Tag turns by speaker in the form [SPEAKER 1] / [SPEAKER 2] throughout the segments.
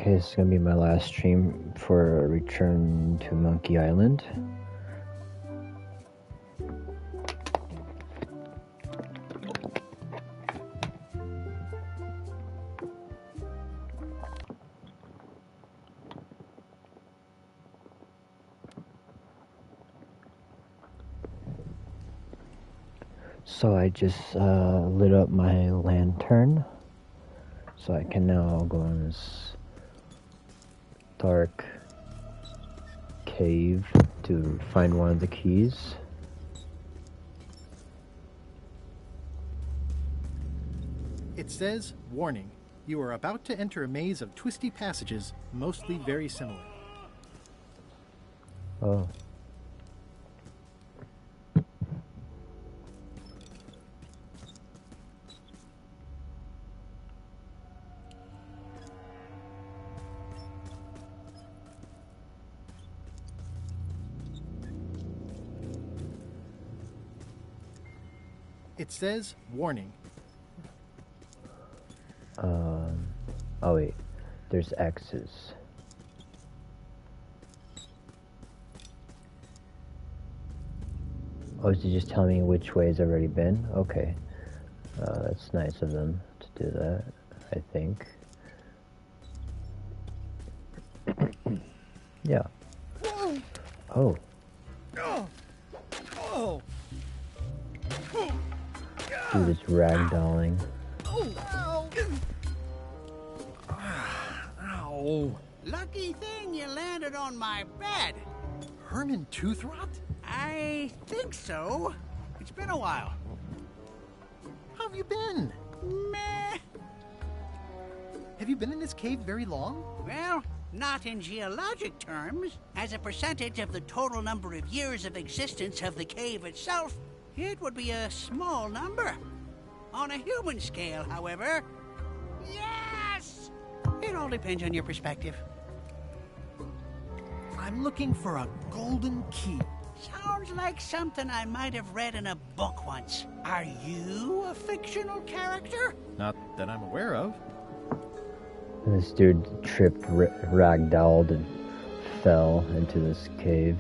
[SPEAKER 1] Okay, this is gonna be my last stream for Return to Monkey Island. So I just lit up my lantern, so I can now go in this dark cave to find one of the keys.
[SPEAKER 2] It says, warning, you are about to enter a maze of twisty passages, mostly very similar.
[SPEAKER 1] Oh.
[SPEAKER 2] It says, warning.
[SPEAKER 1] Oh wait, there's X's. Oh, is it just telling me which way it's already been? Okay. That's nice of them to do that, I think. Yeah. Oh. Dude, it's ragdolling.
[SPEAKER 2] Ow.
[SPEAKER 3] Lucky thing you landed on my bed.
[SPEAKER 2] Herman Toothrot?
[SPEAKER 3] I think so. It's been a while.
[SPEAKER 2] How have you been?
[SPEAKER 3] Meh.
[SPEAKER 2] Have you been in this cave very long?
[SPEAKER 3] Well, not in geologic terms. As a percentage of the total number of years of existence of the cave itself, it would be a small number. On a human scale, however, yes! It all depends on your perspective.
[SPEAKER 2] I'm looking for a golden key.
[SPEAKER 3] Sounds like something I might have read in a book once. Are you a fictional character?
[SPEAKER 2] Not that I'm aware of.
[SPEAKER 1] This dude tripped, ragdolled, and fell into this cave.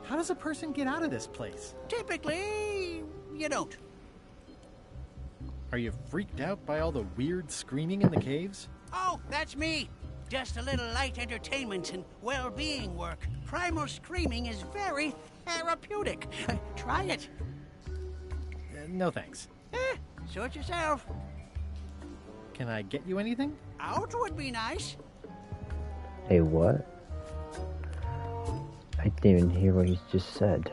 [SPEAKER 2] How does a person get out of this place?
[SPEAKER 3] Typically, you don't.
[SPEAKER 2] Are you freaked out by all the weird screaming in the caves?
[SPEAKER 3] Oh, that's me. Just a little light entertainment and well-being work. Primal screaming is very therapeutic. Try it.
[SPEAKER 2] No thanks.
[SPEAKER 3] Sort yourself.
[SPEAKER 2] Can I get you anything?
[SPEAKER 3] Out would be nice.
[SPEAKER 1] Hey, what? I didn't even hear what he just said.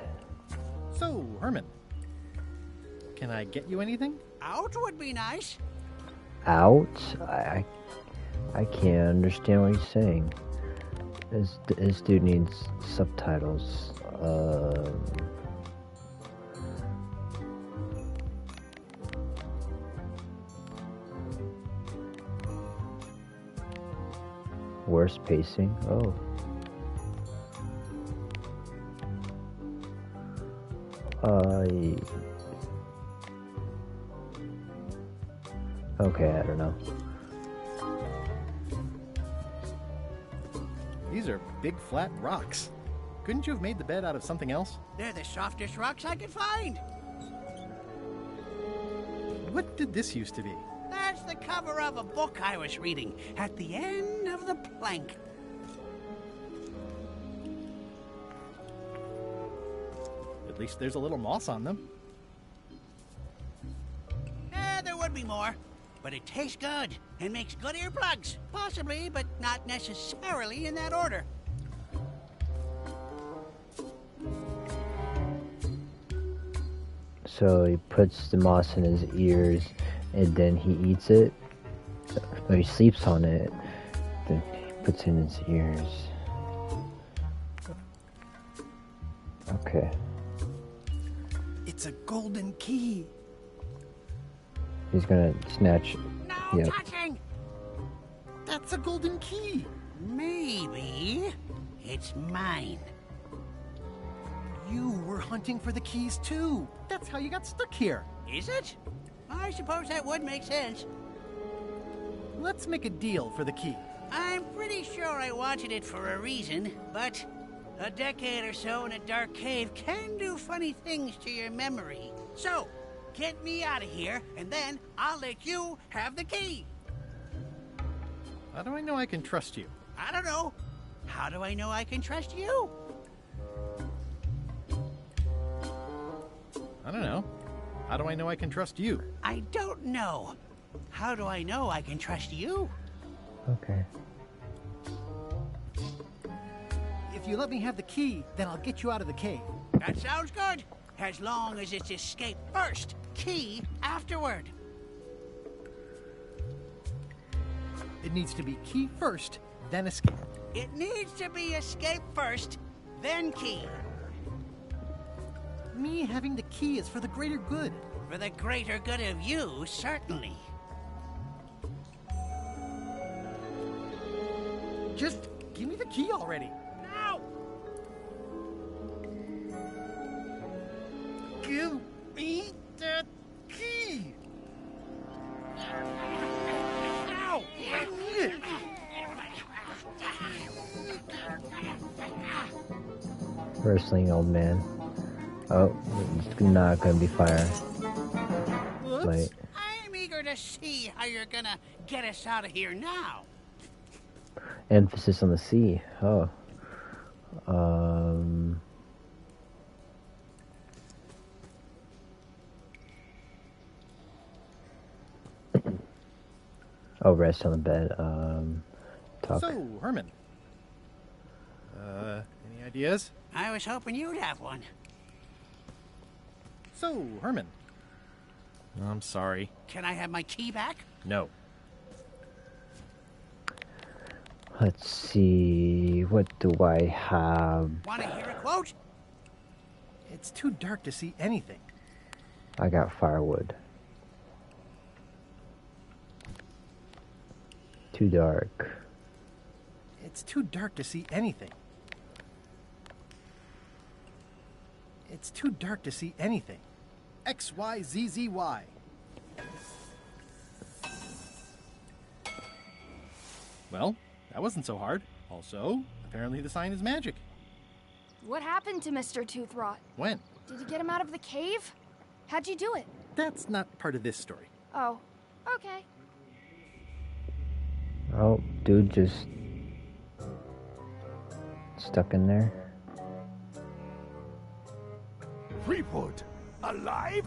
[SPEAKER 2] So, Herman, can I get you anything?
[SPEAKER 3] Out would be nice.
[SPEAKER 1] Out? I can't understand what he's saying. This dude needs subtitles. Worse pacing? Oh. Okay, I don't know.
[SPEAKER 2] These are big flat rocks. Couldn't you have made the bed out of something else?
[SPEAKER 3] They're the softest rocks I could find.
[SPEAKER 2] What did this used to be?
[SPEAKER 3] That's the cover of a book I was reading at the end of the plank.
[SPEAKER 2] At least there's a little moss on them.
[SPEAKER 3] There would be more. But it tastes good and makes good earplugs. Possibly, but not necessarily in that order.
[SPEAKER 1] So he puts the moss in his ears and then he eats it. No, he sleeps on it. Then he puts it in his ears. Okay.
[SPEAKER 2] It's a golden key.
[SPEAKER 1] He's gonna snatch.
[SPEAKER 3] No
[SPEAKER 1] Yep.
[SPEAKER 3] touching!
[SPEAKER 2] That's a golden key.
[SPEAKER 3] Maybe it's mine.
[SPEAKER 2] You were hunting for the keys too. That's how you got stuck here.
[SPEAKER 3] Is it? I suppose that would make sense.
[SPEAKER 2] Let's make a deal for the key.
[SPEAKER 3] I'm pretty sure I wanted it for a reason, but a decade or so in a dark cave can do funny things to your memory. So, get me out of here, and then I'll let you have the key.
[SPEAKER 2] How do I know I can trust you?
[SPEAKER 3] I don't know. How do I know I can trust you?
[SPEAKER 2] I don't know. How do I know I can trust you?
[SPEAKER 3] I don't know. How do I know I can trust you?
[SPEAKER 1] Okay.
[SPEAKER 2] If you let me have the key, then I'll get you out of the cave.
[SPEAKER 3] That sounds good. As long as it's escape first, key afterward.
[SPEAKER 2] It needs to be key first, then escape.
[SPEAKER 3] It needs to be escape first, then key.
[SPEAKER 2] Me having the key is for the greater good.
[SPEAKER 3] For the greater good of you, certainly.
[SPEAKER 2] Just give me the key already.
[SPEAKER 3] Now!
[SPEAKER 2] Give me that key.
[SPEAKER 3] Ow!
[SPEAKER 1] Wrestling old man. Oh, it's not gonna be fire.
[SPEAKER 2] Whoops.
[SPEAKER 1] Wait.
[SPEAKER 3] I'm eager to see how you're gonna get us out of here now.
[SPEAKER 1] Emphasis on the C. Oh. Oh, rest on the bed. Talk.
[SPEAKER 2] So, Herman. Any ideas?
[SPEAKER 3] I was hoping you'd have one.
[SPEAKER 2] So, Herman. I'm sorry.
[SPEAKER 3] Can I have my key back?
[SPEAKER 2] No.
[SPEAKER 1] Let's see. What do I have?
[SPEAKER 3] Want to hear a quote?
[SPEAKER 2] It's too dark to see anything.
[SPEAKER 1] I got firewood. Too dark.
[SPEAKER 2] It's too dark to see anything. It's too dark to see anything. X, Y, Z, Z, Y. Well, that wasn't so hard. Also, apparently the sign is magic.
[SPEAKER 4] What happened to Mr. Toothrot?
[SPEAKER 2] When?
[SPEAKER 4] Did you get him out of the cave? How'd you do it?
[SPEAKER 2] That's not part of this story.
[SPEAKER 4] Oh, okay.
[SPEAKER 1] Oh, dude just stuck in there.
[SPEAKER 5] Threepwood? Alive?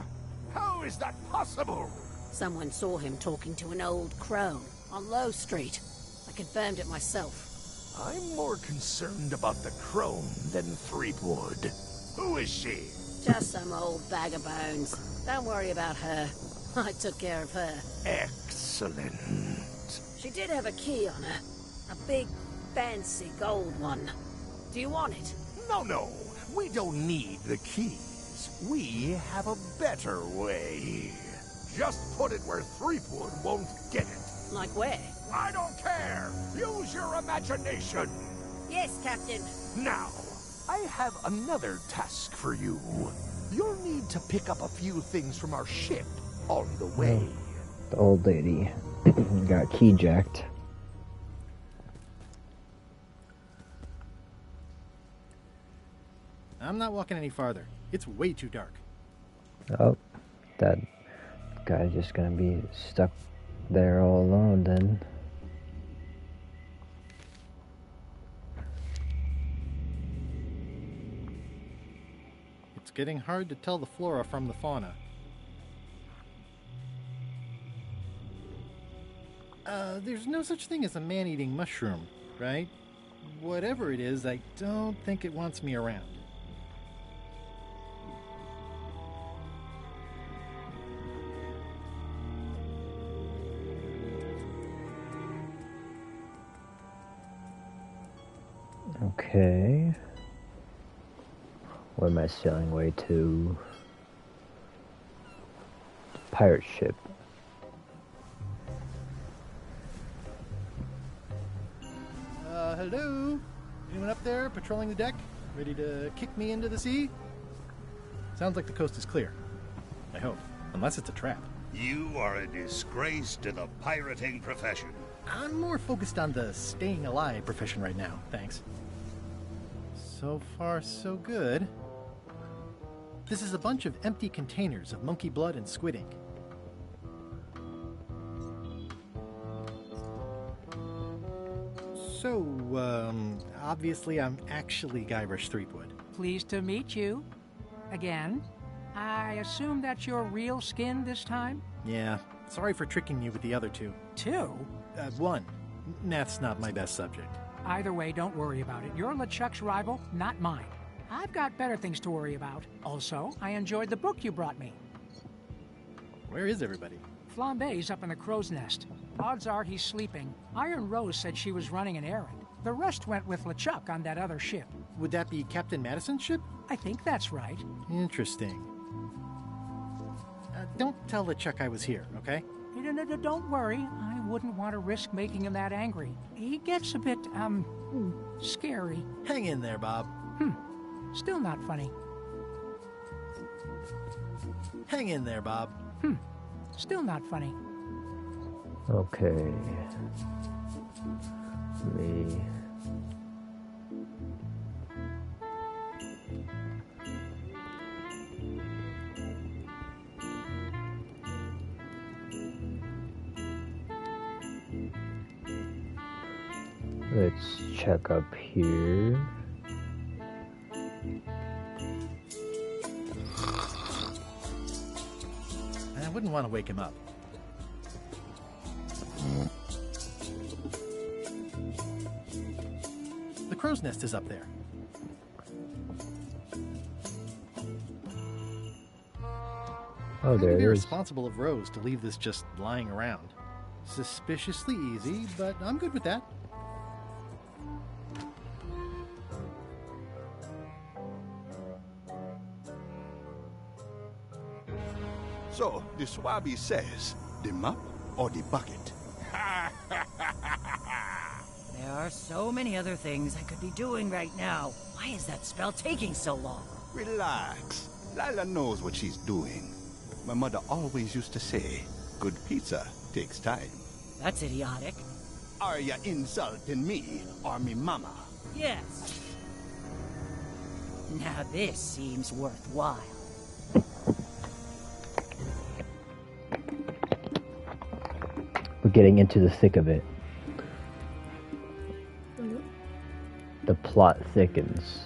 [SPEAKER 5] How is that possible?
[SPEAKER 6] Someone saw him talking to an old crone on Low Street. I confirmed it myself.
[SPEAKER 5] I'm more concerned about the crone than Threepwood. Who is she?
[SPEAKER 6] Just some old bag of bones. Don't worry about her. I took care of her.
[SPEAKER 5] Excellent.
[SPEAKER 6] She did have a key on her. A big, fancy gold one. Do you want it?
[SPEAKER 5] No. We don't need the keys. We have a better way. Just put it where Threepwood won't get it.
[SPEAKER 6] Like where?
[SPEAKER 5] I don't care. Use your imagination.
[SPEAKER 6] Yes, Captain.
[SPEAKER 5] Now, I have another task for you. You'll need to pick up a few things from our ship on the way.
[SPEAKER 1] The old lady got key jacked.
[SPEAKER 2] I'm not walking any farther. It's way too dark.
[SPEAKER 1] Oh, that guy's just gonna be stuck there all alone then.
[SPEAKER 2] It's getting hard to tell the flora from the fauna. There's no such thing as a man-eating mushroom, right? Whatever it is, I don't think it wants me around.
[SPEAKER 1] Okay. Where am I sailing away to? Pirate ship.
[SPEAKER 2] Hello? Anyone up there patrolling the deck? Ready to kick me into the sea? Sounds like the coast is clear. I hope. Unless it's a trap.
[SPEAKER 7] You are a disgrace to the pirating profession.
[SPEAKER 2] I'm more focused on the staying alive profession right now, thanks. So far, so good. This is a bunch of empty containers of monkey blood and squid ink. So, obviously I'm actually Guybrush Threepwood.
[SPEAKER 7] Pleased to meet you. Again. I assume that's your real skin this time?
[SPEAKER 2] Yeah, sorry for tricking you with the other two.
[SPEAKER 7] Two?
[SPEAKER 2] One. Math's not my best subject.
[SPEAKER 7] Either way, don't worry about it. You're LeChuck's rival, not mine. I've got better things to worry about. Also, I enjoyed the book you brought me.
[SPEAKER 2] Where is everybody?
[SPEAKER 7] Flambe's up in the crow's nest. Odds are he's sleeping. Iron Rose said she was running an errand. The rest went with LeChuck on that other ship.
[SPEAKER 2] Would that be Captain Madison's ship?
[SPEAKER 7] I think that's right.
[SPEAKER 2] Interesting. Don't tell LeChuck I was here, okay?
[SPEAKER 7] No, don't worry. I wouldn't want to risk making him that angry. He gets a bit, scary.
[SPEAKER 2] Hang in there, Bob.
[SPEAKER 7] Still not funny.
[SPEAKER 2] Hang in there, Bob.
[SPEAKER 7] Still not funny.
[SPEAKER 1] Okay. Me. Let's check up here.
[SPEAKER 2] I wouldn't want to wake him up. The crow's nest is up there.
[SPEAKER 1] Oh, there
[SPEAKER 2] It'd be
[SPEAKER 1] it is.
[SPEAKER 2] irresponsible of Rose to leave this just lying around. Suspiciously easy, but I'm good with that.
[SPEAKER 5] So, the Swabby says, the mop or the bucket?
[SPEAKER 6] There are so many other things I could be doing right now. Why is that spell taking so long?
[SPEAKER 5] Relax. Lila knows what she's doing. My mother always used to say, good pizza takes time.
[SPEAKER 6] That's idiotic.
[SPEAKER 5] Are you insulting me or me mama?
[SPEAKER 6] Yes. Now this seems worthwhile.
[SPEAKER 1] We're getting into the thick of it. The plot thickens.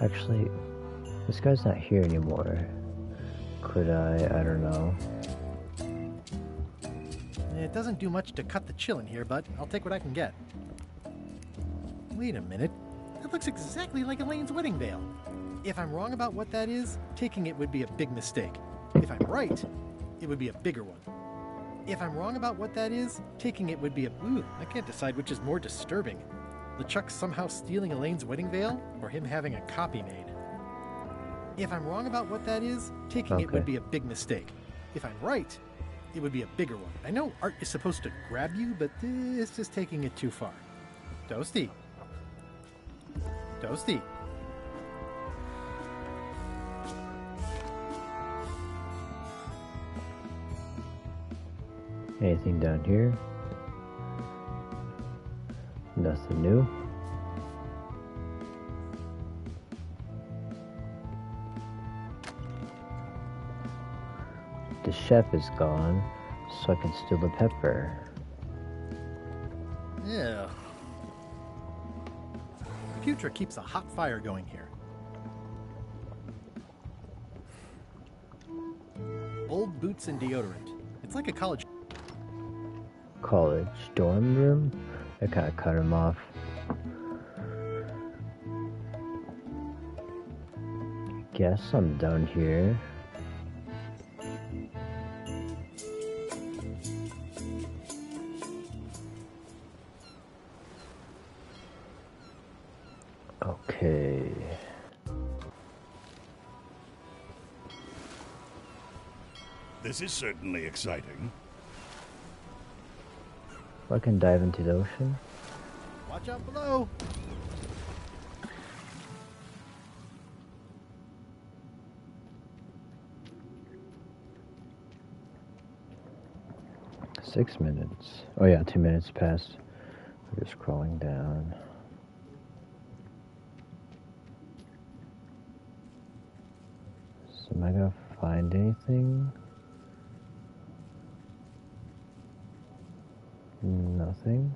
[SPEAKER 1] Actually, this guy's not here anymore. Could I don't know.
[SPEAKER 2] It doesn't do much to cut the chill in here, but I'll take what I can get. Wait a minute. That looks exactly like Elaine's wedding veil. If I'm wrong about what that is, taking it would be a big mistake. If I'm right, it would be a bigger one. If I'm wrong about what that is, taking it would be a... Ooh, I can't decide which is more disturbing. LeChuck somehow stealing Elaine's wedding veil, or him having a copy made. If I'm wrong about what that is, taking it would be a big mistake. If I'm right, it would be a bigger one. I know art is supposed to grab you, but this is taking it too far. Toasty. Toasty.
[SPEAKER 1] Anything down here? Nothing new. The chef is gone, so I can steal the pepper.
[SPEAKER 2] Yeah. Putra keeps a hot fire going here. Old boots and deodorant. It's like a college
[SPEAKER 1] Dorm room? I kind of cut him off. Guess I'm done here. Okay.
[SPEAKER 8] This is certainly exciting.
[SPEAKER 1] I can dive into the ocean.
[SPEAKER 2] Watch out below!
[SPEAKER 1] 6 minutes. Oh yeah, 2 minutes passed. We're just scrolling down. So am I gonna find anything? Nothing.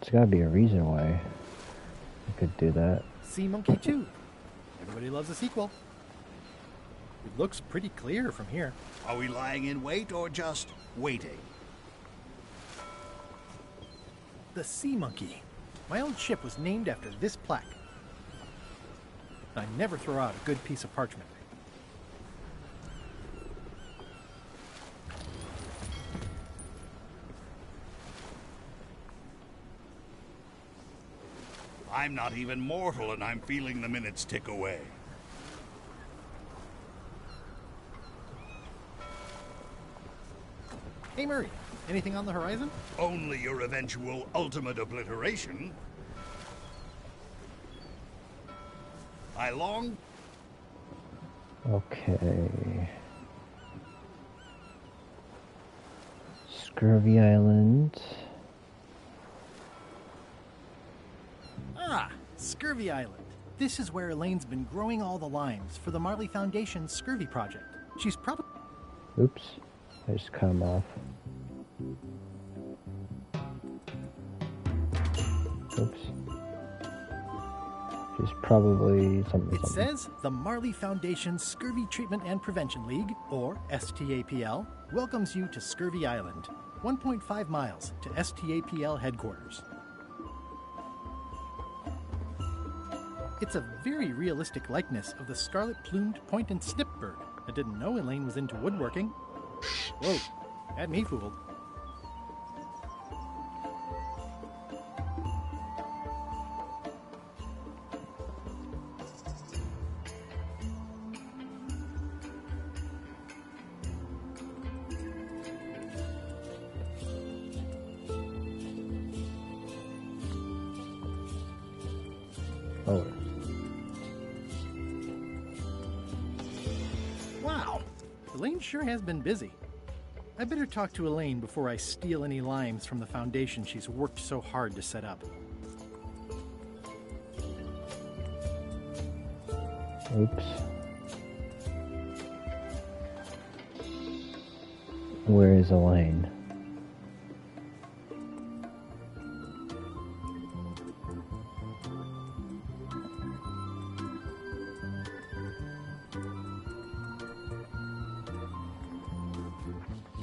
[SPEAKER 1] There's gotta be a reason why I could do that.
[SPEAKER 2] Sea Monkey 2. Everybody loves a sequel. It looks pretty clear from here.
[SPEAKER 8] Are we lying in wait or just waiting?
[SPEAKER 2] The Sea Monkey. My old ship was named after this plaque. I never throw out a good piece of parchment.
[SPEAKER 8] I'm not even mortal and I'm feeling the minutes tick away.
[SPEAKER 2] Hey Murray, anything on the horizon?
[SPEAKER 8] Only your eventual ultimate obliteration. I long...
[SPEAKER 1] Okay. Scurvy Island.
[SPEAKER 2] Ah, Scurvy Island. This is where Elaine's been growing all the limes for the Marley Foundation's Scurvy project. She's probably...
[SPEAKER 1] Oops. I just cut him off. Oops. She's probably something.
[SPEAKER 2] It says the Marley Foundation Scurvy Treatment and Prevention League, or STAPL, welcomes you to Scurvy Island, 1.5 miles to STAPL headquarters. It's a very realistic likeness of the scarlet-plumed point and snip bird. I didn't know Elaine was into woodworking. Whoa, had me fooled.
[SPEAKER 1] Oh.
[SPEAKER 2] Wow, Elaine sure has been busy. I better talk to Elaine before I steal any limes from the foundation she's worked so hard to set up.
[SPEAKER 1] Oops. Where is Elaine?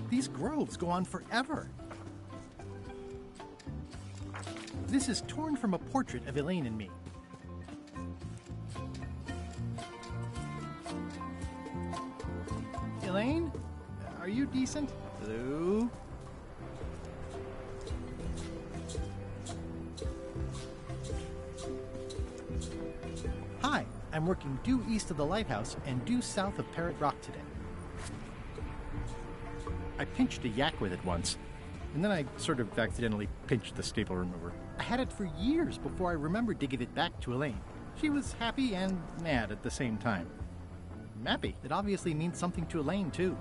[SPEAKER 2] These groves go on forever. This is torn from a portrait of Elaine and me. Elaine? Are you decent? Hello? Hi, I'm working due east of the lighthouse and due south of Parrot Rock today. I pinched a yak with it once, and then I sort of accidentally pinched the staple remover. I had it for years before I remembered to give it back to Elaine. She was happy and mad at the same time. Happy. It obviously means something to Elaine, too.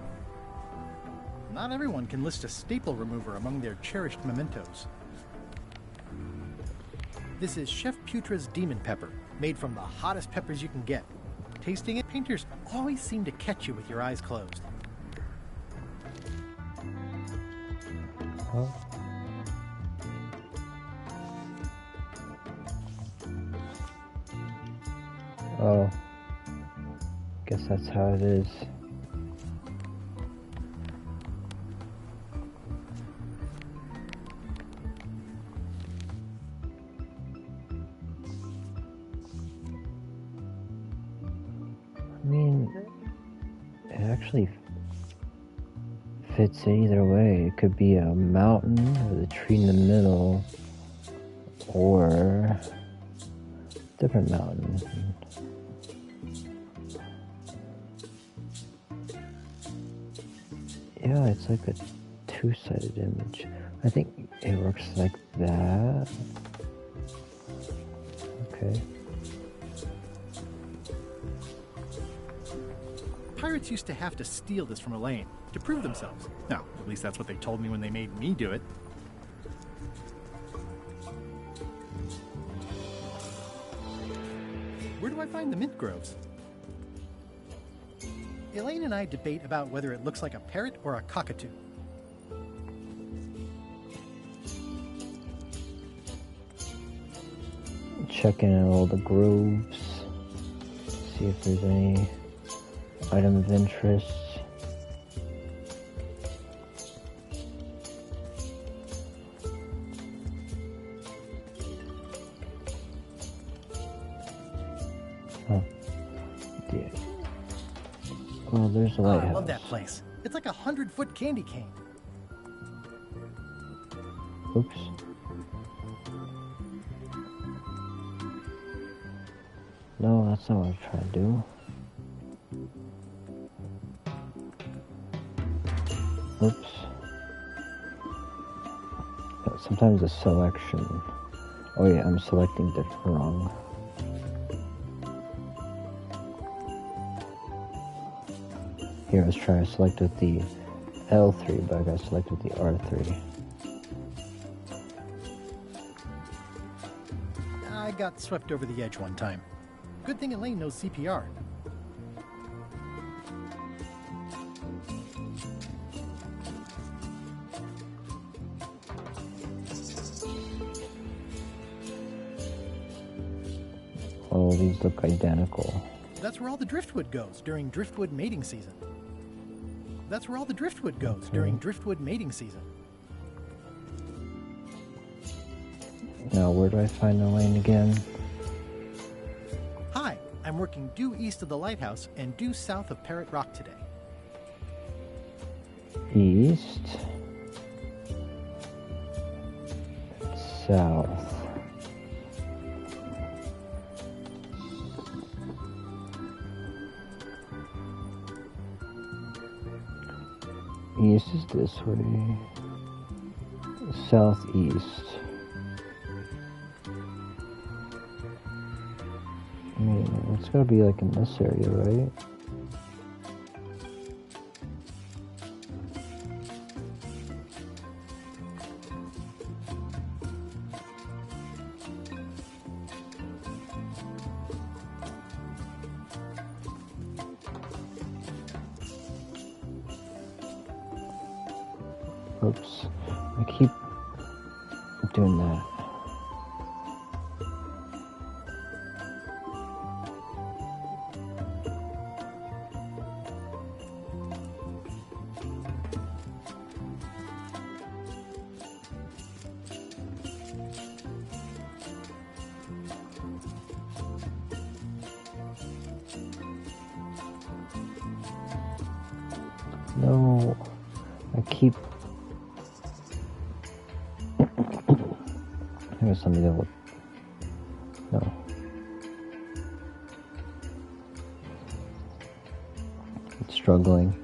[SPEAKER 2] Not everyone can list a staple remover among their cherished mementos. This is Chef Putra's Demon Pepper, made from the hottest peppers you can get. Tasting it, painters always seem to catch you with your eyes closed.
[SPEAKER 1] Oh. Oh. Guess that's how it is. I mean, it actually fits either way. It could be a mountain with a tree in the middle, or a different mountain. Yeah, it's like a two-sided image. I think it works like that. Okay.
[SPEAKER 2] Pirates used to have to steal this from Elaine to to prove themselves. No, at least that's what they told me when they made me do it. Where do I find the mint groves? Elaine and I debate about whether it looks like a parrot or a cockatoo.
[SPEAKER 1] Checking out all the groves. See if there's any item of interest. Oh, yeah. Well, there's a
[SPEAKER 2] Oh,
[SPEAKER 1] lighthouse.
[SPEAKER 2] I love that place. It's like a 100-foot candy cane.
[SPEAKER 1] Oops. No, that's not what I'm trying to do. Oops. Sometimes the selection... Oh yeah, I'm selecting the wrong. Here I was trying to select with the L3, but I got selected with the R3.
[SPEAKER 2] I got swept over the edge one time. Good thing Elaine knows CPR.
[SPEAKER 1] Oh, these look identical.
[SPEAKER 2] That's where all the driftwood goes during driftwood mating season. That's where all the driftwood goes during driftwood mating season.
[SPEAKER 1] Now, where do I find the lane again?
[SPEAKER 2] Hi, I'm working due east of the lighthouse and due south of Parrot Rock today.
[SPEAKER 1] East. South. East is this way. Southeast. I mean, it's gotta be like in this area, right? Oops, I keep doing that. No, I keep... I guess something that would... No. It's struggling.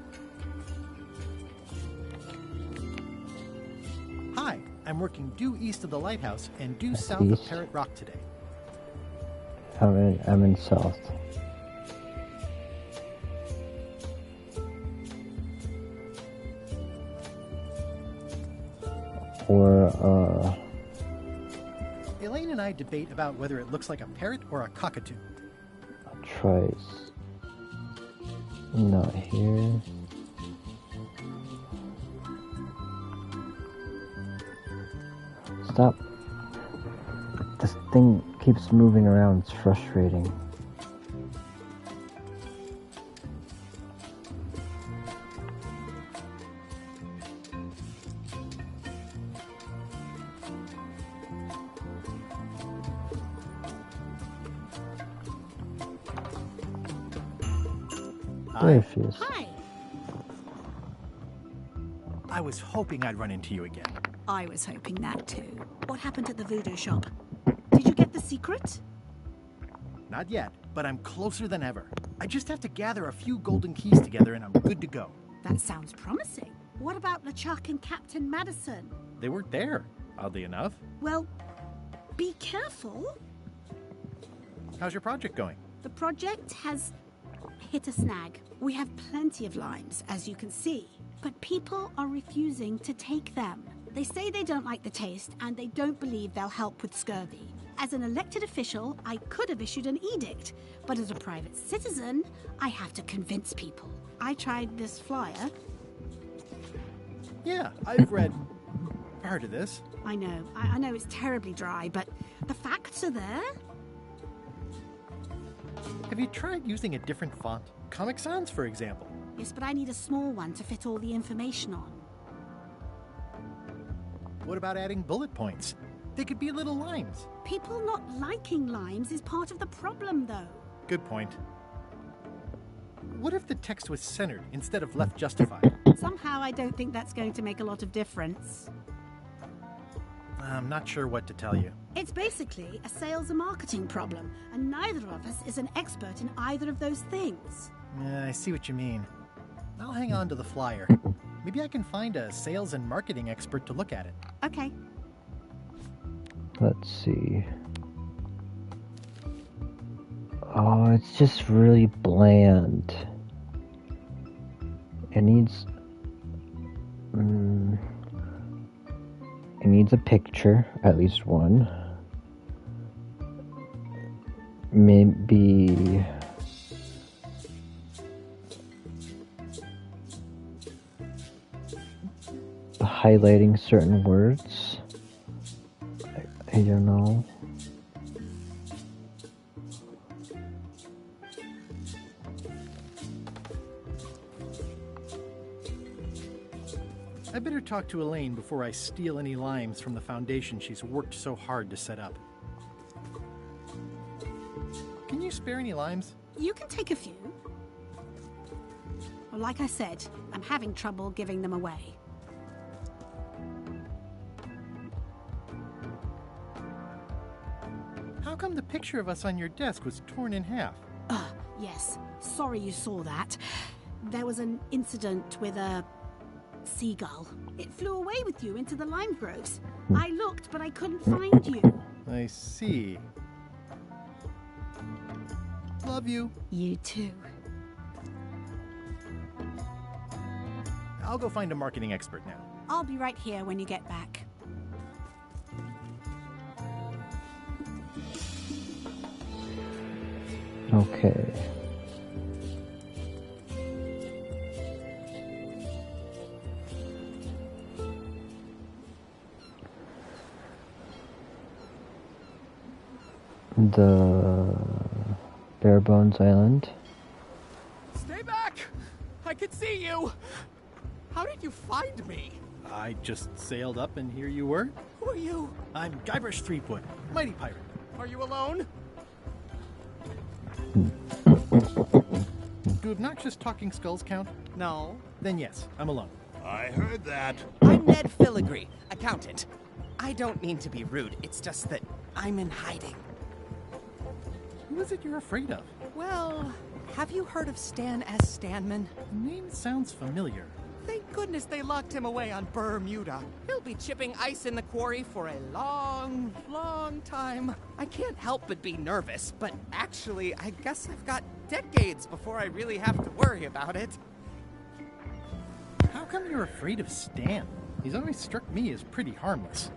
[SPEAKER 2] Hi, I'm working due east of the lighthouse and due south of
[SPEAKER 1] East?
[SPEAKER 2] Parrot Rock today.
[SPEAKER 1] I'm in south. Or,
[SPEAKER 2] Elaine and I debate about whether it looks like a parrot or a cockatoo.
[SPEAKER 1] Trice. Not here. Stop. This thing keeps moving around. It's frustrating. There she is.
[SPEAKER 9] Hi.
[SPEAKER 2] I was hoping I'd run into you again.
[SPEAKER 9] I was hoping that too. What happened at the voodoo shop? Did you get the secret?
[SPEAKER 2] Not yet, but I'm closer than ever. I just have to gather a few golden keys together and I'm good to go.
[SPEAKER 9] That sounds promising. What about LeChuck and Captain Madison?
[SPEAKER 2] They weren't there, oddly enough.
[SPEAKER 9] Well, be careful.
[SPEAKER 2] How's your project going?
[SPEAKER 9] The project has hit a snag. We have plenty of limes, as you can see, But people are refusing to take them. They say they don't like the taste, and they don't believe they'll help with scurvy. As an elected official, I could have issued an edict, but as a private citizen, I have to convince people. I tried this flyer.
[SPEAKER 2] Yeah, I've read part of this.
[SPEAKER 9] I know. I know it's terribly dry, but the facts are there.
[SPEAKER 2] Have you tried using a different font? Comic Sans, for example.
[SPEAKER 9] Yes, but I need a small one to fit all the information on.
[SPEAKER 2] What about adding bullet points? They could be little lines.
[SPEAKER 9] People not liking limes is part of the problem, though.
[SPEAKER 2] Good point. What if the text was centered instead of left justified?
[SPEAKER 9] Somehow I don't think that's going to make a lot of difference.
[SPEAKER 2] I'm not sure what to tell you.
[SPEAKER 9] It's basically a sales and marketing problem, and neither of us is an expert in either of those things.
[SPEAKER 2] I see what you mean. I'll hang on to the flyer. Maybe I can find a sales and marketing expert to look at it.
[SPEAKER 9] Okay.
[SPEAKER 1] Let's see. Oh, it's just really bland. It needs... it needs a picture, at least one. Maybe... highlighting certain words. I don't know.
[SPEAKER 2] I better talk to Elaine before I steal any limes from the foundation she's worked so hard to set up. Can you spare any limes?
[SPEAKER 9] You can take a few. Well, like I said, I'm having trouble giving them away.
[SPEAKER 2] How come the picture of us on your desk was torn in half?
[SPEAKER 9] Yes. Sorry you saw that. There was an incident with a seagull. It flew away with you into the lime groves. I looked, but I couldn't find you.
[SPEAKER 2] I see. Love you.
[SPEAKER 9] You too.
[SPEAKER 2] I'll go find a marketing expert now.
[SPEAKER 9] I'll be right here when you get back.
[SPEAKER 1] Okay. The Bare Bones Island.
[SPEAKER 10] Stay back! I can see you! How did you find me?
[SPEAKER 2] I just sailed up and here you were.
[SPEAKER 10] Who are you?
[SPEAKER 2] I'm Guybrush Threepwood, mighty pirate.
[SPEAKER 10] Are you alone?
[SPEAKER 2] Do obnoxious talking skulls count?
[SPEAKER 10] No.
[SPEAKER 2] Then yes, I'm alone.
[SPEAKER 8] I heard that.
[SPEAKER 10] I'm Ned Filigree, accountant. I don't mean to be rude, it's just that I'm in hiding.
[SPEAKER 2] Who is it you're afraid of?
[SPEAKER 10] Well, have you heard of Stan S. Stanman?
[SPEAKER 2] The name sounds familiar.
[SPEAKER 10] Thank goodness they locked him away on Bermuda. He'll be chipping ice in the quarry for a long, long time. I can't help but be nervous, but actually, I guess I've got decades before I really have to worry about it.
[SPEAKER 2] How come you're afraid of Stan? He's always struck me as pretty harmless,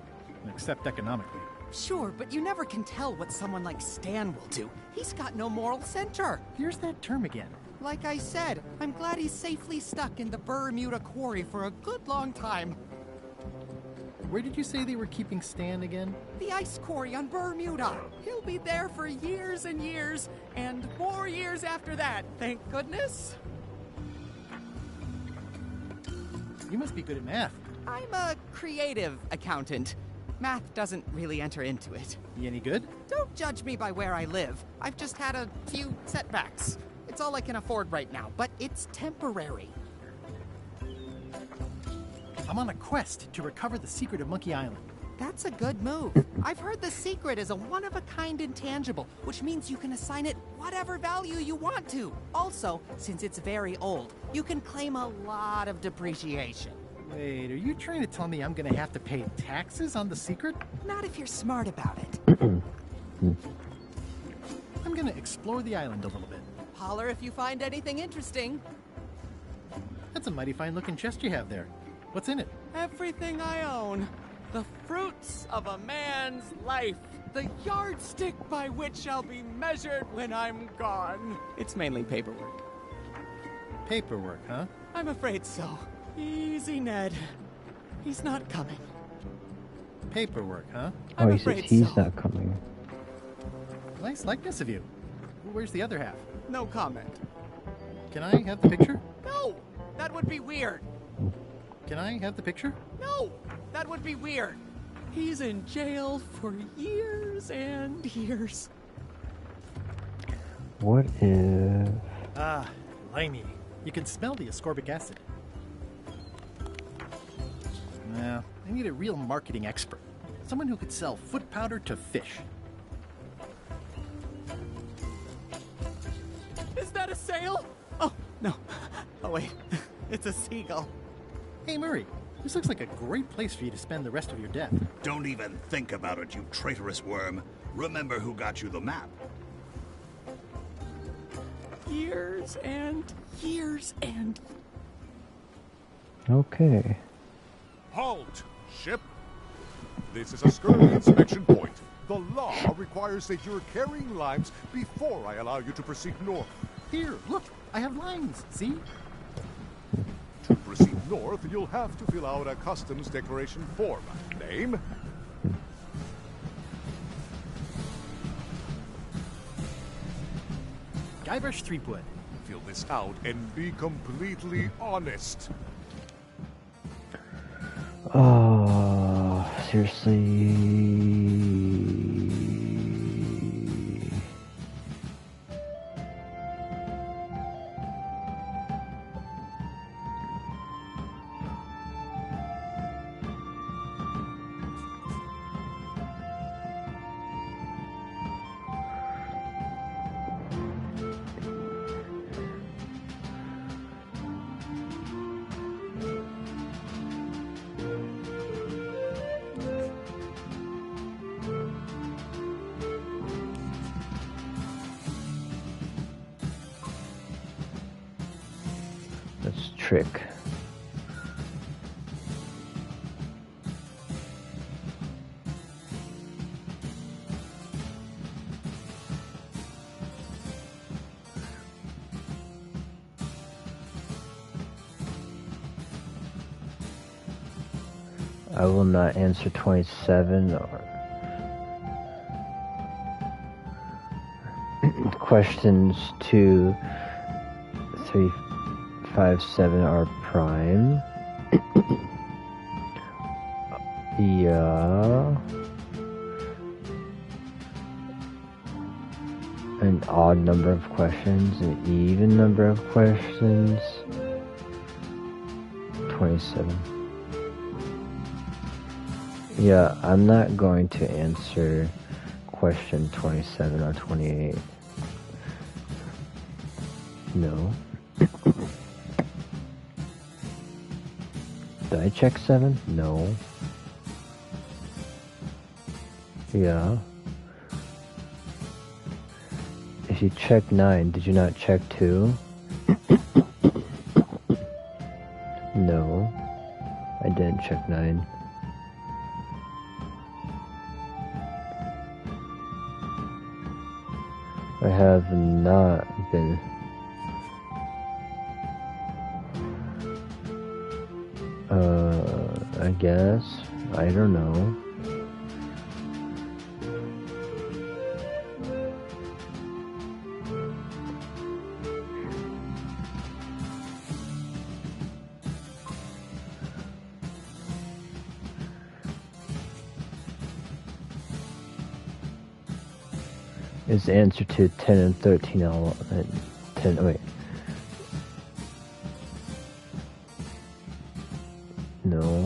[SPEAKER 2] except economically.
[SPEAKER 10] Sure, but you never can tell what someone like Stan will do. He's got no moral center.
[SPEAKER 2] Here's that term again.
[SPEAKER 10] Like I said, I'm glad he's safely stuck in the Bermuda quarry for a good long time.
[SPEAKER 2] Where did you say they were keeping Stan again?
[SPEAKER 10] The ice quarry on Bermuda. He'll be there for years and years, and more years after that, thank goodness.
[SPEAKER 2] You must be good at math.
[SPEAKER 10] I'm a creative accountant. Math doesn't really enter into it.
[SPEAKER 2] You any good?
[SPEAKER 10] Don't judge me by where I live. I've just had a few setbacks. It's all I can afford right now, but it's temporary.
[SPEAKER 2] I'm on a quest to recover the secret of Monkey Island.
[SPEAKER 10] That's a good move. I've heard the secret is a one-of-a-kind intangible, which means you can assign it whatever value you want to. Also, since it's very old, you can claim a lot of depreciation.
[SPEAKER 2] Wait, are you trying to tell me I'm gonna have to pay taxes on the secret?
[SPEAKER 10] Not if you're smart about it.
[SPEAKER 2] I'm gonna explore the island a little bit.
[SPEAKER 10] Holler if you find anything interesting.
[SPEAKER 2] That's a mighty fine-looking chest you have there. What's in it?
[SPEAKER 10] Everything I own. The fruits of a man's life. The yardstick by which I'll be measured when I'm gone. It's mainly paperwork.
[SPEAKER 2] Paperwork, huh?
[SPEAKER 10] I'm afraid so. Easy, Ned. He's not coming.
[SPEAKER 2] Paperwork, huh?
[SPEAKER 1] Oh, he says he's not coming.
[SPEAKER 2] Nice likeness of you. Where's the other half?
[SPEAKER 10] No comment.
[SPEAKER 2] Can I have the picture?
[SPEAKER 10] No! That would be weird.
[SPEAKER 2] Can I have the picture?
[SPEAKER 10] No! That would be weird. He's in jail for years and years.
[SPEAKER 1] What if...
[SPEAKER 2] Ah, limey. You can smell the ascorbic acid. Now, I need a real marketing expert. Someone who could sell foot powder to fish.
[SPEAKER 10] Is that a sail? Oh, no. Oh, wait. It's a seagull.
[SPEAKER 2] Hey, Murray. This looks like a great place for you to spend the rest of your death.
[SPEAKER 8] Don't even think about it, you traitorous worm. Remember who got you the map.
[SPEAKER 10] Years and years and...
[SPEAKER 1] Okay.
[SPEAKER 5] Halt, ship! This is a scurvy inspection point. The law requires that you're carrying limes before I allow you to proceed north.
[SPEAKER 2] Here, look. I have lines. See?
[SPEAKER 5] To proceed north, you'll have to fill out a customs declaration form. Name?
[SPEAKER 2] Guybrush Threepwood.
[SPEAKER 5] Fill this out and be completely honest.
[SPEAKER 1] Oh, seriously. That's trick. I will not answer 27 or questions 2, 3, 5, 7 are prime. Yeah. An odd number of questions, an even number of questions. 27. Yeah, I'm not going to answer question 27 or 28. No. Did I check 7? No. Yeah. If you check 9, did you not check 2? No. I didn't check 9. I have not been. I guess. I don't know. Is the answer to 10 and 13 all 10, wait. No.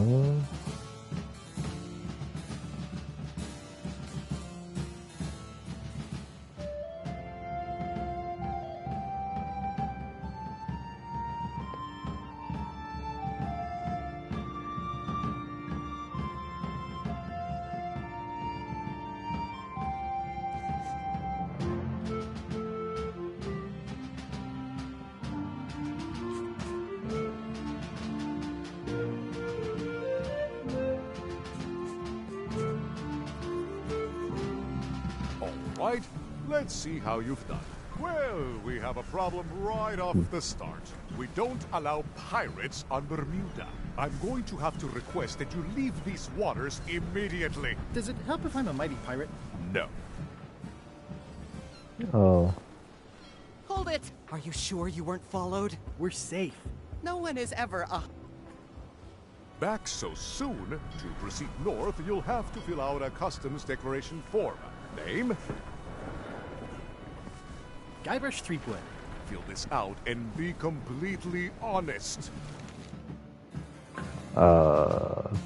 [SPEAKER 5] White, let's see how you've done. Well, we have a problem right off the start. We don't allow pirates on Bermuda. I'm going to have to request that you leave these waters immediately.
[SPEAKER 2] Does it help if I'm a mighty pirate?
[SPEAKER 5] No.
[SPEAKER 1] Oh.
[SPEAKER 10] Hold it! Are you sure you weren't followed?
[SPEAKER 2] We're safe.
[SPEAKER 10] No one is ever,
[SPEAKER 5] Back so soon? To proceed north, you'll have to fill out a customs declaration form. Name?
[SPEAKER 2] Guybrush Threepwood.
[SPEAKER 5] Fill this out and be completely honest.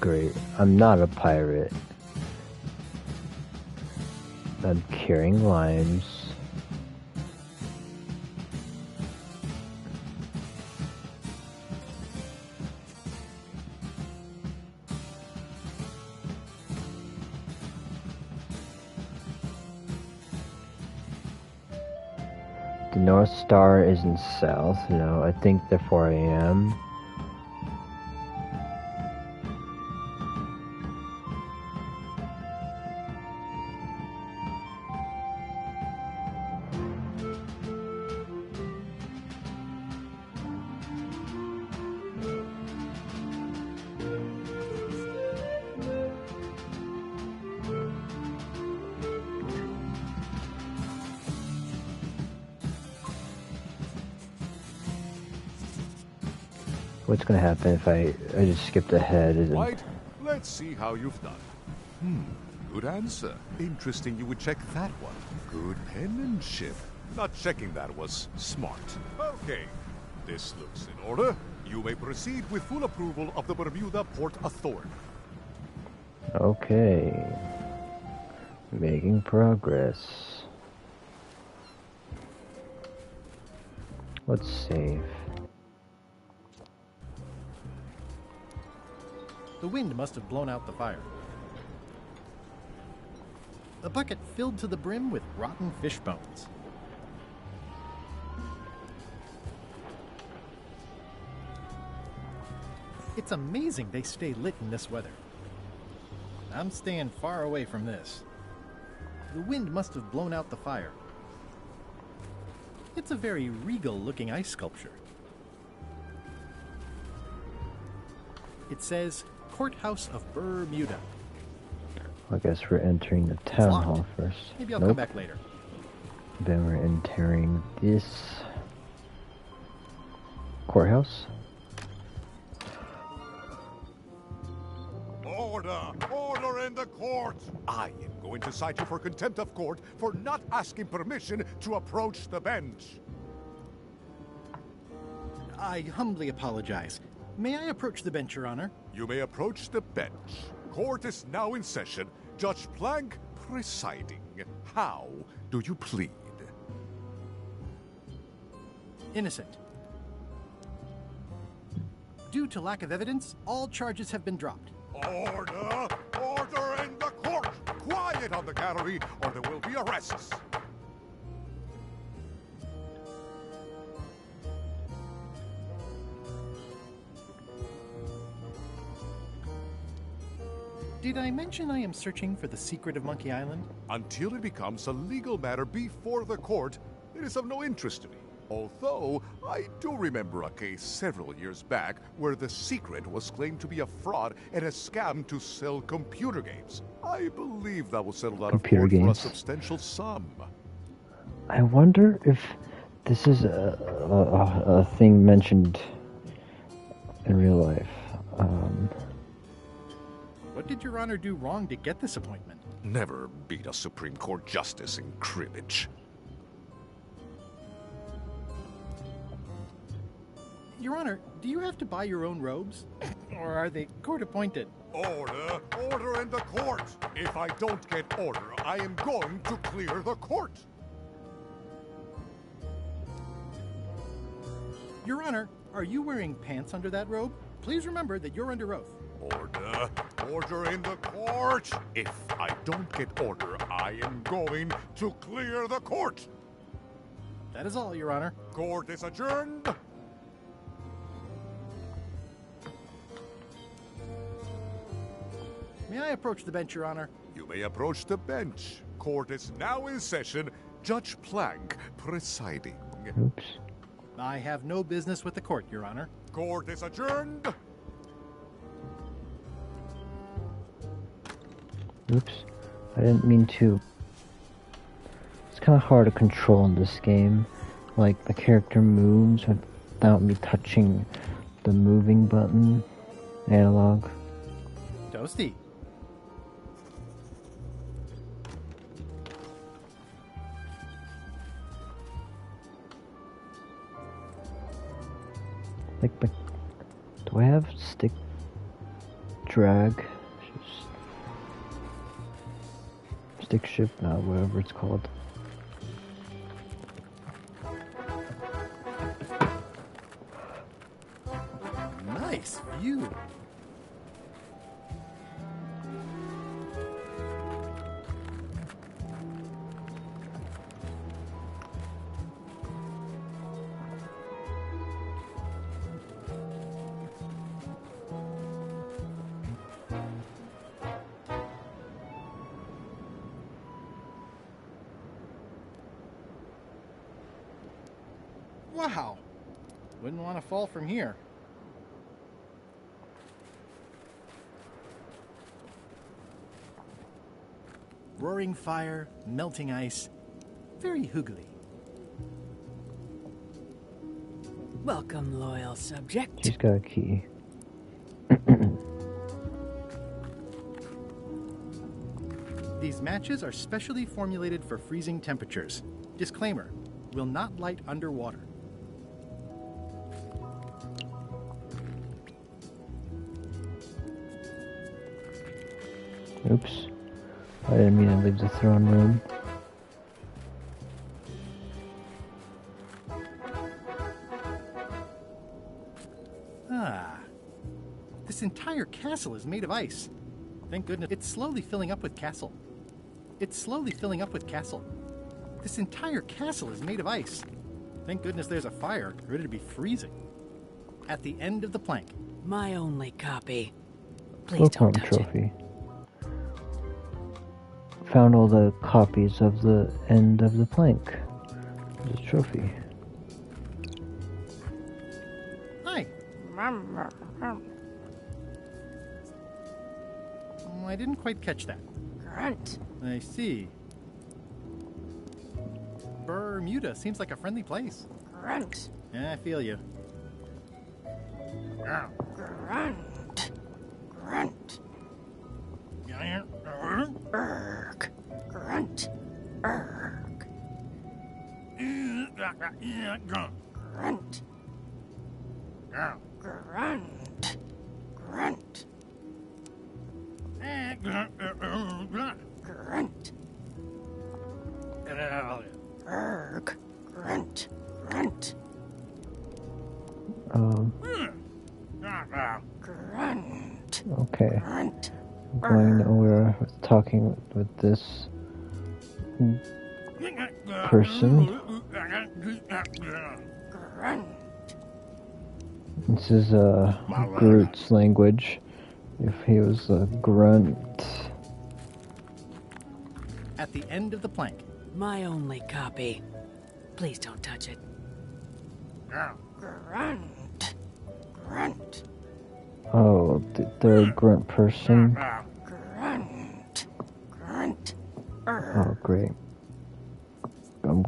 [SPEAKER 1] Great. I'm not a pirate. I'm carrying limes. The North Star isn't south, no, I think therefore I am. What's gonna happen if I just skipped ahead? Is it...
[SPEAKER 5] White, let's see how you've done. Good answer. Interesting you would check that one. Good penmanship. Not checking that was smart. Okay, this looks in order. You may proceed with full approval of the Bermuda Port Authority.
[SPEAKER 1] Okay. Making progress. Let's save.
[SPEAKER 2] The wind must have blown out the fire. A bucket filled to the brim with rotten fish bones. It's amazing they stay lit in this weather. I'm staying far away from this. The wind must have blown out the fire. It's a very regal-looking ice sculpture. It says, Courthouse of Bermuda.
[SPEAKER 1] I guess we're entering the town hall first.
[SPEAKER 2] Maybe I'll come back later.
[SPEAKER 1] Then we're entering this courthouse.
[SPEAKER 5] Order! Order in the court! I am going to cite you for contempt of court for not asking permission to approach the bench.
[SPEAKER 2] I humbly apologize. May I approach the bench, Your Honor?
[SPEAKER 5] You may approach the bench. Court is now in session. Judge Plank presiding. How do you plead?
[SPEAKER 2] Innocent. Due to lack of evidence, all charges have been dropped.
[SPEAKER 5] Order! Order in the court! Quiet on the gallery, or there will be arrests.
[SPEAKER 2] Did I mention I am searching for the secret of Monkey Island?
[SPEAKER 5] Until it becomes a legal matter before the court, it is of no interest to me. Although, I do remember a case several years back where the secret was claimed to be a fraud and a scam to sell computer games. I believe that was settled out of court for a substantial sum.
[SPEAKER 1] I wonder if this is a thing mentioned in real life.
[SPEAKER 2] What did Your Honor do wrong to get this appointment?
[SPEAKER 5] Never beat a Supreme Court justice in cribbage.
[SPEAKER 2] Your Honor, do you have to buy your own robes? Or are they court-appointed?
[SPEAKER 5] Order! Order in the court! If I don't get order, I am going to clear the court!
[SPEAKER 2] Your Honor, are you wearing pants under that robe? Please remember that you're under oath.
[SPEAKER 5] Order! Order in the court! If I don't get order, I am going to clear the court!
[SPEAKER 2] That is all, Your Honor.
[SPEAKER 5] Court is adjourned!
[SPEAKER 2] May I approach the bench, Your Honor?
[SPEAKER 5] You may approach the bench. court is now in session. Judge Plank presiding.
[SPEAKER 1] Oops.
[SPEAKER 2] I have no business with the court, Your Honor.
[SPEAKER 5] Court is adjourned.
[SPEAKER 1] Oops. I didn't mean to. It's kind of hard to control in this game. Like, the character moves without me touching the moving button. Analog.
[SPEAKER 2] Toasty.
[SPEAKER 1] Like, do I have stick drag? Stick shift? No, whatever it's called.
[SPEAKER 2] Nice view. Wow. Wouldn't want to fall from here. Roaring fire, melting ice. Very hoogly.
[SPEAKER 11] Welcome, loyal subject.
[SPEAKER 1] She's got a key.
[SPEAKER 2] These matches are specially formulated for freezing temperatures. Disclaimer, will not light underwater.
[SPEAKER 1] Oops. I didn't mean to leave the throne room.
[SPEAKER 2] Ah. This entire castle is made of ice. Thank goodness. It's slowly filling up with castle. It's slowly filling up with castle. This entire castle is made of ice. Thank goodness there's a fire ready to be freezing. At the end of the plank.
[SPEAKER 11] My only copy. Please don't touch
[SPEAKER 1] trophy. Found all the copies of the end of the plank. There's a trophy.
[SPEAKER 2] Hi. I didn't quite catch that.
[SPEAKER 11] Grunt.
[SPEAKER 2] I see. Bermuda seems like a friendly place.
[SPEAKER 11] Grunt.
[SPEAKER 2] Yeah, I feel you.
[SPEAKER 11] Grunt. Grunt. Erg. Grunt. Erg. Grunt. Grunt. Grunt. Grunt. Erg. Grunt. Grunt. Grunt.
[SPEAKER 1] Okay.
[SPEAKER 11] Grunt.
[SPEAKER 1] I'm going nowhere with talking with this person.
[SPEAKER 11] Grunt.
[SPEAKER 1] This is Groot's language. If he was a grunt.
[SPEAKER 2] At the end of the plank.
[SPEAKER 11] My only copy. Please don't touch it. Grunt. Grunt.
[SPEAKER 1] Oh, they're a grunt person.
[SPEAKER 11] Grunt. Grunt.
[SPEAKER 1] Oh, great. I'm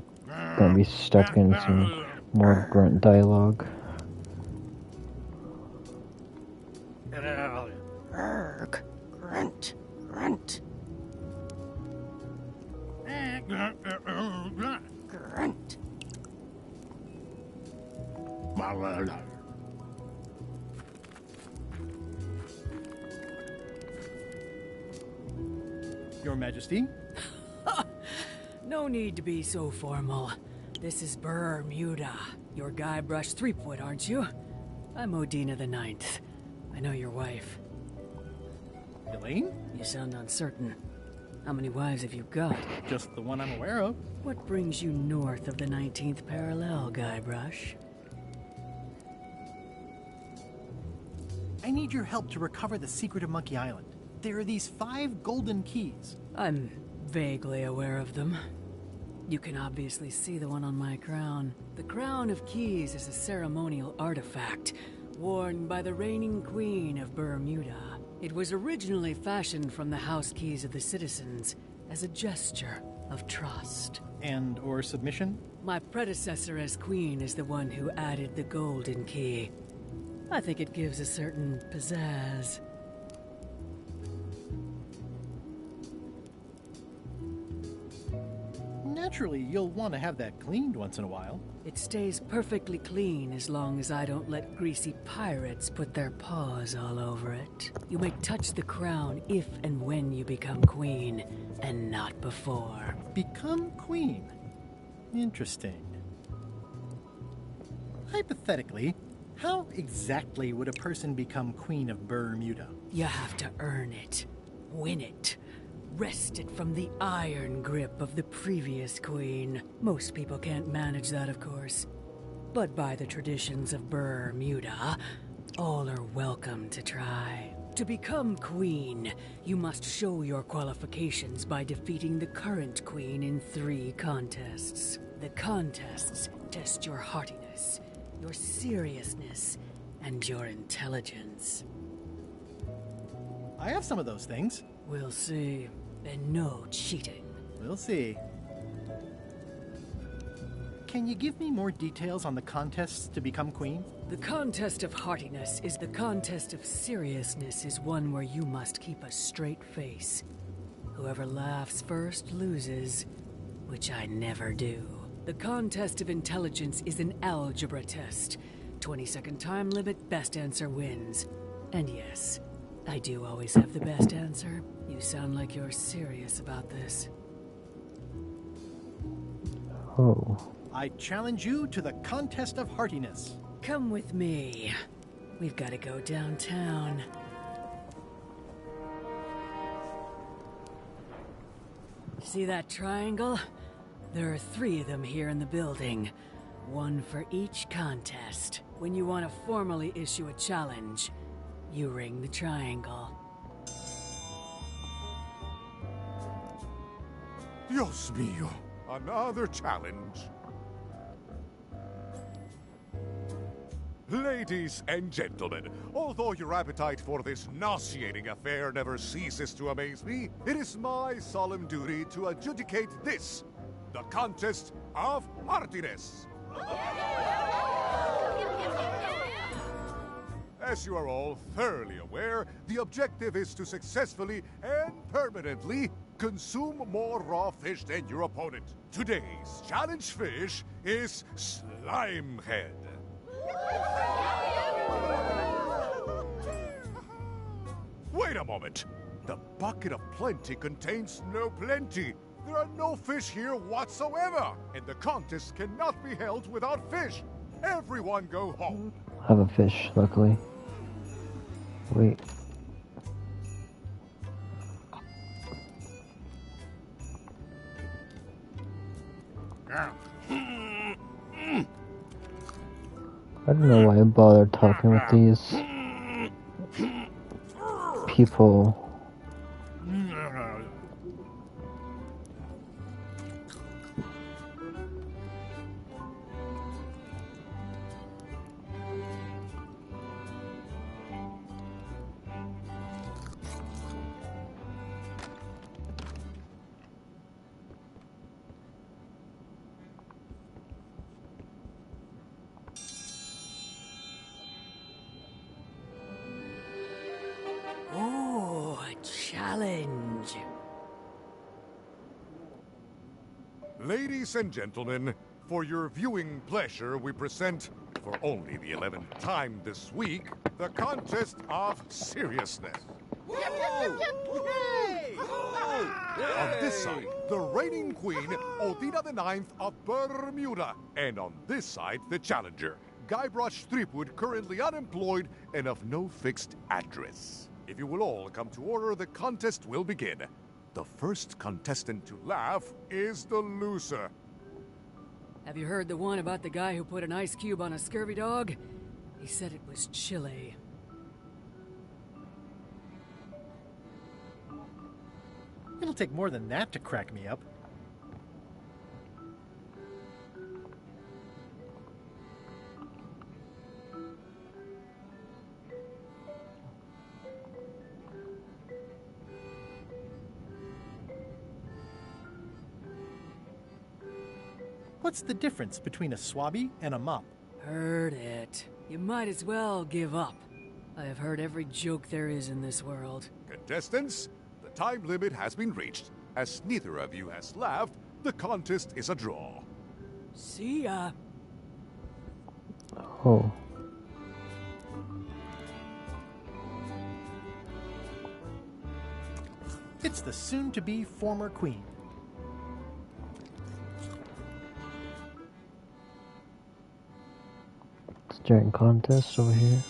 [SPEAKER 1] gonna be stuck in some more grunt dialogue.
[SPEAKER 11] Erg. Grunt. Grunt. Grunt.
[SPEAKER 2] Your Majesty?
[SPEAKER 11] No need to be so formal. This is Bermuda. Your Guybrush Threepwood, aren't you? I'm Odina the Ninth. I know your wife.
[SPEAKER 2] Elaine?
[SPEAKER 11] You sound uncertain. How many wives have you got?
[SPEAKER 2] Just the one I'm aware of.
[SPEAKER 11] What brings you north of the 19th parallel, Guybrush?
[SPEAKER 2] I need your help to recover the secret of Monkey Island. There are these 5 golden keys.
[SPEAKER 11] I'm Vaguely aware of them. You can obviously see the one on my crown. The Crown of Keys is a ceremonial artifact worn by the reigning queen of Bermuda. It was originally fashioned from the house keys of the citizens as a gesture of trust.
[SPEAKER 2] And or submission?
[SPEAKER 11] My predecessor as queen is the one who added the golden key. I think it gives a certain pizzazz.
[SPEAKER 2] Naturally, you'll want to have that cleaned once in a while.
[SPEAKER 11] It stays perfectly clean as long as I don't let greasy pirates put their paws all over it. You may touch the crown if and when you become queen, and not before.
[SPEAKER 2] Become queen? Interesting. Hypothetically, how exactly would a person become queen of Bermuda?
[SPEAKER 11] You have to earn it, win it, wrest it from the iron grip of the previous queen. Most people can't manage that, of course. But by the traditions of Bermuda, all are welcome to try. To become queen, you must show your qualifications by defeating the current queen in 3 contests. The contests test your haughtiness, your seriousness, and your intelligence.
[SPEAKER 2] I have some of those things.
[SPEAKER 11] We'll see. And no cheating.
[SPEAKER 2] We'll see. Can you give me more details on the contests to become queen?
[SPEAKER 11] The contest of haughtiness is the contest of seriousness is one where you must keep a straight face. Whoever laughs first loses, which I never do. The contest of intelligence is an algebra test. 20-second time limit, best answer wins. And yes, I do always have the best answer. You sound like you're serious about this.
[SPEAKER 1] Oh.
[SPEAKER 2] I challenge you to the contest of heartiness.
[SPEAKER 11] Come with me. We've got to go downtown. See that triangle? There are 3 of them here in the building. 1 for each contest. When you want to formally issue a challenge, you ring the triangle.
[SPEAKER 5] Dios mío, another challenge. Ladies and gentlemen, although your appetite for this nauseating affair never ceases to amaze me, it is my solemn duty to adjudicate this, the contest of heartiness. As you are all thoroughly aware, the objective is to successfully and permanently consume more raw fish than your opponent. Today's challenge fish is Slimehead. Wait a moment. The bucket of plenty contains no plenty. There are no fish here whatsoever, and the contest cannot be held without fish. Everyone go home.
[SPEAKER 1] I have a fish, luckily. Wait. I don't know why I bothered talking with these people.
[SPEAKER 11] Challenge.
[SPEAKER 5] Ladies and gentlemen, for your viewing pleasure, we present, for only the 11th time this week, the contest of seriousness. On this side, the reigning queen, Odina the Ninth of Bermuda. And on this side, the challenger, Guybrush Threepwood, currently unemployed and of no fixed address. If you will all come to order, the contest will begin. The first contestant to laugh is the loser.
[SPEAKER 11] Have you heard the one about the guy who put an ice cube on a scurvy dog? He said it was chilly.
[SPEAKER 2] It'll take more than that to crack me up. What's the difference between a swabby and a mop?
[SPEAKER 11] Heard it. You might as well give up. I have heard every joke there is in this world.
[SPEAKER 5] Contestants, the time limit has been reached. As neither of you has laughed, the contest is a draw.
[SPEAKER 11] See ya.
[SPEAKER 1] Oh.
[SPEAKER 2] It's the soon-to-be former queen.
[SPEAKER 1] Starting contest over here.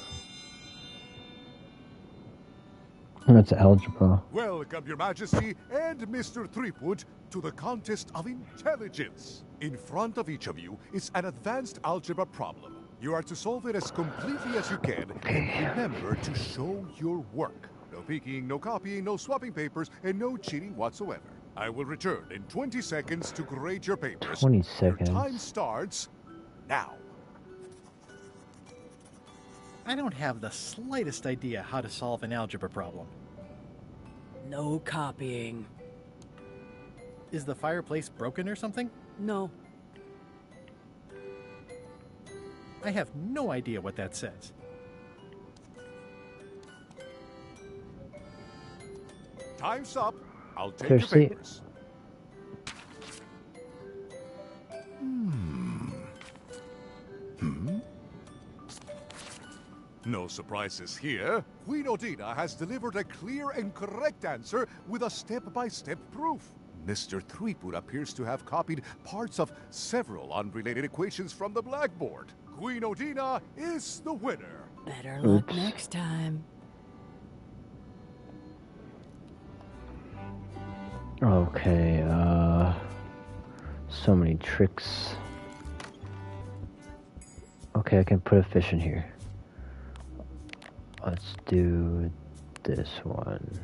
[SPEAKER 1] That's algebra.
[SPEAKER 5] Welcome, Your Majesty and Mr. Threepwood, to the contest of intelligence. In front of each of you is an advanced algebra problem. You are to solve it as completely as you can, and remember to show your work. No peeking, no copying, no swapping papers, and no cheating whatsoever. I will return in 20 seconds to grade your papers.
[SPEAKER 1] 20 seconds.
[SPEAKER 5] Your time starts now.
[SPEAKER 2] I don't have the slightest idea how to solve an algebra problem.
[SPEAKER 11] No copying.
[SPEAKER 2] Is the fireplace broken or something?
[SPEAKER 11] No.
[SPEAKER 2] I have no idea what that says.
[SPEAKER 5] Time's up. I'll take
[SPEAKER 1] Seriously?
[SPEAKER 5] your papers. No surprises here. Queen Odina has delivered a clear and correct answer with a step-by-step proof. Mr. Threepwood appears to have copied parts of several unrelated equations from the blackboard. Queen Odina is the winner.
[SPEAKER 11] Better luck next time.
[SPEAKER 1] Okay, so many tricks. Okay, I can put a fish in here. Let's do this one.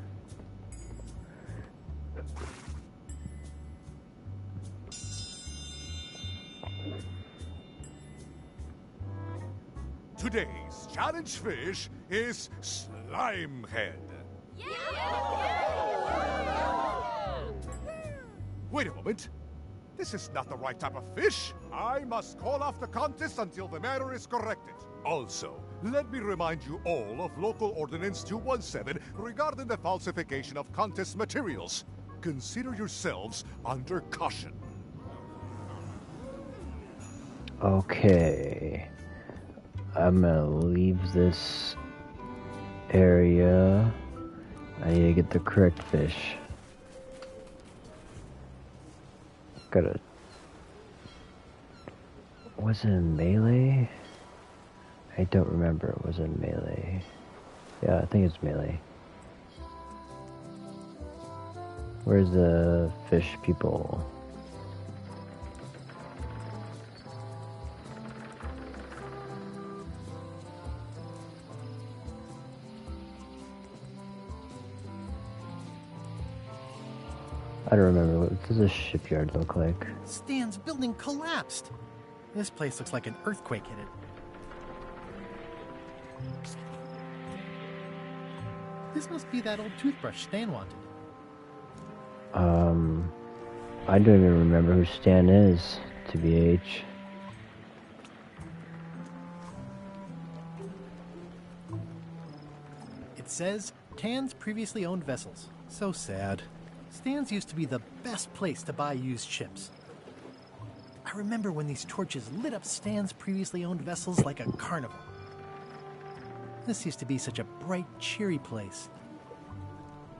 [SPEAKER 5] Today's challenge fish is Slimehead. Wait a moment. This is not the right type of fish. I must call off the contest until the matter is corrected. Also, let me remind you all of Local Ordinance 217 regarding the falsification of contest materials. Consider yourselves under caution.
[SPEAKER 1] Okay. I'm gonna leave this area. I need to get the correct fish. Gotta... Was it in Melee? I don't remember. Was it in Melee? Yeah, I think it's Melee. Where's the fish people? I don't remember. What does a shipyard look like?
[SPEAKER 2] Stan's building collapsed. This place looks like an earthquake hit it. This must be that old toothbrush Stan wanted.
[SPEAKER 1] I don't even remember who Stan is, TBH.
[SPEAKER 2] It says, Tan's previously owned vessels. So sad. Stan's used to be the best place to buy used ships. I remember when these torches lit up Stan's previously owned vessels like a carnival. This used to be such a bright, cheery place.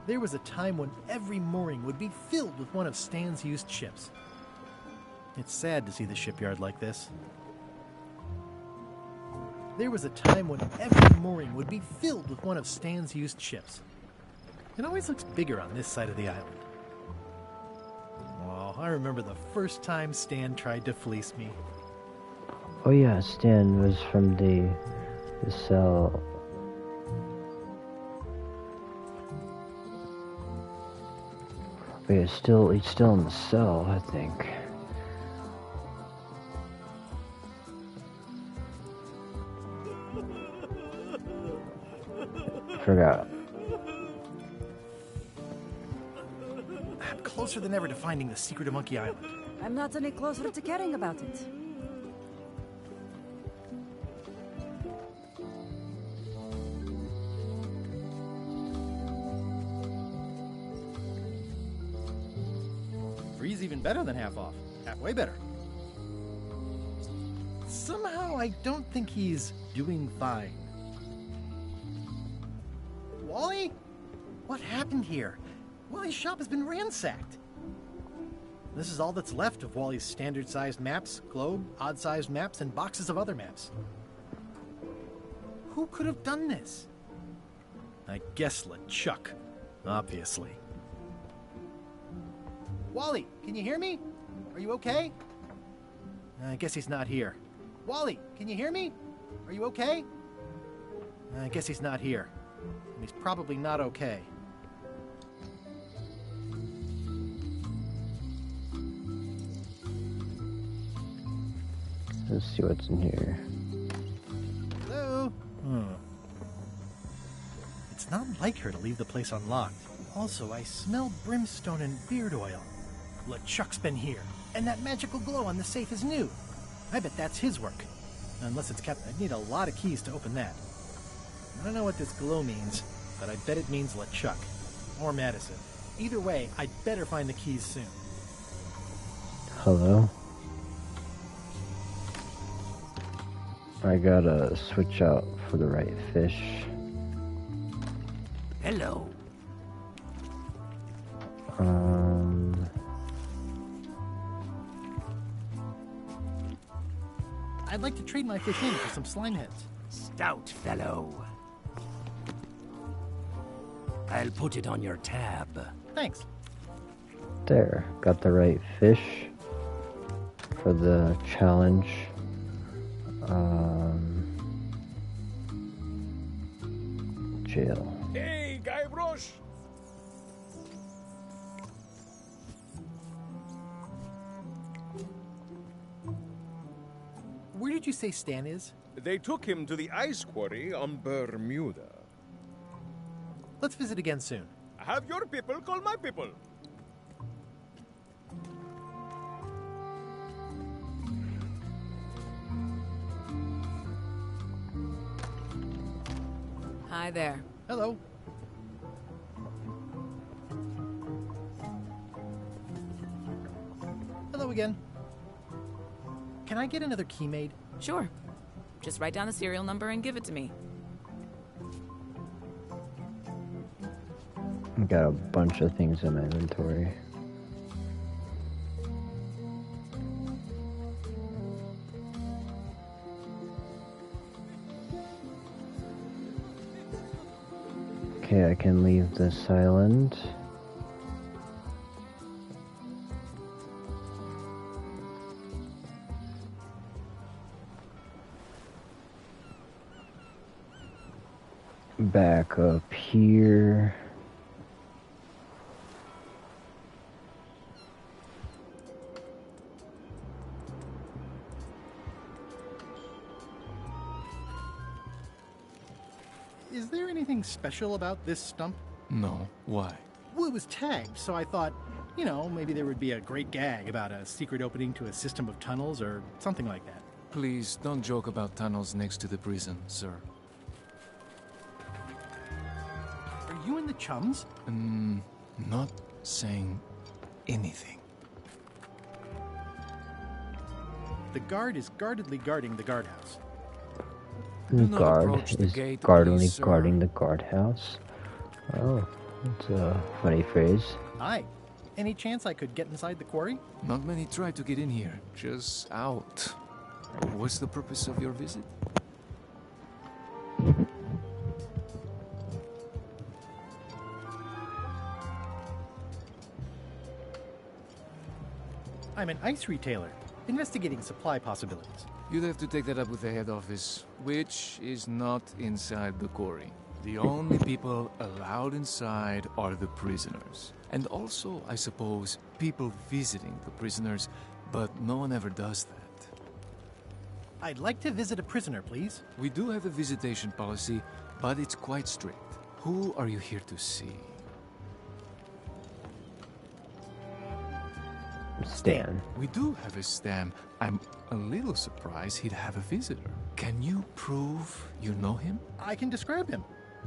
[SPEAKER 2] There was a time when every mooring would be filled with one of Stan's used ships. It's sad to see the shipyard like this. There was a time when every mooring would be filled with one of Stan's used ships. It always looks bigger on this side of the island. Oh, I remember the first time Stan tried to fleece me.
[SPEAKER 1] Oh yeah, Stan was from the cell. But he's still in the cell, I think. Forgot.
[SPEAKER 2] I'm closer than ever to finding the secret of Monkey Island.
[SPEAKER 12] I'm not any closer to caring about it.
[SPEAKER 2] Free's even better than half off. Halfway better. Somehow I don't think he's doing fine. Wally? What happened here? Wally's shop has been ransacked. This is all that's left of Wally's standard-sized maps, globe, odd-sized maps, and boxes of other maps. Who could have done this? I guess LeChuck, obviously. Wally, can you hear me? Are you okay? I guess he's not here. Wally, can you hear me? Are you okay? I guess he's not here. And he's probably not okay.
[SPEAKER 1] Let's see what's in here.
[SPEAKER 2] Hello? It's not like her to leave the place unlocked. Also, I smell brimstone and beard oil. LeChuck's been here, and that magical glow on the safe is new. I bet that's his work. Unless it's kept, I'd need a lot of keys to open that. I don't know what this glow means, but I bet it means LeChuck. Or Madison. Either way, I'd better find the keys soon.
[SPEAKER 1] Hello? I gotta switch out for the right fish.
[SPEAKER 3] Hello.
[SPEAKER 2] I'd like to trade my fish in for some slime heads.
[SPEAKER 13] Stout fellow. I'll put it on your tab.
[SPEAKER 2] Thanks.
[SPEAKER 1] There, got the right fish for the challenge. Jail.
[SPEAKER 14] Hey, Guybrush!
[SPEAKER 2] Where did you say Stan is?
[SPEAKER 14] They took him to the ice quarry on Bermuda.
[SPEAKER 2] Let's visit again soon.
[SPEAKER 14] Have your people call my people.
[SPEAKER 12] Hi there.
[SPEAKER 2] Hello. Hello again. Can I get another key made?
[SPEAKER 15] Sure. Just write down the serial number and give it to me.
[SPEAKER 1] Got a bunch of things in my inventory. Okay, I can leave this island. Back up here.
[SPEAKER 2] Is there anything special about this stump?
[SPEAKER 16] No. Why?
[SPEAKER 2] Well, it was tagged, so I thought, you know, maybe there would be a great gag about a secret opening to a system of tunnels or something like that.
[SPEAKER 16] Please, don't joke about tunnels next to the prison, sir.
[SPEAKER 2] Are you in the Chums?
[SPEAKER 16] Not saying anything.
[SPEAKER 2] The guard is guardedly guarding the guardhouse.
[SPEAKER 1] The guard is guardedly guarding the guardhouse. Oh, that's a funny phrase.
[SPEAKER 2] Hi. Any chance I could get inside the quarry?
[SPEAKER 16] Not many try to get in here, just out. What's the purpose of your visit?
[SPEAKER 2] I'm an ice retailer, investigating supply possibilities.
[SPEAKER 16] You'd have to take that up with the head office, which is not inside the quarry. The only people allowed inside are the prisoners. And also, I suppose, people visiting the prisoners, but no one ever does that.
[SPEAKER 2] I'd like to visit a prisoner, please.
[SPEAKER 16] We do have a visitation policy, but it's quite strict. Who are you here to see?
[SPEAKER 1] Stan.
[SPEAKER 16] We do have a Stan. I'm a little surprised he'd have a visitor. Can you prove you know him?
[SPEAKER 2] I can describe him.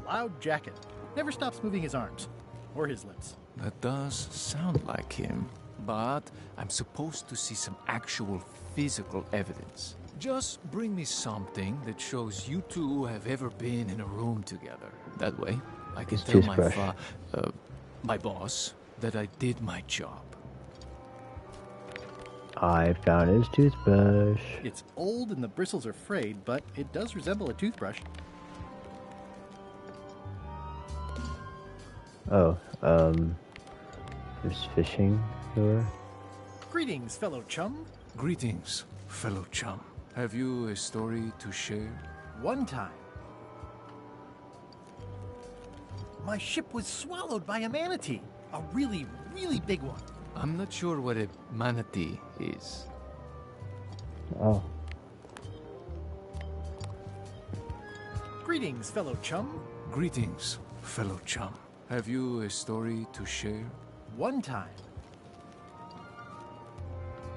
[SPEAKER 2] Loud jacket. Never stops moving his arms. Or his lips.
[SPEAKER 16] That does sound like him. But I'm supposed to see some actual physical evidence. Just bring me something that shows you two have ever been in a room together. That way, I can tell my boss that I did my job.
[SPEAKER 1] I found his toothbrush.
[SPEAKER 2] It's old and the bristles are frayed, but it does resemble a toothbrush.
[SPEAKER 1] Oh, there's fishing lure.
[SPEAKER 2] Greetings, fellow chum.
[SPEAKER 16] Greetings, fellow chum. Have you a story to share?
[SPEAKER 2] One time, my ship was swallowed by a manatee. A really, really big one.
[SPEAKER 16] I'm not sure what a manatee is.
[SPEAKER 1] Oh.
[SPEAKER 2] Greetings, fellow chum.
[SPEAKER 16] Greetings, fellow chum. Have you a story to share?
[SPEAKER 2] One time,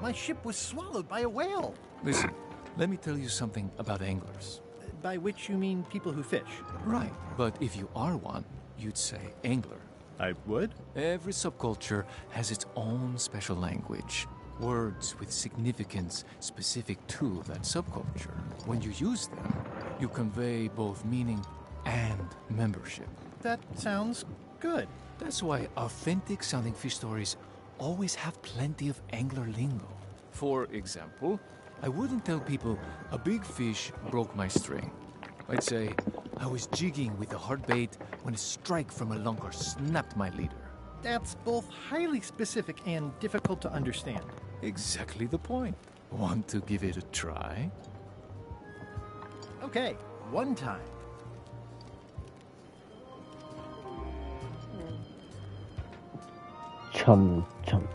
[SPEAKER 2] my ship was swallowed by a whale.
[SPEAKER 16] Listen, let me tell you something about anglers.
[SPEAKER 2] By which you mean people who fish?
[SPEAKER 16] Right, but if you are one, you'd say angler.
[SPEAKER 2] I would?
[SPEAKER 16] Every subculture has its own special language. Words with significance specific to that subculture. When you use them, you convey both meaning and membership.
[SPEAKER 2] That sounds good.
[SPEAKER 16] That's why authentic sounding fish stories always have plenty of angler lingo. For example, I wouldn't tell people a big fish broke my string. I'd say I was jigging with a hard bait when a strike from a lunker snapped my leader.
[SPEAKER 2] That's both highly specific and difficult to understand.
[SPEAKER 16] Exactly the point. Want to give it a try?
[SPEAKER 2] Okay, one time.
[SPEAKER 1] Chum,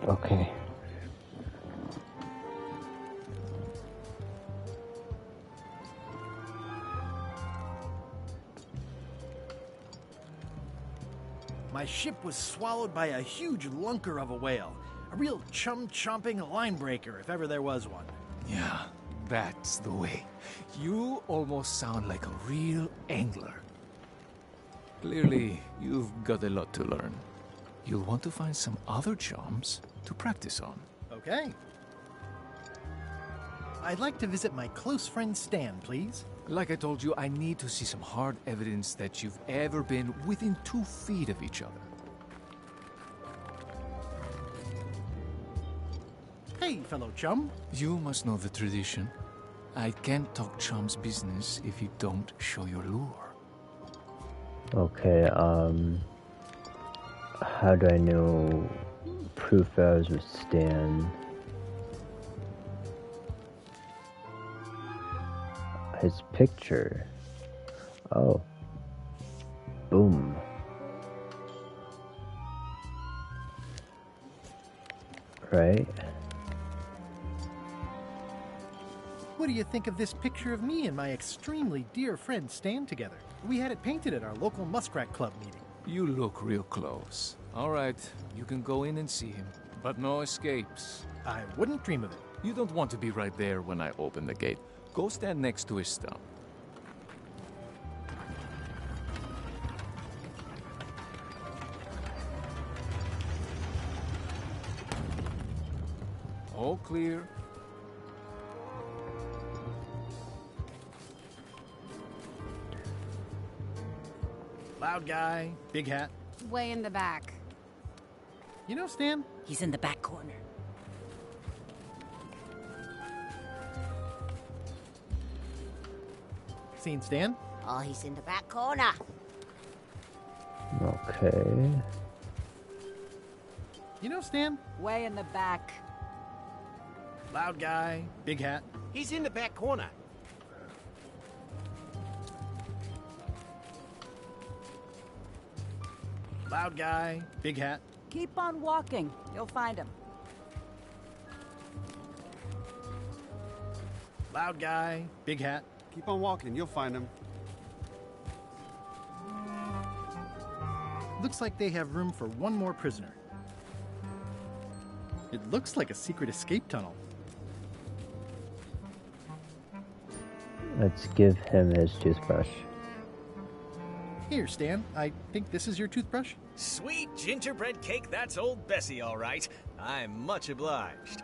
[SPEAKER 1] okay.
[SPEAKER 2] My ship was swallowed by a huge lunker of a whale. A real chum-chomping line breaker, if ever there was one.
[SPEAKER 16] Yeah, that's the way. You almost sound like a real angler. Clearly, you've got a lot to learn. You'll want to find some other chums to practice on.
[SPEAKER 2] Okay. I'd like to visit my close friend Stan, please.
[SPEAKER 16] Like I told you, I need to see some hard evidence that you've ever been within 2 feet of each other.
[SPEAKER 2] Hey, fellow chum.
[SPEAKER 16] You must know the tradition. I can't talk chum's business if you don't show your lure.
[SPEAKER 1] Okay, how do I know proof I was with Stan? His picture. Oh. Boom. Right?
[SPEAKER 2] What do you think of this picture of me and my extremely dear friend Stan together? We had it painted at our local Muskrat Club meeting.
[SPEAKER 16] You look real close. All right, you can go in and see him, but no escapes.
[SPEAKER 2] I wouldn't dream of it.
[SPEAKER 16] You don't want to be right there when I open the gate. Go stand next to his stump. All clear.
[SPEAKER 2] Loud guy, big hat.
[SPEAKER 17] Way in the back.
[SPEAKER 2] You know Stan?
[SPEAKER 6] He's in the back corner.
[SPEAKER 2] Seen Stan?
[SPEAKER 6] Oh, he's in the back corner.
[SPEAKER 1] Okay.
[SPEAKER 2] You know Stan?
[SPEAKER 12] Way in the back.
[SPEAKER 2] Loud guy, big hat.
[SPEAKER 10] He's in the back corner.
[SPEAKER 2] Loud guy, big hat.
[SPEAKER 12] Keep on walking. You'll find him.
[SPEAKER 2] Loud guy, big hat.
[SPEAKER 17] Keep on walking, you'll find him.
[SPEAKER 2] Looks like they have room for one more prisoner. It looks like a secret escape tunnel.
[SPEAKER 1] Let's give him his toothbrush.
[SPEAKER 2] Here, Stan. I think this is your toothbrush.
[SPEAKER 18] Sweet gingerbread cake, that's old Bessie, all right. I'm much obliged.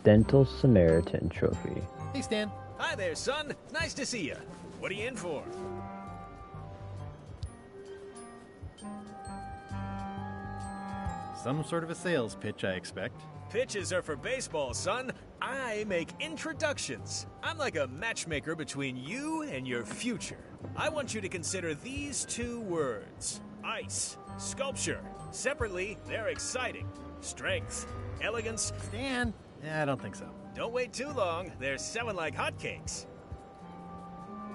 [SPEAKER 1] Dental Samaritan trophy.
[SPEAKER 2] Hey, Stan.
[SPEAKER 18] Hi there, son. Nice to see you. What are you in for?
[SPEAKER 2] Some sort of a sales pitch, I expect.
[SPEAKER 18] Pitches are for baseball, son. I make introductions. I'm like a matchmaker between you and your future. I want you to consider these two words. Ice, sculpture. Separately, they're exciting. Strength, elegance.
[SPEAKER 2] Stan! I don't think so.
[SPEAKER 18] Don't wait too long. They're selling like hotcakes.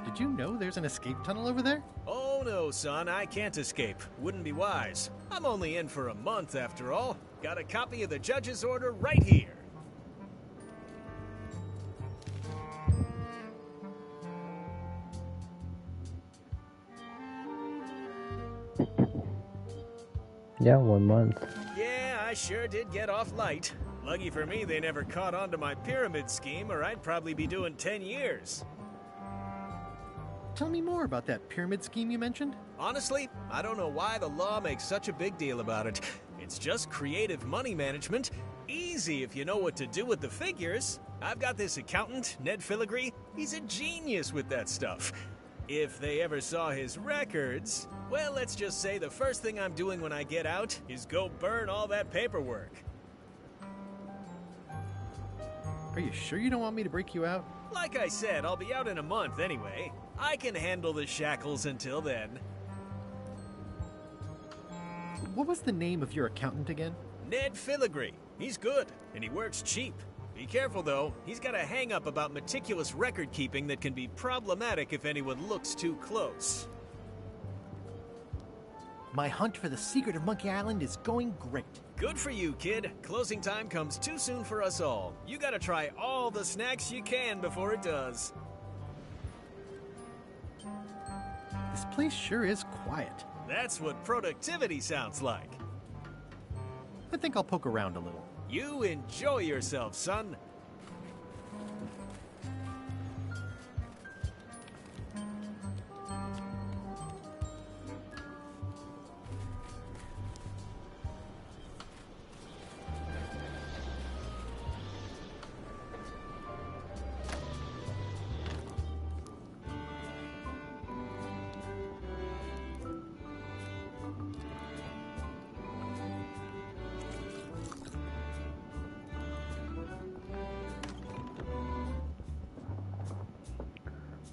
[SPEAKER 2] Did you know there's an escape tunnel over there?
[SPEAKER 18] Oh no, son, I can't escape. Wouldn't be wise. I'm only in for a month after all. Got a copy of the judge's order right here.
[SPEAKER 1] Yeah, 1 month.
[SPEAKER 18] Yeah, I sure did get off light. Lucky for me, they never caught on to my pyramid scheme, or I'd probably be doing 10 years.
[SPEAKER 2] Tell me more about that pyramid scheme you mentioned.
[SPEAKER 18] Honestly, I don't know why the law makes such a big deal about it. It's just creative money management. Easy if you know what to do with the figures. I've got this accountant, Ned Filigree. He's a genius with that stuff. If they ever saw his records, well, let's just say the first thing I'm doing when I get out is go burn all that paperwork.
[SPEAKER 2] Are you sure you don't want me to break you out?
[SPEAKER 18] Like I said, I'll be out in a month anyway. I can handle the shackles until then.
[SPEAKER 2] What was the name of your accountant again?
[SPEAKER 18] Ned Filigree. He's good, and he works cheap. Be careful, though. He's got a hang-up about meticulous record-keeping that can be problematic if anyone looks too close.
[SPEAKER 2] My hunt for the secret of Monkey Island is going great.
[SPEAKER 18] Good for you, kid. Closing time comes too soon for us all. You gotta try all the snacks you can before it does.
[SPEAKER 2] This place sure is quiet.
[SPEAKER 18] That's what productivity sounds like.
[SPEAKER 2] I think I'll poke around a little.
[SPEAKER 18] You enjoy yourself, son.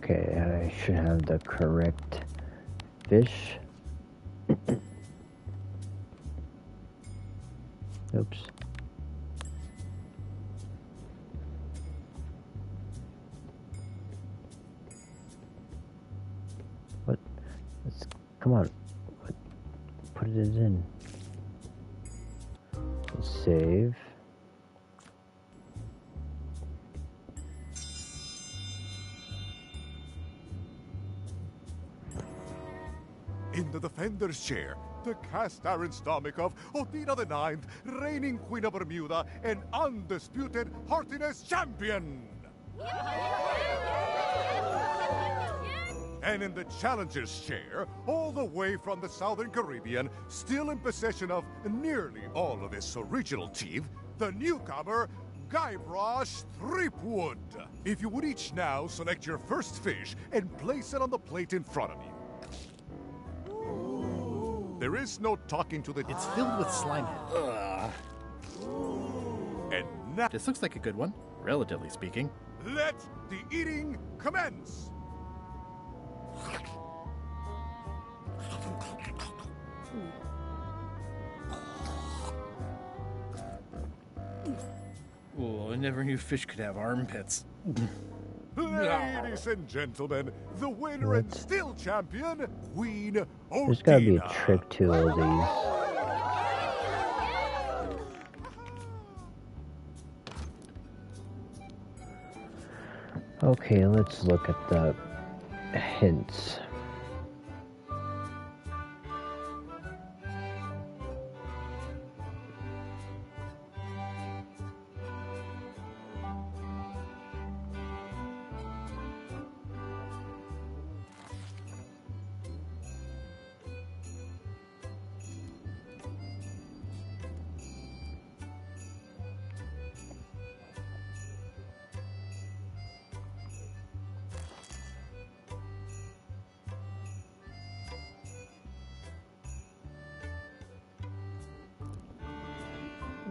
[SPEAKER 1] Okay, I should have the correct fish. Oops. What? Come on. What? Put it in. Save.
[SPEAKER 5] In the defender's chair, the cast iron stomach of Othina the Ninth, reigning Queen of Bermuda and undisputed heartiness champion! And in the challenger's chair, all the way from the Southern Caribbean, still in possession of nearly all of his original teeth, the newcomer, Guybrush Threepwood. If you would each now select your first fish and place it on the plate in front of you. There is no talking to the...
[SPEAKER 2] It's filled with slime head.
[SPEAKER 5] And now...
[SPEAKER 2] This looks like a good one, relatively speaking.
[SPEAKER 5] Let the eating commence!
[SPEAKER 2] Oh, I never knew fish could have armpits.
[SPEAKER 5] Ladies and gentlemen, the winner and still champion, Queen Odina.
[SPEAKER 1] There's gotta be a trick to all these. Okay, let's look at the hints.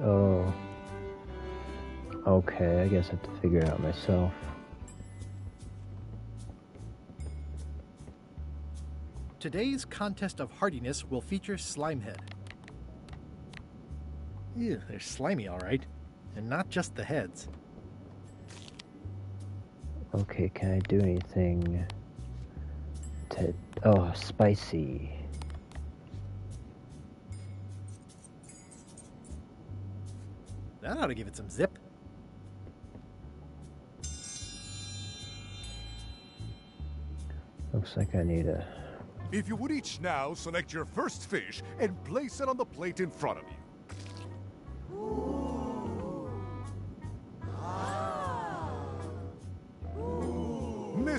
[SPEAKER 1] Oh. Okay, I guess I have to figure it out myself.
[SPEAKER 2] Today's contest of hardiness will feature Slimehead. Ew, they're slimy, all right. And not just the heads.
[SPEAKER 1] Okay, can I do anything to... Oh, spicy.
[SPEAKER 2] That ought to give it some zip.
[SPEAKER 1] Looks like I need a...
[SPEAKER 5] If you would each now select your first fish and place it on the plate in front of you.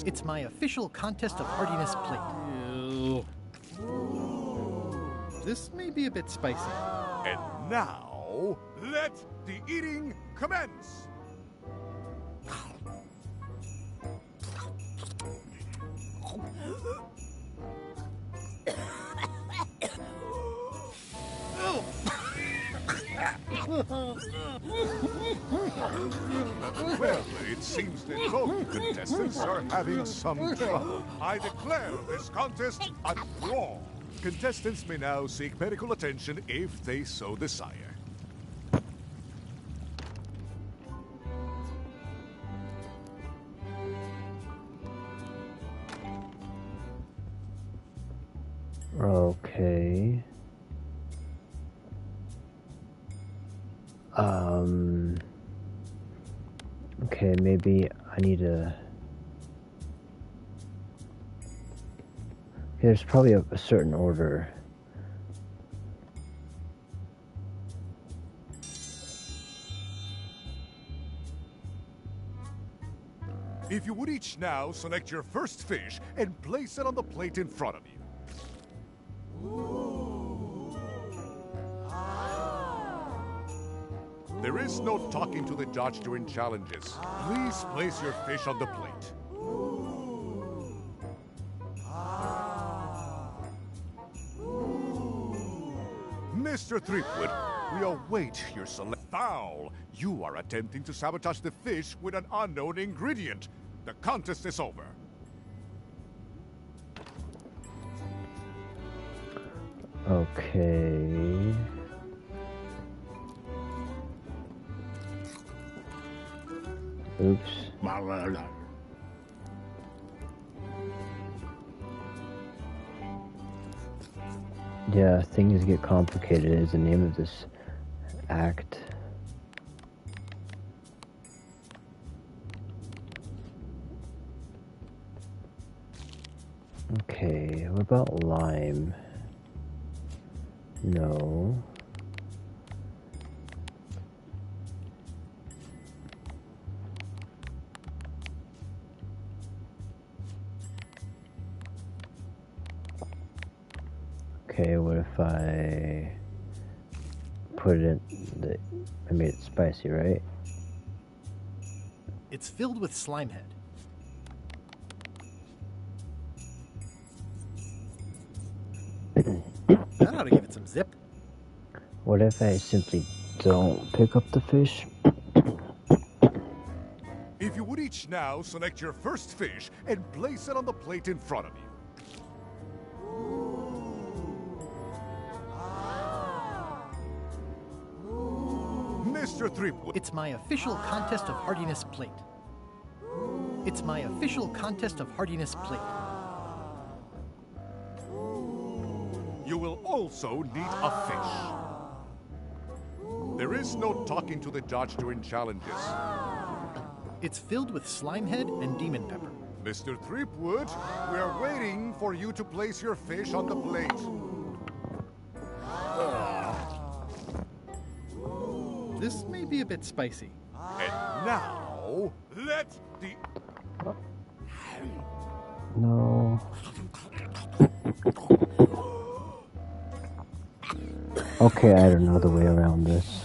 [SPEAKER 2] It's my official contest of hardiness plate. Ew. This may be a bit spicy.
[SPEAKER 5] And now, let the eating commence! Well, it seems that both contestants are having some trouble. I declare this contest a draw. Contestants may now seek medical attention if they so desire.
[SPEAKER 1] Okay. Okay, maybe I need to... Okay, there's probably a certain order.
[SPEAKER 5] If you would each now select your first fish and place it on the plate in front of you. There is no talking to the judge during challenges. Please place your fish on the plate. Mr. Threepwood, we await your select. Foul! You are attempting to sabotage the fish with an unknown ingredient. The contest is over.
[SPEAKER 1] Okay. Oops. Yeah, things get complicated is the name of this act. Okay, what about lime? No. Okay, what if I put it in I made it spicy, right?
[SPEAKER 2] It's filled with Slimehead. That ought to give it some zip.
[SPEAKER 1] What if I simply don't pick up the fish?
[SPEAKER 5] If you would each now select your first fish and place it on the plate in front of you. Mr. Threepwood.
[SPEAKER 2] It's my official contest of hardiness plate. It's my official Contest of Hardiness plate.
[SPEAKER 5] You will also need a fish. There is no talking to the judge during challenges.
[SPEAKER 2] It's filled with Slimehead and Demon Pepper.
[SPEAKER 5] Mr. Threepwood, we are waiting for you to place your fish on the plate.
[SPEAKER 2] This may be a bit spicy.
[SPEAKER 5] And now, let the...
[SPEAKER 1] No. Okay, I don't know the way around this.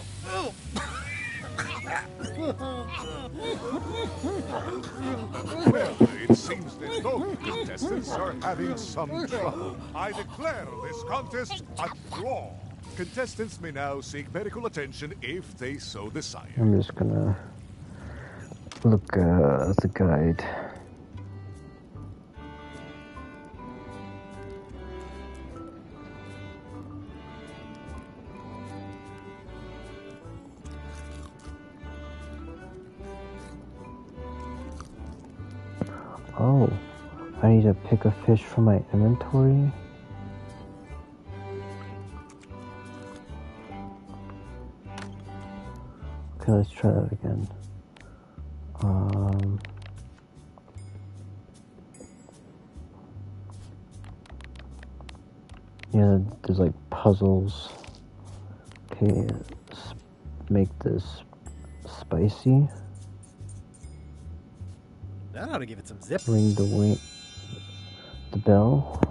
[SPEAKER 5] Well, it seems that both contestants are having some trouble. I declare this contest a draw. Contestants may now seek medical attention if they so desire.
[SPEAKER 1] I'm just gonna look at the guide. Oh, I need to pick a fish from my inventory. Okay, let's try that again. Yeah, there's like puzzles. Okay, let's make this spicy.
[SPEAKER 2] That ought to give it some zip.
[SPEAKER 1] Ring the bell.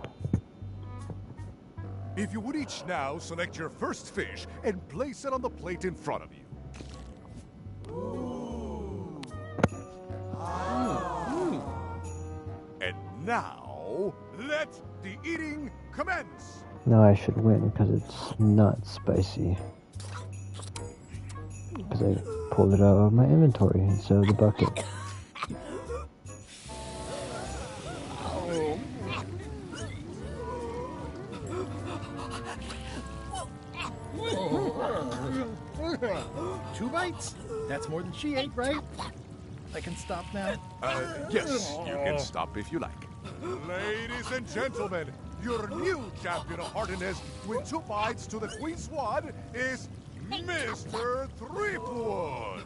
[SPEAKER 5] If you would each now select your first fish and place it on the plate in front of you. And now, let the eating commence.
[SPEAKER 1] Now I should win because it's not spicy. Because I pulled it out of my inventory instead of the bucket.
[SPEAKER 2] Two bites? That's more than she ate, right? I can stop now?
[SPEAKER 5] Yes, you can stop if you like. Ladies and gentlemen, your new champion of hardiness with 2 bites to the Queen's Sword is Mr. Threepwood.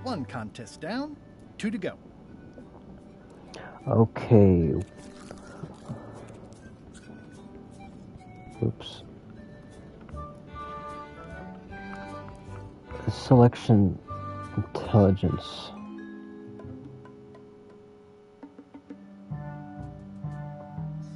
[SPEAKER 2] One contest down, 2 to go.
[SPEAKER 1] Okay. Oops. Selection intelligence.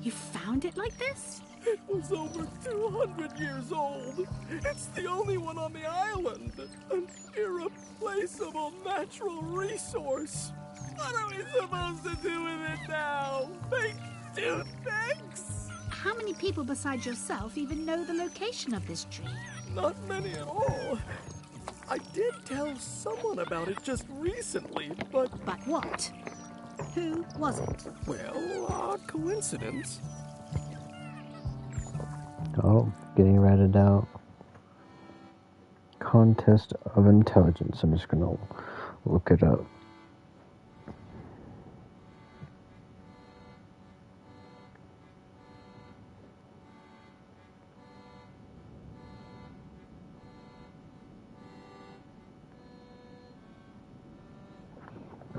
[SPEAKER 9] You found it like this?
[SPEAKER 19] It was over 200 years old. It's the only one on the island. An irreplaceable natural resource. What are we supposed to do with it now? Make toothpicks?
[SPEAKER 9] How many people besides yourself even know the location of this tree?
[SPEAKER 19] Not many at all. I did tell someone about it just recently, but...
[SPEAKER 9] But what? Who was it?
[SPEAKER 19] Well, coincidence.
[SPEAKER 1] Oh, getting ratted out. Contest of intelligence. I'm just gonna look it up.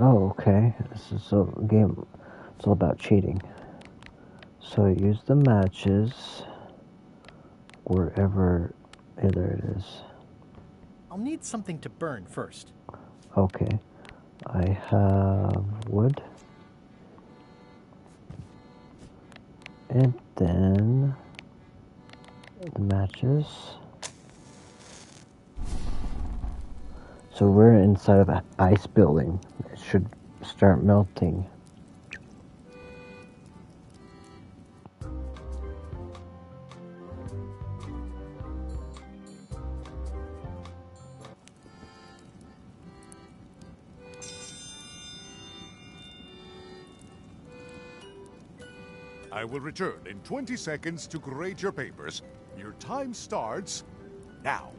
[SPEAKER 1] Oh, okay. This is a game. It's all about cheating. So use the matches wherever. Yeah, there it is.
[SPEAKER 2] I'll need something to burn first.
[SPEAKER 1] Okay. I have wood. And then the matches. So we're inside of an ice building. It should start melting.
[SPEAKER 5] I will return in 20 seconds to grade your papers. Your time starts now.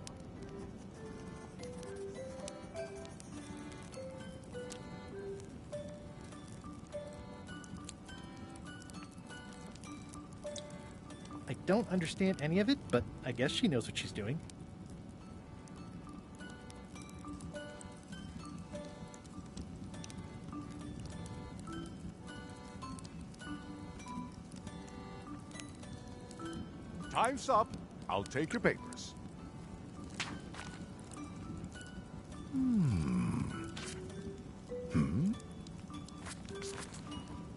[SPEAKER 2] don't understand any of it, but I guess she knows what she's doing.
[SPEAKER 5] Time's up. I'll take your papers.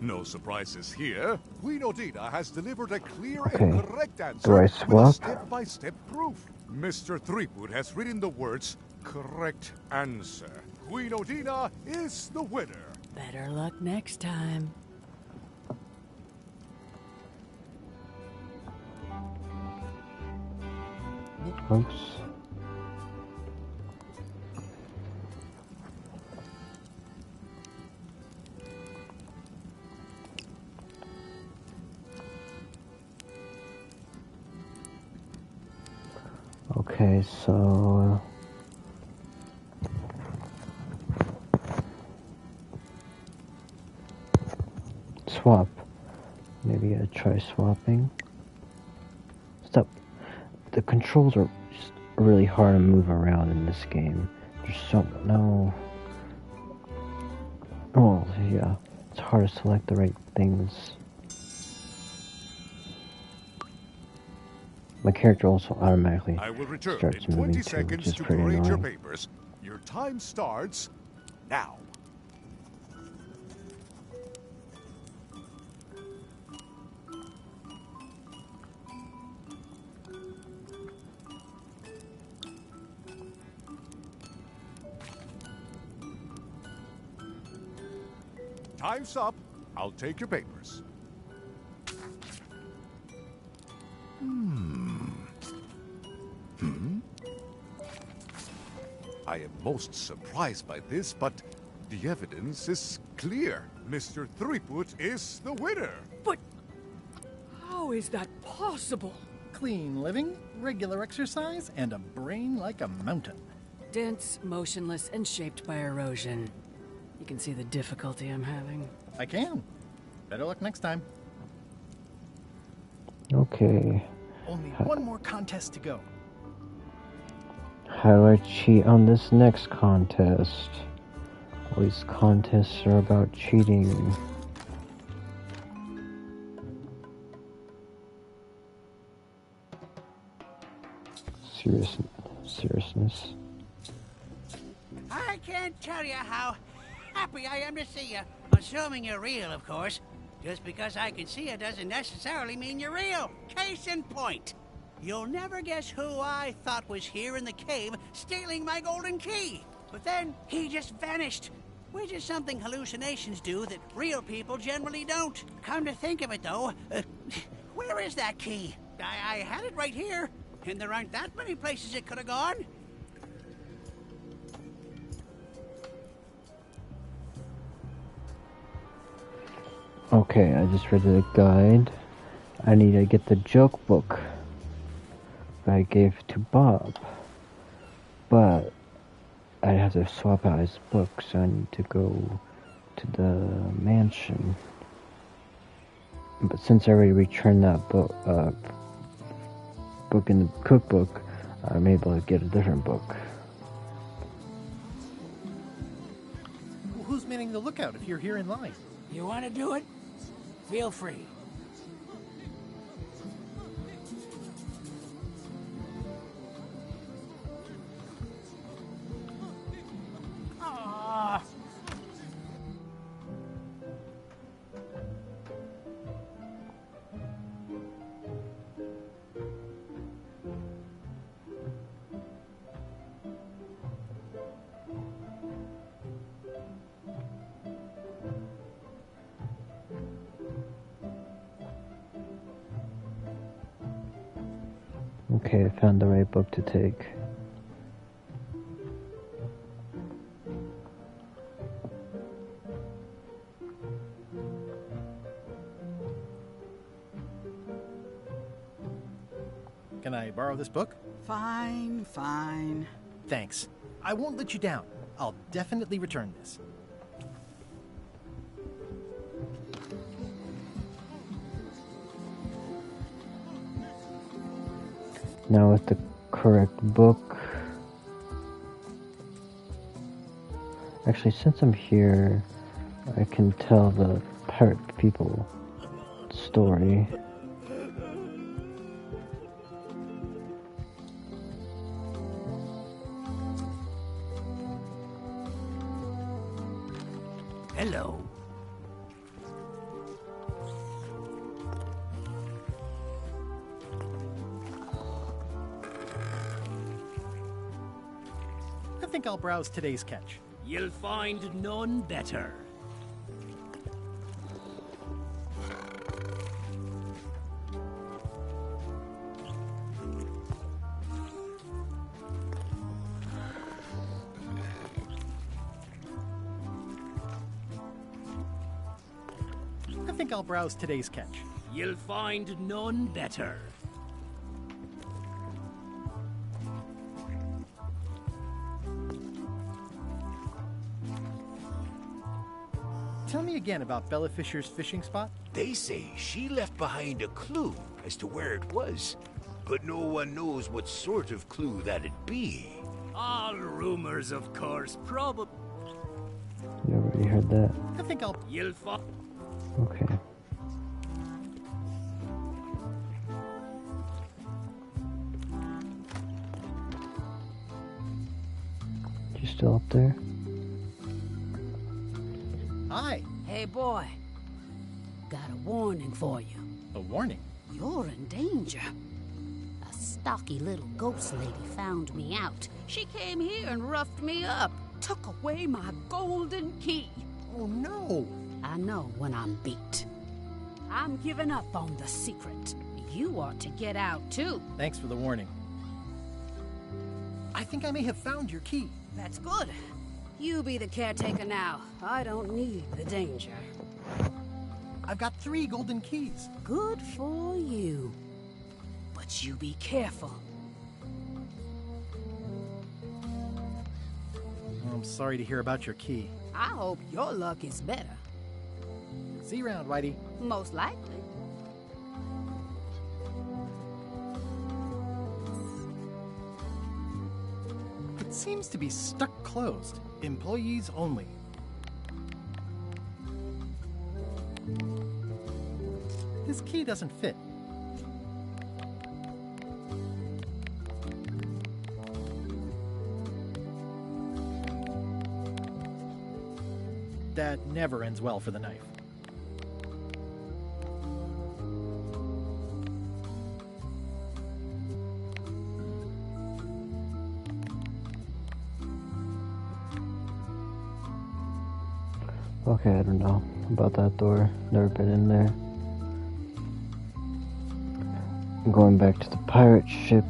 [SPEAKER 5] No surprises here. Queen Odina has delivered a clear and correct answer
[SPEAKER 1] Do I
[SPEAKER 5] with a
[SPEAKER 1] swap?
[SPEAKER 5] step-by-step proof. Mr. Threepwood has written the words, correct answer. Queen Odina is the winner.
[SPEAKER 11] Better luck next time.
[SPEAKER 1] Oops. Okay, so swap. Maybe I try swapping. Stop. The controls are just really hard to move around in this game. There's no. Oh, yeah. It's hard to select the right things. My character also automatically
[SPEAKER 5] I will return
[SPEAKER 1] starts
[SPEAKER 5] in
[SPEAKER 1] moving
[SPEAKER 5] 20
[SPEAKER 1] too,
[SPEAKER 5] seconds
[SPEAKER 1] which is
[SPEAKER 5] to
[SPEAKER 1] pretty
[SPEAKER 5] grade your
[SPEAKER 1] annoying.
[SPEAKER 5] papers. Your time starts now. Time's up. I'll take your papers. I am most surprised by this, but the evidence is clear. Mr. Threepwood is the winner.
[SPEAKER 11] But how is that possible?
[SPEAKER 2] Clean living, regular exercise, and a brain like a mountain.
[SPEAKER 11] Dense, motionless, and shaped by erosion. You can see the difficulty I'm having.
[SPEAKER 2] I can. Better luck next time.
[SPEAKER 1] Okay.
[SPEAKER 2] Only one more contest to go.
[SPEAKER 1] How do I cheat on this next contest? All these contests are about cheating. Seriousness.
[SPEAKER 3] I can't tell you how happy I am to see you. Assuming you're real, of course. Just because I can see you doesn't necessarily mean you're real. Case in point. You'll never guess who I thought was here in the cave stealing my golden key. But then he just vanished. Which is something hallucinations do that real people generally don't. Come to think of it, though, where is that key? I had it right here, and there aren't that many places it could have gone.
[SPEAKER 1] Okay, I just read the guide. I need to get the joke book that I gave to Bob. But I have to swap out his book, so I need to go to the mansion. But since I already returned that book in the cookbook, I'm able to get a different book.
[SPEAKER 2] Who's manning the lookout if you're here in line?
[SPEAKER 7] You want to do it? Feel free. Ah.
[SPEAKER 1] Okay, I found the right book to take.
[SPEAKER 2] Can I borrow this book?
[SPEAKER 12] Fine, fine.
[SPEAKER 2] Thanks. I won't let you down. I'll definitely return this.
[SPEAKER 1] Now with the correct book. Actually, since I'm here, I can tell the pirate people story.
[SPEAKER 13] Hello.
[SPEAKER 2] I think I'll browse today's catch.
[SPEAKER 13] You'll find none better.
[SPEAKER 2] I think I'll browse today's catch.
[SPEAKER 13] You'll find none better.
[SPEAKER 2] Tell me again about Bella Fisher's fishing spot.
[SPEAKER 20] They say she left behind a clue as to where it was, but no one knows what sort of clue that'd be.
[SPEAKER 13] All rumors, of course, probably.
[SPEAKER 1] You already heard that.
[SPEAKER 2] I think I'll...
[SPEAKER 13] You'll find...
[SPEAKER 1] Okay. You still up there?
[SPEAKER 2] Hi.
[SPEAKER 6] Hey, boy. Got a warning for you.
[SPEAKER 2] A warning?
[SPEAKER 6] You're in danger. A stocky little ghost lady found me out. She came here and roughed me up. Took away my golden key.
[SPEAKER 2] Oh, no.
[SPEAKER 6] I know when I'm beat. I'm giving up on the secret. You ought to get out, too.
[SPEAKER 2] Thanks for the warning. I think I may have found your key.
[SPEAKER 6] That's good. You be the caretaker now. I don't need the danger.
[SPEAKER 2] I've got 3 golden keys.
[SPEAKER 6] Good for you. But you be careful.
[SPEAKER 2] I'm sorry to hear about your key.
[SPEAKER 6] I hope your luck is better.
[SPEAKER 2] See you around, Whitey.
[SPEAKER 6] Most likely.
[SPEAKER 2] It seems to be stuck closed. Employees only. This key doesn't fit. That never ends well for the knife.
[SPEAKER 1] Okay, I don't know about that door. Never been in there. I'm going back to the pirate ship.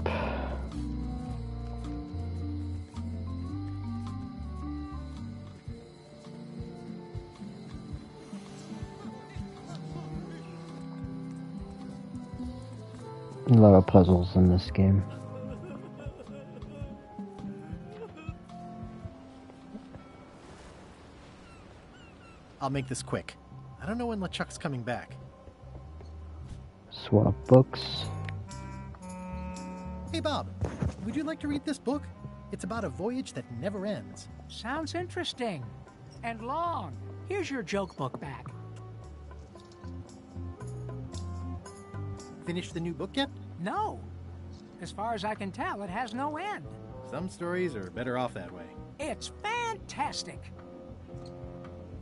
[SPEAKER 1] A lot of puzzles in this game.
[SPEAKER 2] I'll make this quick. I don't know when LeChuck's coming back.
[SPEAKER 1] Swap books.
[SPEAKER 2] Hey, Bob, would you like to read this book? It's about a voyage that never ends.
[SPEAKER 7] Sounds interesting. And long. Here's your joke book back.
[SPEAKER 2] Finished the new book yet?
[SPEAKER 7] No. As far as I can tell, it has no end.
[SPEAKER 2] Some stories are better off that way.
[SPEAKER 7] It's fantastic.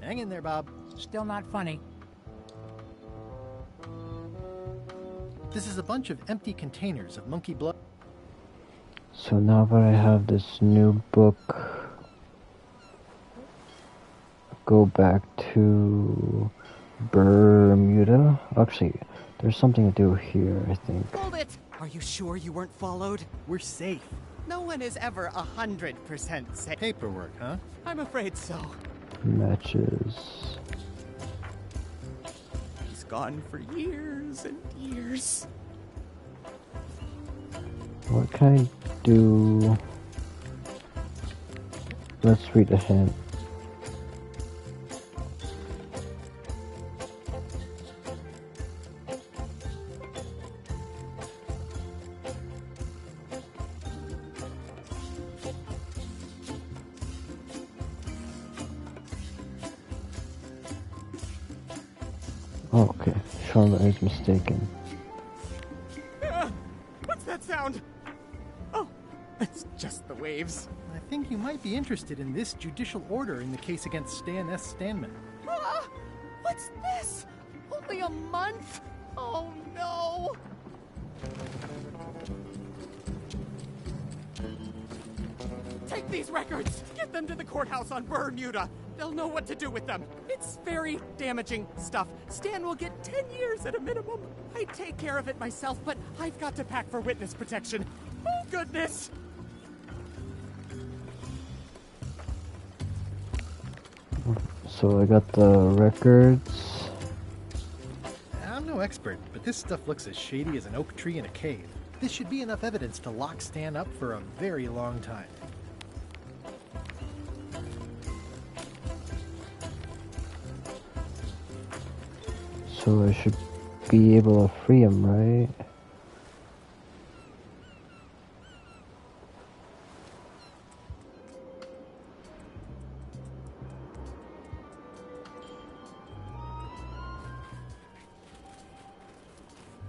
[SPEAKER 2] Hang in there, Bob.
[SPEAKER 7] Still not funny.
[SPEAKER 2] This is a bunch of empty containers of monkey blood.
[SPEAKER 1] So now that I have this new book, go back to Bermuda. Actually, there's something to do here, I think.
[SPEAKER 10] Hold it! Are you sure you weren't followed?
[SPEAKER 2] We're safe.
[SPEAKER 10] No one is ever 100% safe.
[SPEAKER 2] Paperwork, huh?
[SPEAKER 10] I'm afraid so.
[SPEAKER 1] Matches.
[SPEAKER 10] He's gone for years and years.
[SPEAKER 1] What can I do? Let's read a hint. Oh, okay. Charlotte is mistaken.
[SPEAKER 10] What's that sound? Oh, it's just the waves.
[SPEAKER 2] I think you might be interested in this judicial order in the case against Stan S. Stanman.
[SPEAKER 10] Ah, what's this? Only a month? Oh no! Take these records! Get them to the courthouse on Bermuda! They'll know what to do with them. It's very damaging stuff. Stan will get 10 years at a minimum. I'd take care of it myself, but I've got to pack for witness protection. Oh, goodness!
[SPEAKER 1] So I got the records.
[SPEAKER 2] I'm no expert, but this stuff looks as shady as an oak tree in a cave. This should be enough evidence to lock Stan up for a very long time.
[SPEAKER 1] So I should be able to free him, right?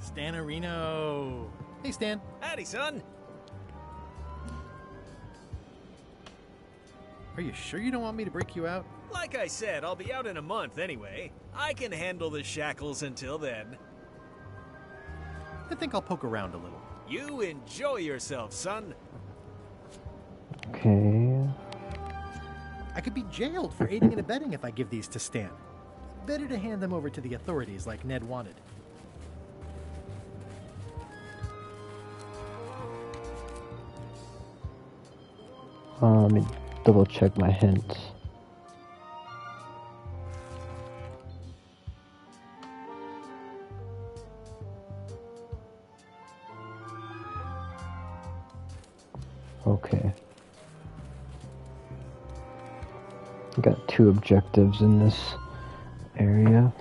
[SPEAKER 2] Stanarino. Hey, Stan.
[SPEAKER 18] Howdy, son.
[SPEAKER 2] Are you sure you don't want me to break you out?
[SPEAKER 18] Like I said, I'll be out in a month anyway. I can handle the shackles until then.
[SPEAKER 2] I think I'll poke around a little.
[SPEAKER 18] You enjoy yourself, son.
[SPEAKER 1] Okay.
[SPEAKER 2] I could be jailed for aiding and abetting if I give these to Stan. Better to hand them over to the authorities like Ned wanted.
[SPEAKER 1] Let me double check my hints. Okay. Got 2 objectives in this area.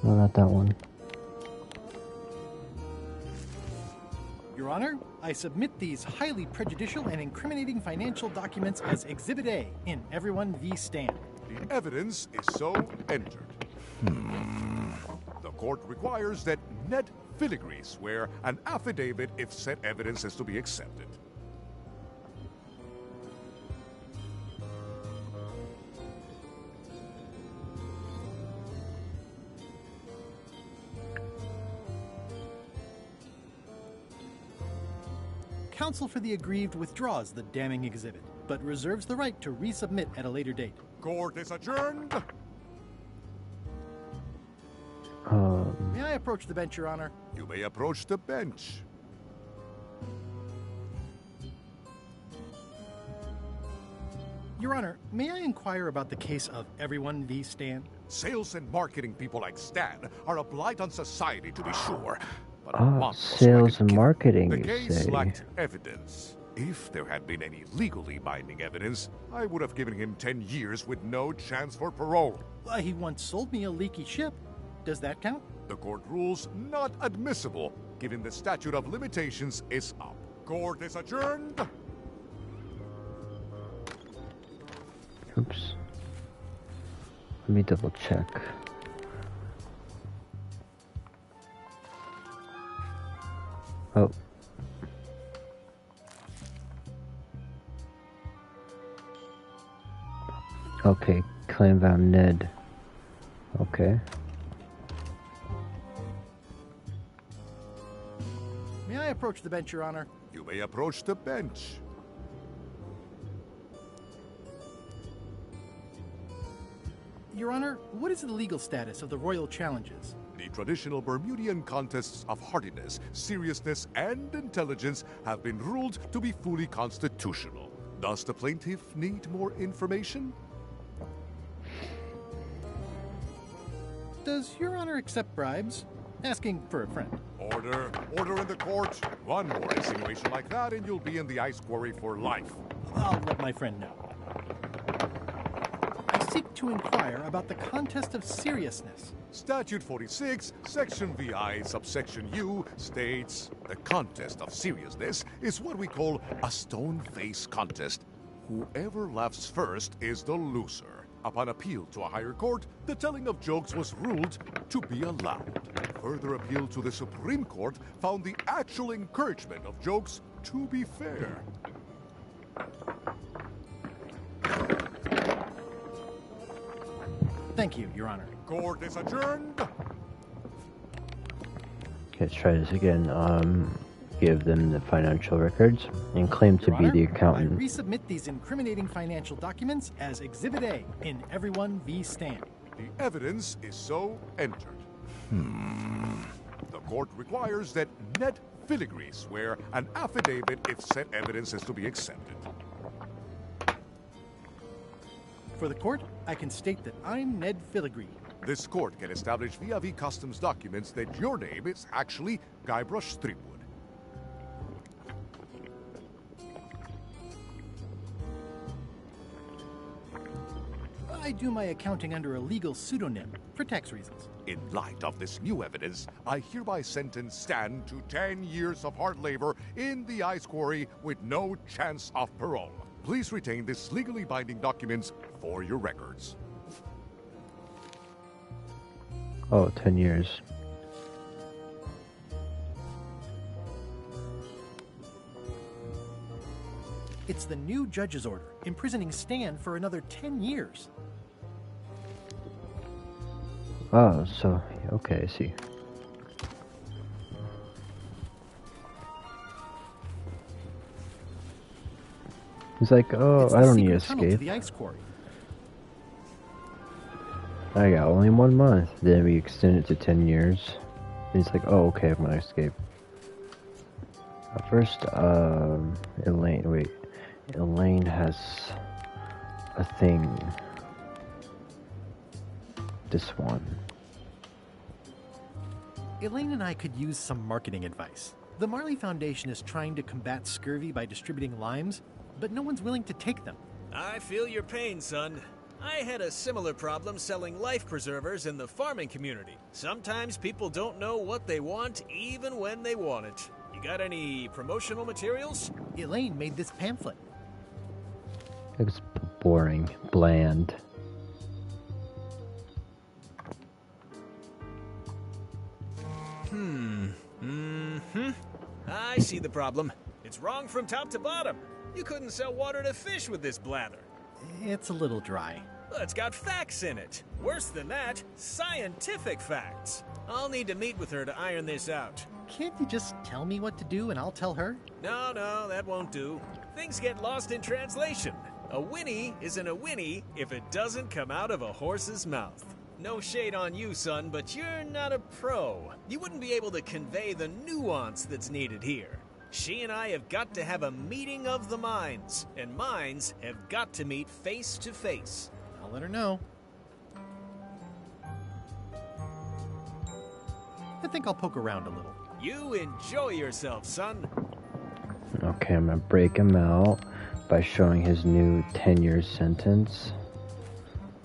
[SPEAKER 1] No, not that one.
[SPEAKER 2] Your Honor, I submit these highly prejudicial and incriminating financial documents as Exhibit A in Everyone v. Stan.
[SPEAKER 5] The evidence is so entered. The court requires that Ned Filigree swear an affidavit if said evidence is to be accepted.
[SPEAKER 2] Counsel for the aggrieved withdraws the damning exhibit, but reserves the right to resubmit at a later date.
[SPEAKER 5] Court is adjourned.
[SPEAKER 2] May I approach the bench, Your Honor?
[SPEAKER 5] You may approach the bench.
[SPEAKER 2] Your Honor, may I inquire about the case of Everyone v. Stan?
[SPEAKER 5] Sales and marketing people like Stan are a blight on society, to be sure. But
[SPEAKER 1] sales and marketing,
[SPEAKER 5] the
[SPEAKER 1] you
[SPEAKER 5] case
[SPEAKER 1] say?
[SPEAKER 5] lacked evidence. If there had been any legally binding evidence, I would have given him 10 years with no chance for parole.
[SPEAKER 2] He once sold me a leaky ship. Does that count?
[SPEAKER 5] The court rules not admissible, given the statute of limitations is up. Court is adjourned.
[SPEAKER 1] Oops. Let me double check. Oh. Okay, claim found Ned. Okay.
[SPEAKER 2] May I approach the bench, Your Honor?
[SPEAKER 5] You may approach the bench.
[SPEAKER 2] Your Honor, what is the legal status of the royal challenges?
[SPEAKER 5] The traditional Bermudian contests of hardiness, seriousness, and intelligence have been ruled to be fully constitutional. Does the plaintiff need more information?
[SPEAKER 2] Does Your Honor accept bribes? Asking for a friend.
[SPEAKER 5] Order. Order in the court. One more insinuation like that and you'll be in the ice quarry for life.
[SPEAKER 2] I'll let my friend know. seek to inquire about the contest of seriousness.
[SPEAKER 5] Statute 46, Section VI, subsection U, states, the contest of seriousness is what we call a stone face contest. Whoever laughs first is the loser. Upon appeal to a higher court, the telling of jokes was ruled to be allowed. Further appeal to the Supreme Court found the actual encouragement of jokes to be fair.
[SPEAKER 2] Thank you, Your Honor.
[SPEAKER 5] Court is adjourned.
[SPEAKER 1] Okay, let's try this again. Give them the financial records and claim to
[SPEAKER 2] Your
[SPEAKER 1] be
[SPEAKER 2] Honor,
[SPEAKER 1] the accountant.
[SPEAKER 2] I resubmit these incriminating financial documents as Exhibit A in Everyone v. Stan.
[SPEAKER 5] The evidence is so entered. The court requires that Ned Filigree swear an affidavit if said evidence is to be accepted.
[SPEAKER 2] For the court, I can state that I'm Ned Filigree.
[SPEAKER 5] This court can establish via customs documents that your name is actually Guybrush Threepwood.
[SPEAKER 2] I do my accounting under a legal pseudonym for tax reasons.
[SPEAKER 5] In light of this new evidence, I hereby sentence Stan to 10 years of hard labor in the ice quarry with no chance of parole. Please retain this legally binding documents for your records.
[SPEAKER 1] Oh, 10 years.
[SPEAKER 2] It's the new judge's order, imprisoning Stan for another 10 years.
[SPEAKER 1] Oh, so, okay, I see. He's like, oh, I don't need to
[SPEAKER 2] Tunnel to
[SPEAKER 1] escape.
[SPEAKER 2] the ice quarry.
[SPEAKER 1] I got only 1 month. Then we extend it to 10 years. And he's like, oh, okay, I'm gonna escape. First, Elaine, wait. Elaine has a thing. This one.
[SPEAKER 2] Elaine and I could use some marketing advice. The Marley Foundation is trying to combat scurvy by distributing limes, but no one's willing to take them.
[SPEAKER 18] I feel your pain, son. I had a similar problem selling life preservers in the farming community. Sometimes people don't know what they want, even when they want it. You got any promotional materials?
[SPEAKER 2] Elaine made this pamphlet.
[SPEAKER 1] It's boring, bland.
[SPEAKER 18] I see the problem. It's wrong from top to bottom. You couldn't sell water to fish with this blather.
[SPEAKER 2] It's a little dry.
[SPEAKER 18] Well, it's got facts in it. Worse than that, scientific facts. I'll need to meet with her to iron this out.
[SPEAKER 2] Can't you just tell me what to do and I'll tell her?
[SPEAKER 18] No, that won't do. Things get lost in translation. A whinny isn't a whinny if it doesn't come out of a horse's mouth. No shade on you, son, but you're not a pro. You wouldn't be able to convey the nuance that's needed here. She and I have got to have a meeting of the minds, and minds have got to meet face to face.
[SPEAKER 2] I'll let her know. I think I'll poke around a little.
[SPEAKER 18] You enjoy yourself, son.
[SPEAKER 1] Okay, I'm gonna break him out by showing his new 10-year sentence.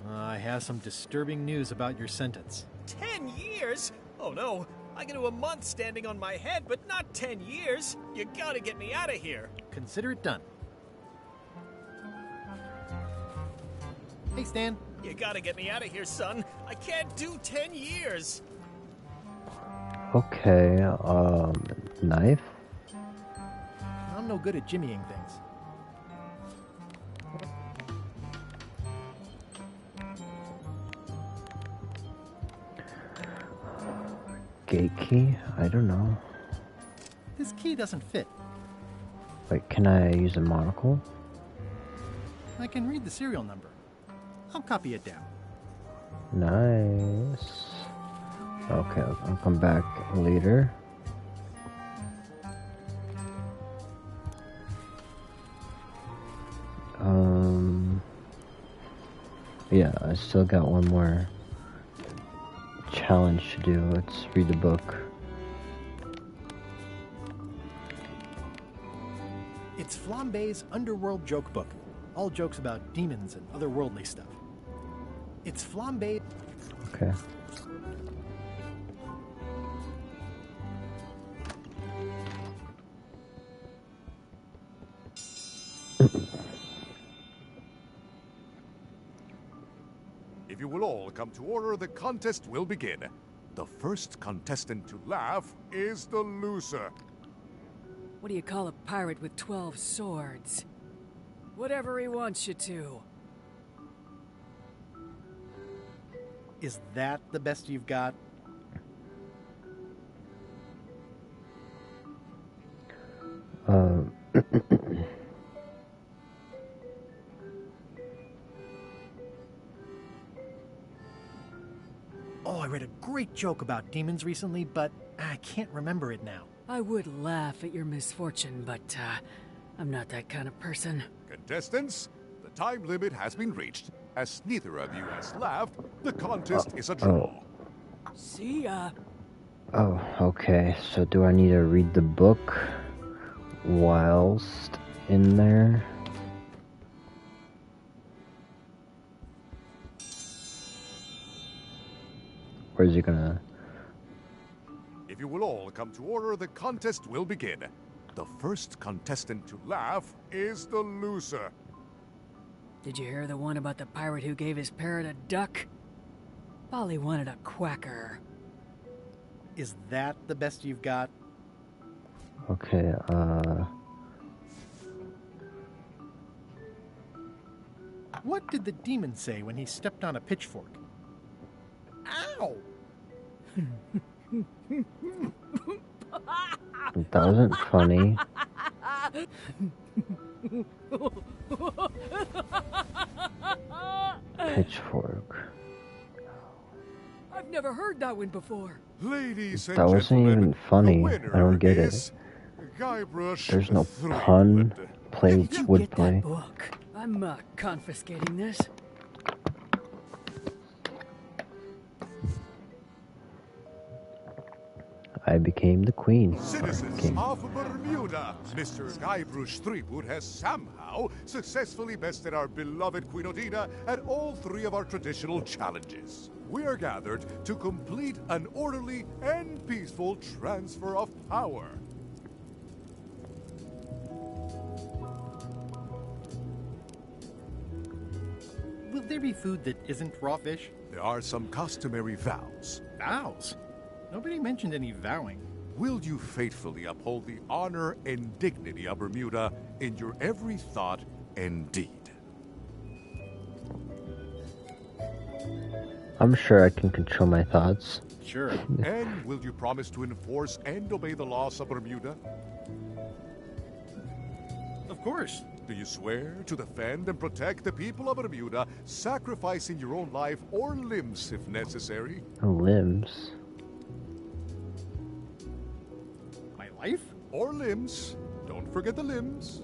[SPEAKER 2] I have some disturbing news about your sentence.
[SPEAKER 18] 10 years? Oh no, I can do a month standing on my head, but not 10 years. You gotta get me out of here.
[SPEAKER 2] Consider it done. Hey, Stan.
[SPEAKER 18] You gotta get me out of here, son. I can't do 10 years.
[SPEAKER 1] Okay, knife?
[SPEAKER 2] I'm no good at jimmying things.
[SPEAKER 1] Gate key? I don't know.
[SPEAKER 2] This key doesn't fit.
[SPEAKER 1] Wait, can I use a monocle?
[SPEAKER 2] I can read the serial number. I'll copy it down.
[SPEAKER 1] Nice. Okay, I'll come back later. Yeah, I still got one more challenge to do. Let's read the book.
[SPEAKER 2] It's Flambe's Underworld Joke Book. All jokes about demons and otherworldly stuff. It's flambé.
[SPEAKER 1] Okay.
[SPEAKER 5] If you will all come to order, the contest will begin. The first contestant to laugh is the loser.
[SPEAKER 11] What do you call a pirate with 12 swords? Whatever he wants you to.
[SPEAKER 2] Is that the best you've got? Oh, I read a great joke about demons recently, but I can't remember it now.
[SPEAKER 11] I would laugh at your misfortune, but I'm not that kind of person.
[SPEAKER 5] Contestants, the time limit has been reached. As neither of you has laughed, the contest is a draw.
[SPEAKER 11] See ya.
[SPEAKER 1] Oh, okay. So do I need to read the book whilst in there? Or is he gonna...
[SPEAKER 5] If you will all come to order, the contest will begin. The first contestant to laugh is the loser.
[SPEAKER 11] Did you hear the one about the pirate who gave his parrot a duck? Polly wanted a quacker.
[SPEAKER 2] Is that the best you've got?
[SPEAKER 1] Okay,
[SPEAKER 2] What did the demon say when he stepped on a pitchfork? Ow!
[SPEAKER 1] That wasn't funny. Pitchfork.
[SPEAKER 11] I've never heard that one before.
[SPEAKER 5] Ladies and
[SPEAKER 1] That wasn't even funny. I don't get it.
[SPEAKER 5] Guybrush
[SPEAKER 1] There's no
[SPEAKER 5] Threepwood.
[SPEAKER 1] pun. Play
[SPEAKER 11] You
[SPEAKER 1] would
[SPEAKER 11] get
[SPEAKER 1] play.
[SPEAKER 11] that book. I'm confiscating this.
[SPEAKER 1] I became the queen. Or
[SPEAKER 5] Citizens
[SPEAKER 1] king.
[SPEAKER 5] of Bermuda, Mr. Guybrush Threepwood has somehow successfully bested our beloved Queen Odina at all three of our traditional challenges. We are gathered to complete an orderly and peaceful transfer of power.
[SPEAKER 2] Will there be food that isn't raw fish?
[SPEAKER 5] There are some customary vows.
[SPEAKER 2] Vows? Nobody mentioned any vowing.
[SPEAKER 5] Will you faithfully uphold the honor and dignity of Bermuda in your every thought and deed?
[SPEAKER 1] I'm sure I can control my thoughts.
[SPEAKER 2] Sure.
[SPEAKER 5] And will you promise to enforce and obey the laws of Bermuda?
[SPEAKER 2] Of course.
[SPEAKER 5] Do you swear to defend and protect the people of Bermuda, sacrificing your own life or limbs if necessary?
[SPEAKER 1] Limbs.
[SPEAKER 2] My life?
[SPEAKER 5] Or limbs. Don't forget the limbs.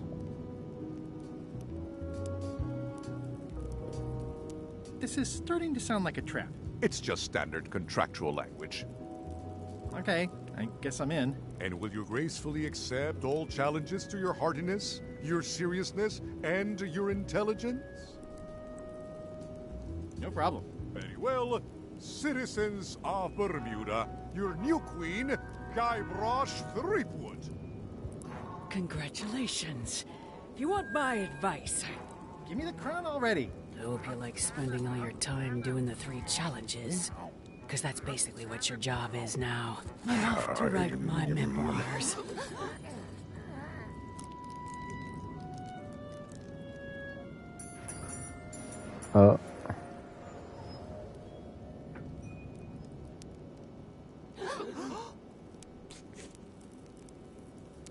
[SPEAKER 2] This is starting to sound like a trap.
[SPEAKER 5] It's just standard contractual language.
[SPEAKER 2] Okay, I guess I'm in.
[SPEAKER 5] And will you gracefully accept all challenges to your heartiness, your seriousness, and your intelligence?
[SPEAKER 2] No problem.
[SPEAKER 5] Very well. Citizens of Bermuda, your new queen, Guybrush Threepwood.
[SPEAKER 11] Congratulations. If you want my advice...
[SPEAKER 2] Give me the crown already.
[SPEAKER 11] I hope you like spending all your time doing the 3 challenges. Because that's basically what your job is now. I'm off to write my memoirs.
[SPEAKER 1] Oh.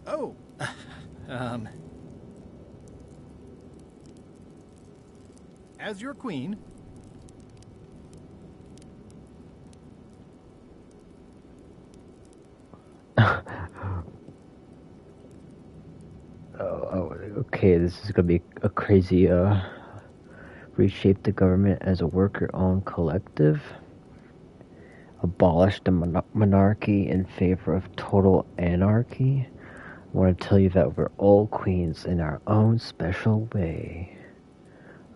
[SPEAKER 2] Oh. As your queen,
[SPEAKER 1] Okay, this is gonna be a crazy, reshape the government as a worker-owned collective, abolish the monarchy in favor of total anarchy. I want to tell you that we're all queens in our own special way.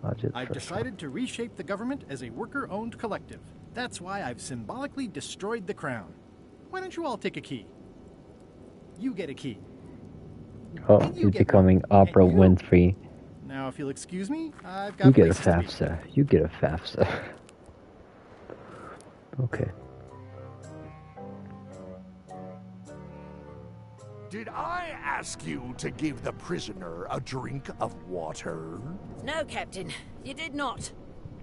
[SPEAKER 2] I've decided to reshape the government as a worker-owned collective. That's why I've symbolically destroyed the crown. Why don't you all take a key? You get a key.
[SPEAKER 1] Oh, you're becoming Oprah Winfrey.
[SPEAKER 2] Now, if you'll excuse me, I've got
[SPEAKER 1] You get a
[SPEAKER 2] places to be.
[SPEAKER 1] FAFSA. You get a FAFSA. Okay.
[SPEAKER 5] Did I ask you to give the prisoner a drink of water?
[SPEAKER 6] No, Captain, you did not.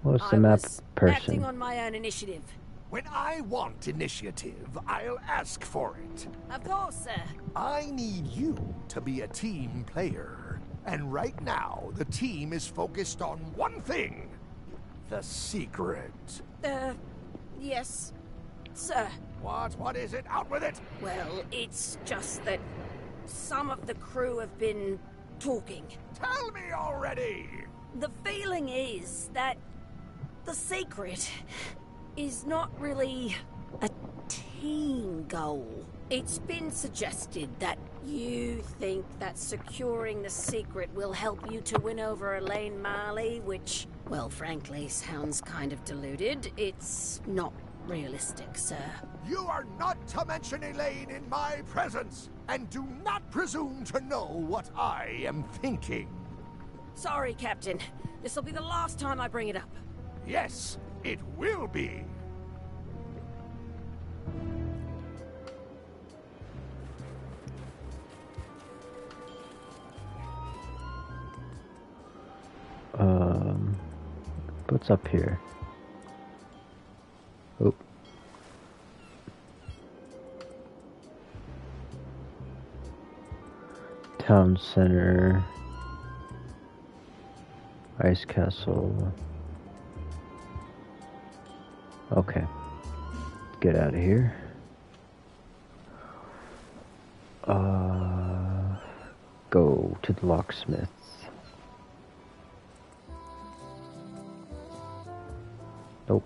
[SPEAKER 1] What's the map person?
[SPEAKER 6] Acting on my own initiative.
[SPEAKER 5] When I want initiative, I'll ask for it.
[SPEAKER 6] Of course, sir.
[SPEAKER 5] I need you to be a team player. And right now, the team is focused on one thing. The secret.
[SPEAKER 6] Yes, sir.
[SPEAKER 5] What is it? Out with it!
[SPEAKER 6] Well, it's just that some of the crew have been talking.
[SPEAKER 5] Tell me already!
[SPEAKER 6] The feeling is that the secret is not really a team goal. It's been suggested that you think that securing the secret will help you to win over Elaine Marley, which, well, frankly, sounds kind of deluded. It's not realistic, sir.
[SPEAKER 5] You are not to mention Elaine in my presence, and do not presume to know what I am thinking.
[SPEAKER 6] Sorry, Captain. This'll be the last time I bring it up.
[SPEAKER 5] Yes, it will be.
[SPEAKER 1] What's up here? Oh. Town center. Ice castle. Okay. Get out of here. Go to the locksmith. Nope.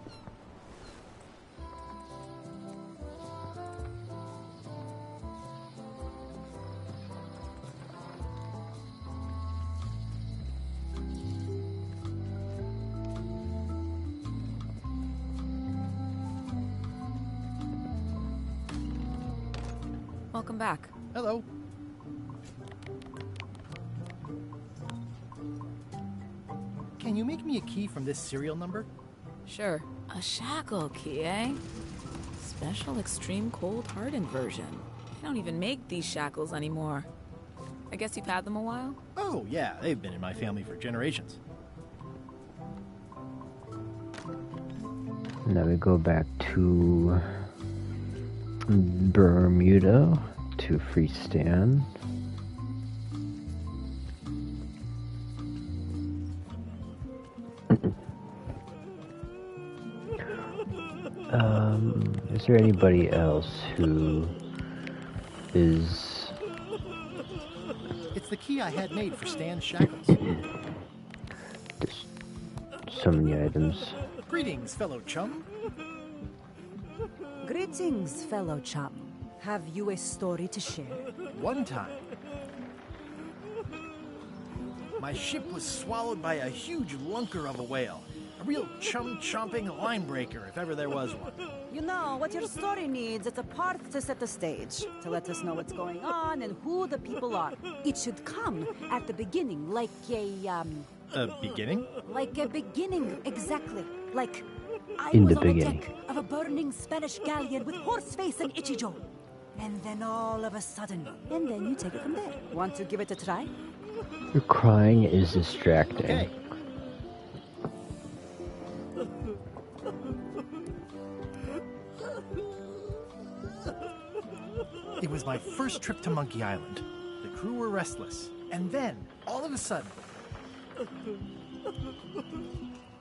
[SPEAKER 15] Welcome back.
[SPEAKER 2] Hello. Can you make me a key from this serial number?
[SPEAKER 15] Sure. A shackle key, eh? Special extreme cold hardened version. They don't even make these shackles anymore. I guess you've had them a while?
[SPEAKER 2] Oh, yeah. They've been in my family for generations.
[SPEAKER 1] Now we go back to Bermuda to Freestand. Is there anybody else who is...
[SPEAKER 2] It's the key I had made for Stan's shackles.
[SPEAKER 1] There's so many items.
[SPEAKER 2] Greetings, fellow chum.
[SPEAKER 21] Greetings, fellow chum. Have you a story to share?
[SPEAKER 2] One time, my ship was swallowed by a huge lunker of a whale. A real chum-chomping line breaker, if ever there was one.
[SPEAKER 21] You know, what your story needs is a part to set the stage, to let us know what's going on and who the people are. It should come at the beginning, like a
[SPEAKER 2] beginning?
[SPEAKER 21] Like a beginning, exactly. Like, I
[SPEAKER 1] In
[SPEAKER 21] was
[SPEAKER 1] the
[SPEAKER 21] on the
[SPEAKER 1] beginning.
[SPEAKER 21] deck of a burning Spanish galleon with Horseface and Ichijo. And then all of a sudden, and then you take it from there. Want to give it a try?
[SPEAKER 1] Your crying is distracting.
[SPEAKER 2] Okay. It was my first trip to Monkey Island. The crew were restless. And then, all of a sudden,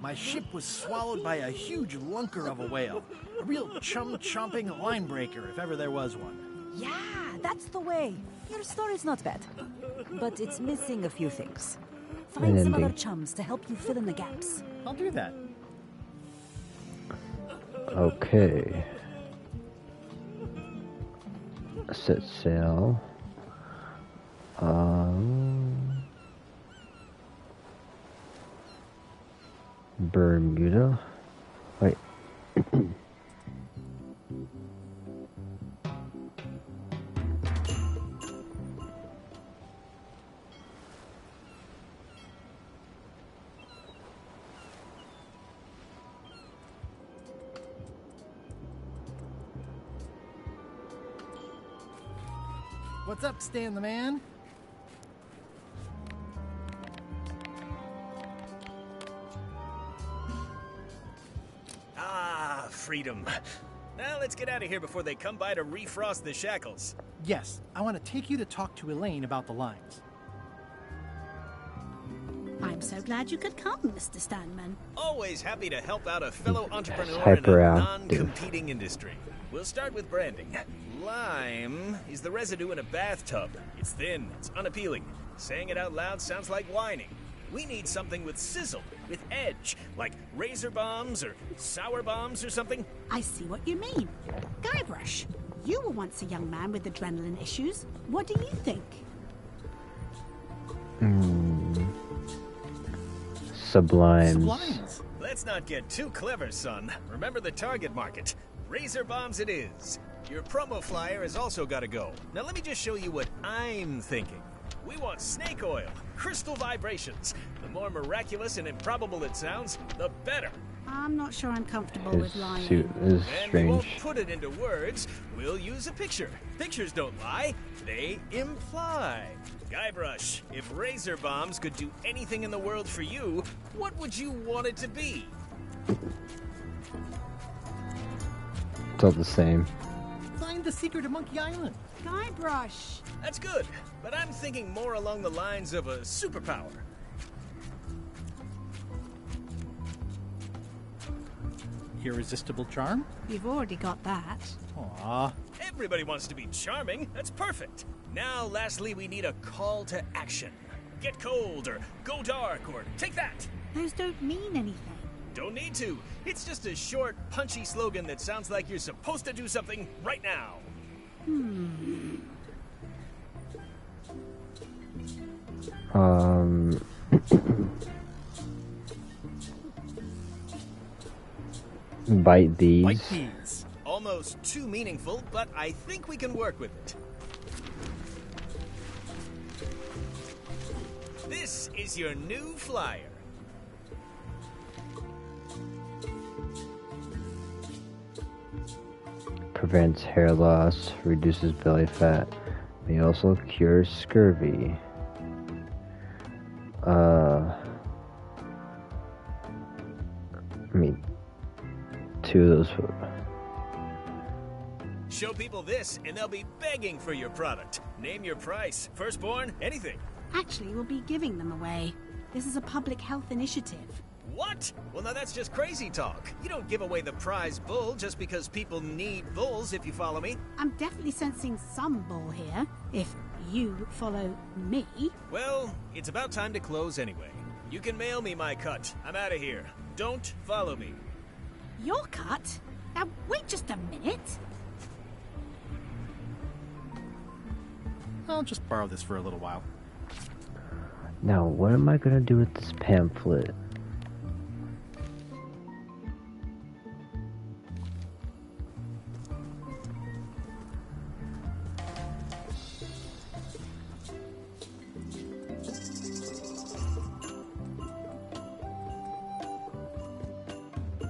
[SPEAKER 2] my ship was swallowed by a huge lunker of a whale. A real chum-chomping line breaker, if ever there was one.
[SPEAKER 21] Yeah, that's the way. Your story's not bad. But it's missing a few things. Find
[SPEAKER 1] An
[SPEAKER 21] some other
[SPEAKER 1] ending.
[SPEAKER 21] chums to help you fill in the gaps.
[SPEAKER 2] I'll do that.
[SPEAKER 1] Okay. Set sail. Bermuda? Wait.
[SPEAKER 2] What's up, Stan the Man?
[SPEAKER 18] Ah, freedom. Now let's get out of here before they come by to refrost the shackles.
[SPEAKER 2] Yes, I want to take you to talk to Elaine about the lines.
[SPEAKER 9] I'm so glad you could come, Mr. Stanman.
[SPEAKER 18] Always happy to help out a fellow entrepreneur in a
[SPEAKER 1] hyperactive.
[SPEAKER 18] non-competing industry. We'll start with branding. Lime is the residue in a bathtub. It's thin, it's unappealing. Saying it out loud sounds like whining. We need something with sizzle, with edge, like razor bombs or sour bombs or something.
[SPEAKER 9] I see what you mean. Guybrush, you were once a young man with adrenaline issues. What do you think?
[SPEAKER 1] Sublimes.
[SPEAKER 18] Let's not get too clever, son. Remember the target market. Razor bombs it is. Your promo flyer has also got to go. Now let me just show you what I'm thinking. We want snake oil, crystal vibrations. The more miraculous and improbable it sounds, the better.
[SPEAKER 9] I'm not sure I'm comfortable
[SPEAKER 1] His
[SPEAKER 9] with lying.
[SPEAKER 1] suit is
[SPEAKER 18] And we won't
[SPEAKER 1] strange.
[SPEAKER 18] put it into words. We'll use a picture. Pictures don't lie. They imply. Guybrush, if razor bombs could do anything in the world for you, what would you want it to be?
[SPEAKER 1] It's all the same.
[SPEAKER 2] Find the secret of Monkey Island.
[SPEAKER 9] Guybrush.
[SPEAKER 18] That's good, but I'm thinking more along the lines of a superpower.
[SPEAKER 2] Irresistible charm?
[SPEAKER 9] You've already got that.
[SPEAKER 2] Aww.
[SPEAKER 18] Everybody wants to be charming. That's perfect. Now, lastly, we need a call to action. Get cold, or go dark, or take that.
[SPEAKER 9] Those don't mean anything.
[SPEAKER 18] Don't need to. It's just a short, punchy slogan that sounds like you're supposed to do something right now.
[SPEAKER 1] Bite these.
[SPEAKER 2] Bite these.
[SPEAKER 18] Almost too meaningful, but I think we can work with it. This is your new flyer.
[SPEAKER 1] Prevents hair loss, reduces belly fat, may also cure scurvy. I mean, two of those.
[SPEAKER 18] Show people this, and they'll be begging for your product. Name your price, firstborn, anything.
[SPEAKER 9] Actually, we'll be giving them away. This is a public health initiative.
[SPEAKER 18] What? Well, now that's just crazy talk. You don't give away the prize bull just because people need bulls, if you follow me.
[SPEAKER 9] I'm definitely sensing some bull here, if you follow me.
[SPEAKER 18] Well, it's about time to close anyway. You can mail me my cut. I'm out of here. Don't follow me.
[SPEAKER 9] Your cut? Now, wait just a minute.
[SPEAKER 2] I'll just borrow this for a little while.
[SPEAKER 1] Now, what am I gonna do with this pamphlet?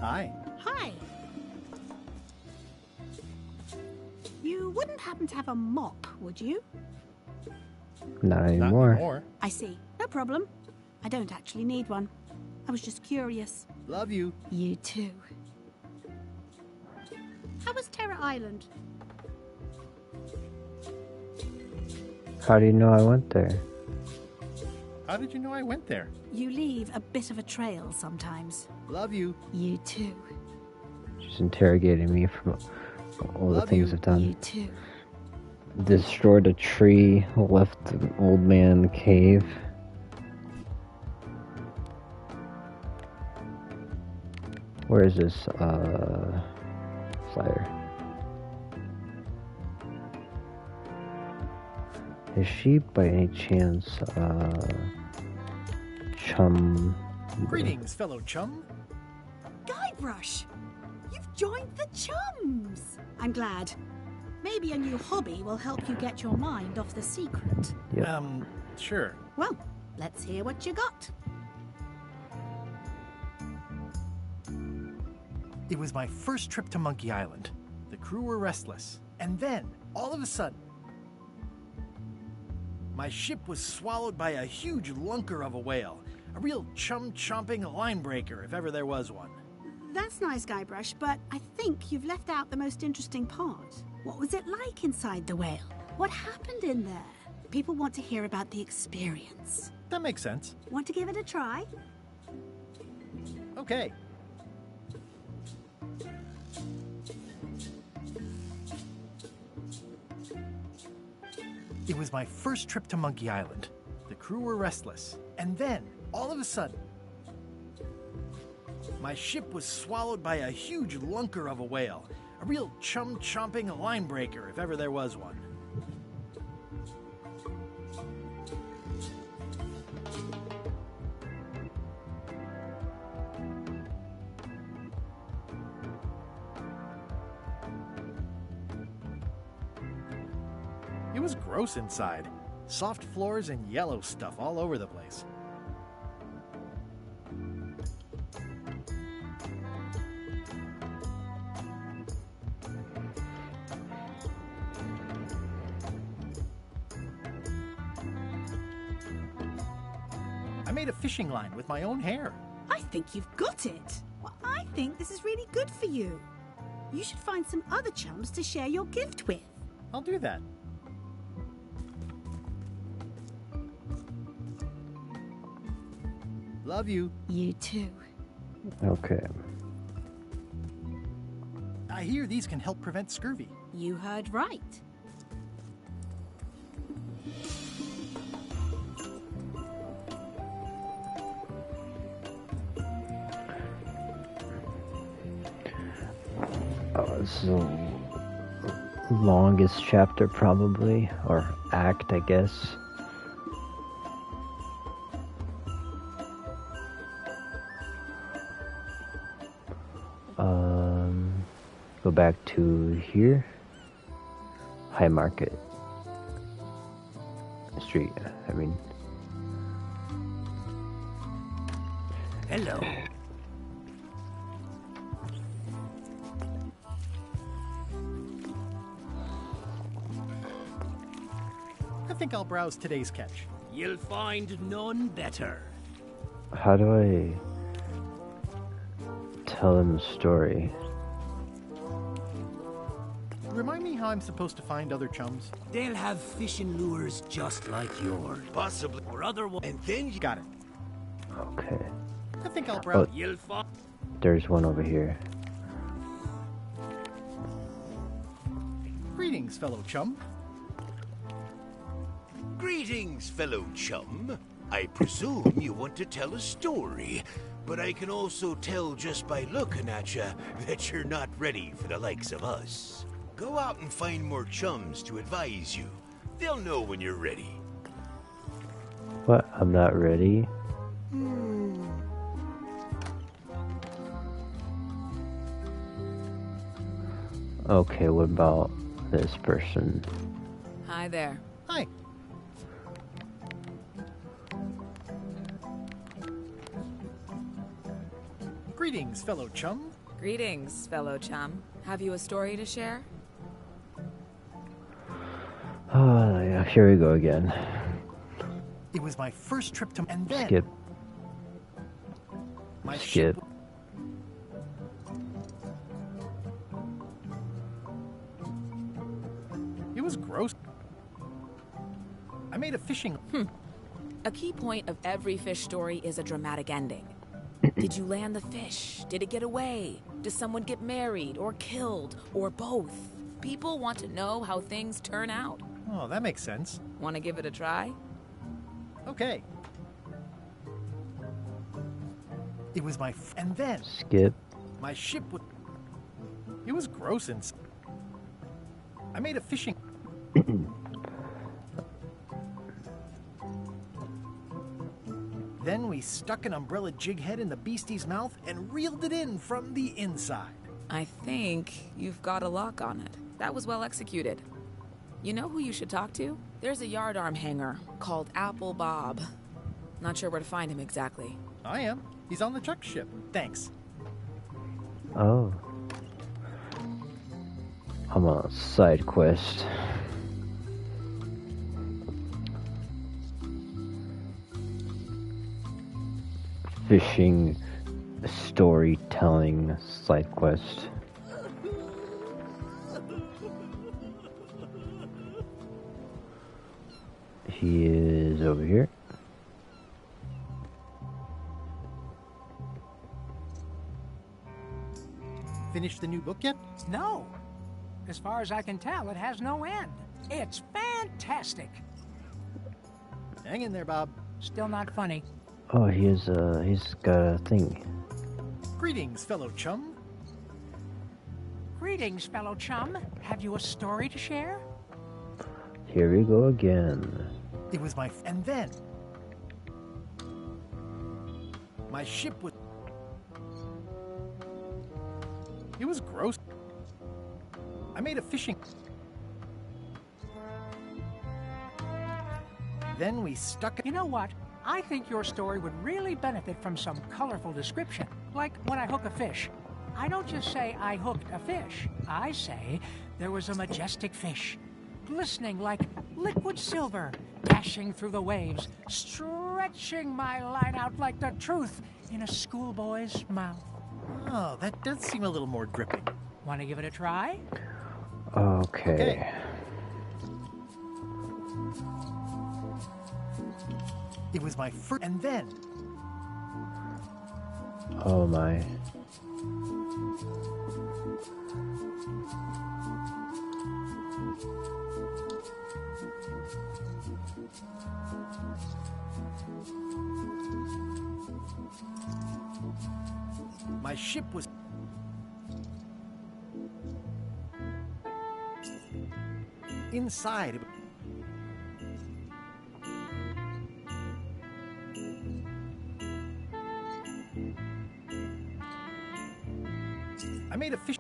[SPEAKER 2] Hi.
[SPEAKER 9] Hi. You wouldn't happen to have a mop, would you?
[SPEAKER 1] Not anymore.
[SPEAKER 9] I see. No problem. I don't actually need one. I was just curious.
[SPEAKER 2] Love you.
[SPEAKER 9] You too. How was Terra Island?
[SPEAKER 1] How do you know I went there?
[SPEAKER 2] How did you know I went there?
[SPEAKER 9] You leave a bit of a trail sometimes.
[SPEAKER 2] Love you.
[SPEAKER 9] You too.
[SPEAKER 1] She's interrogating me for all the
[SPEAKER 2] Love
[SPEAKER 1] things
[SPEAKER 2] you.
[SPEAKER 1] I've done.
[SPEAKER 9] You too.
[SPEAKER 1] Destroyed a tree, left an old man in the cave. Where is this, flyer? Is she, by any chance, Chum?
[SPEAKER 2] Greetings, fellow chum.
[SPEAKER 9] Guybrush! You've joined the Chums! I'm glad. Maybe a new hobby will help you get your mind off the secret.
[SPEAKER 1] Yep.
[SPEAKER 2] Sure.
[SPEAKER 9] Well, let's hear what you got.
[SPEAKER 2] It was my first trip to Monkey Island. The crew were restless. And then, all of a sudden, my ship was swallowed by a huge lunker of a whale. A real chum-chomping line-breaker, if ever there was one.
[SPEAKER 9] That's nice, Guybrush, but I think you've left out the most interesting part. What was it like inside the whale? What happened in there? People want to hear about the experience.
[SPEAKER 2] That makes sense.
[SPEAKER 9] Want to give it a try?
[SPEAKER 2] Okay. It was my first trip to Monkey Island. The crew were restless. And then, all of a sudden, my ship was swallowed by a huge lunker of a whale. A real chum-chomping line-breaker, if ever there was one. It was gross inside. Soft floors and yellow stuff all over the place. I made a fishing line with my own hair.
[SPEAKER 9] I think you've got it. Well, I think this is really good for you. You should find some other chums to share your gift with.
[SPEAKER 2] I'll do that. Love you.
[SPEAKER 9] You too.
[SPEAKER 1] Okay.
[SPEAKER 2] I hear these can help prevent scurvy.
[SPEAKER 9] You heard right.
[SPEAKER 1] This is the longest chapter probably, or act, I guess. Go back to here. High Market Street, I mean.
[SPEAKER 13] Hello.
[SPEAKER 2] I think I'll browse today's catch.
[SPEAKER 13] You'll find none better.
[SPEAKER 1] How do I tell them the story?
[SPEAKER 2] Remind me how I'm supposed to find other chums.
[SPEAKER 13] They'll have fishing lures just like yours.
[SPEAKER 20] Possibly.
[SPEAKER 13] Or other ones.
[SPEAKER 20] And then you
[SPEAKER 2] got it.
[SPEAKER 1] Okay.
[SPEAKER 2] I think I'll browse.
[SPEAKER 1] Oh,
[SPEAKER 13] You'll find.
[SPEAKER 1] there's one over here.
[SPEAKER 2] Greetings, fellow chum.
[SPEAKER 20] Greetings, fellow chum. I presume you want to tell a story, but I can also tell just by looking at you that you're not ready for the likes of us. Go out and find more chums to advise you. They'll know when you're ready.
[SPEAKER 1] What? I'm not ready? Okay, what about this person?
[SPEAKER 15] Hi there.
[SPEAKER 2] Hi. Greetings, fellow chum.
[SPEAKER 15] Greetings, fellow chum. Have you a story to share?
[SPEAKER 1] Oh, yeah, here we go again.
[SPEAKER 2] It was my first trip to... And then...
[SPEAKER 1] Skip.
[SPEAKER 2] My
[SPEAKER 1] Skip.
[SPEAKER 2] ship... It was gross. I made a fishing...
[SPEAKER 15] A key point of every fish story is a dramatic ending. Did you land the fish? Did it get away? Does someone get married or killed or both? People want to know how things turn out.
[SPEAKER 2] Oh, that makes sense.
[SPEAKER 15] Want to give it a try?
[SPEAKER 2] Okay. It was my... And then...
[SPEAKER 1] Skip.
[SPEAKER 2] My ship was... It was gross and... I made a fishing... Then we stuck an umbrella jig head in the beastie's mouth and reeled it in from the inside.
[SPEAKER 15] I think you've got a lock on it. That was well executed. You know who you should talk to? There's a yardarm hanger called Apple Bob. Not sure where to find him exactly.
[SPEAKER 2] I am. He's on the truck ship. Thanks.
[SPEAKER 1] Oh. I'm on a side quest. Fishing, storytelling side quest. He is over here.
[SPEAKER 2] Finished the new book yet?
[SPEAKER 7] No. As far as I can tell, it has no end. It's fantastic.
[SPEAKER 2] Hang in there, Bob.
[SPEAKER 7] Still not funny.
[SPEAKER 1] Oh, he's got a thing.
[SPEAKER 2] Greetings, fellow chum.
[SPEAKER 7] Greetings, fellow chum. Have you a story to share?
[SPEAKER 1] Here we go again.
[SPEAKER 2] It was my... And then... my ship was... It was gross. I made a fishing... Then we stuck...
[SPEAKER 7] You know what? I think your story would really benefit from some colorful description. Like when I hook a fish. I don't just say I hooked a fish. I say there was a majestic fish, glistening like liquid silver, dashing through the waves, stretching my line out like the truth in a schoolboy's mouth.
[SPEAKER 2] Oh, that does seem a little more gripping.
[SPEAKER 7] Want to give it a try?
[SPEAKER 1] Okay.
[SPEAKER 2] It was my first... And then...
[SPEAKER 1] Oh my.
[SPEAKER 2] My ship was... inside... I made a fish...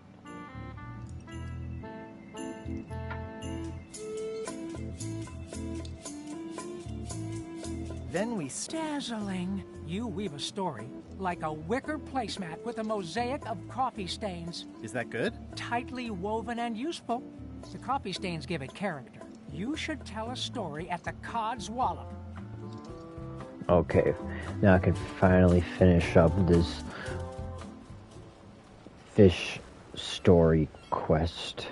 [SPEAKER 2] Then we...
[SPEAKER 7] Dazzling. You weave a story like a wicker placemat with a mosaic of coffee stains.
[SPEAKER 2] Is that good?
[SPEAKER 7] Tightly woven and useful. The coffee stains give it character. You should tell a story at the Cod's Wallop.
[SPEAKER 1] Okay, now I can finally finish up this fish story quest.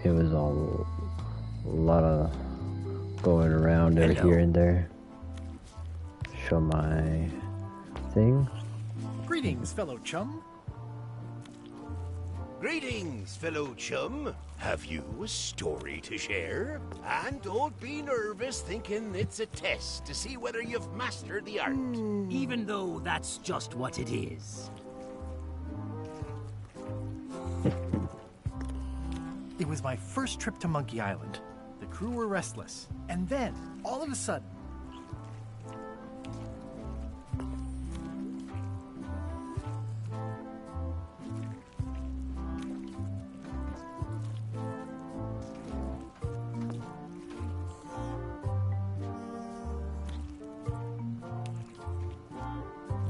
[SPEAKER 1] It was a lot of going around there, here and there. Show my thing.
[SPEAKER 2] Greetings, fellow chum.
[SPEAKER 20] Greetings, fellow chum. Have you a story to share? And don't be nervous thinking it's a test to see whether you've mastered the art.
[SPEAKER 13] Even though that's just what it is.
[SPEAKER 2] It was my first trip to Monkey Island. The crew were restless. And then, all of a sudden...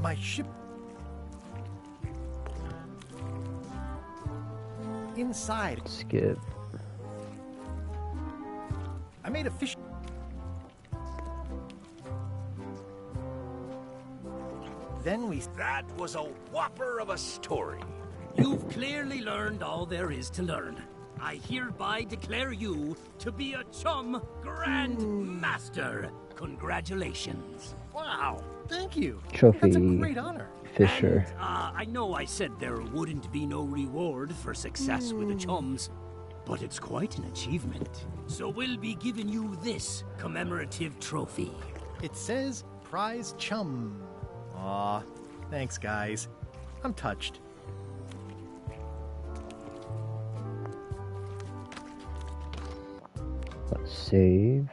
[SPEAKER 2] my ship... inside.
[SPEAKER 1] Skip.
[SPEAKER 2] I made a fish... Then we...
[SPEAKER 20] That was a whopper of a story.
[SPEAKER 13] You've clearly learned all there is to learn. I hereby declare you to be a Chum Grand Master. Congratulations.
[SPEAKER 2] Wow, thank you.
[SPEAKER 1] Trophy
[SPEAKER 2] That's a great honor.
[SPEAKER 1] Fisher.
[SPEAKER 13] And, I know I said there wouldn't be no reward for success with the Chums, but it's quite an achievement. So we'll be giving you this commemorative trophy.
[SPEAKER 2] It says Prize Chum. Aw, thanks, guys. I'm touched.
[SPEAKER 1] Let's save.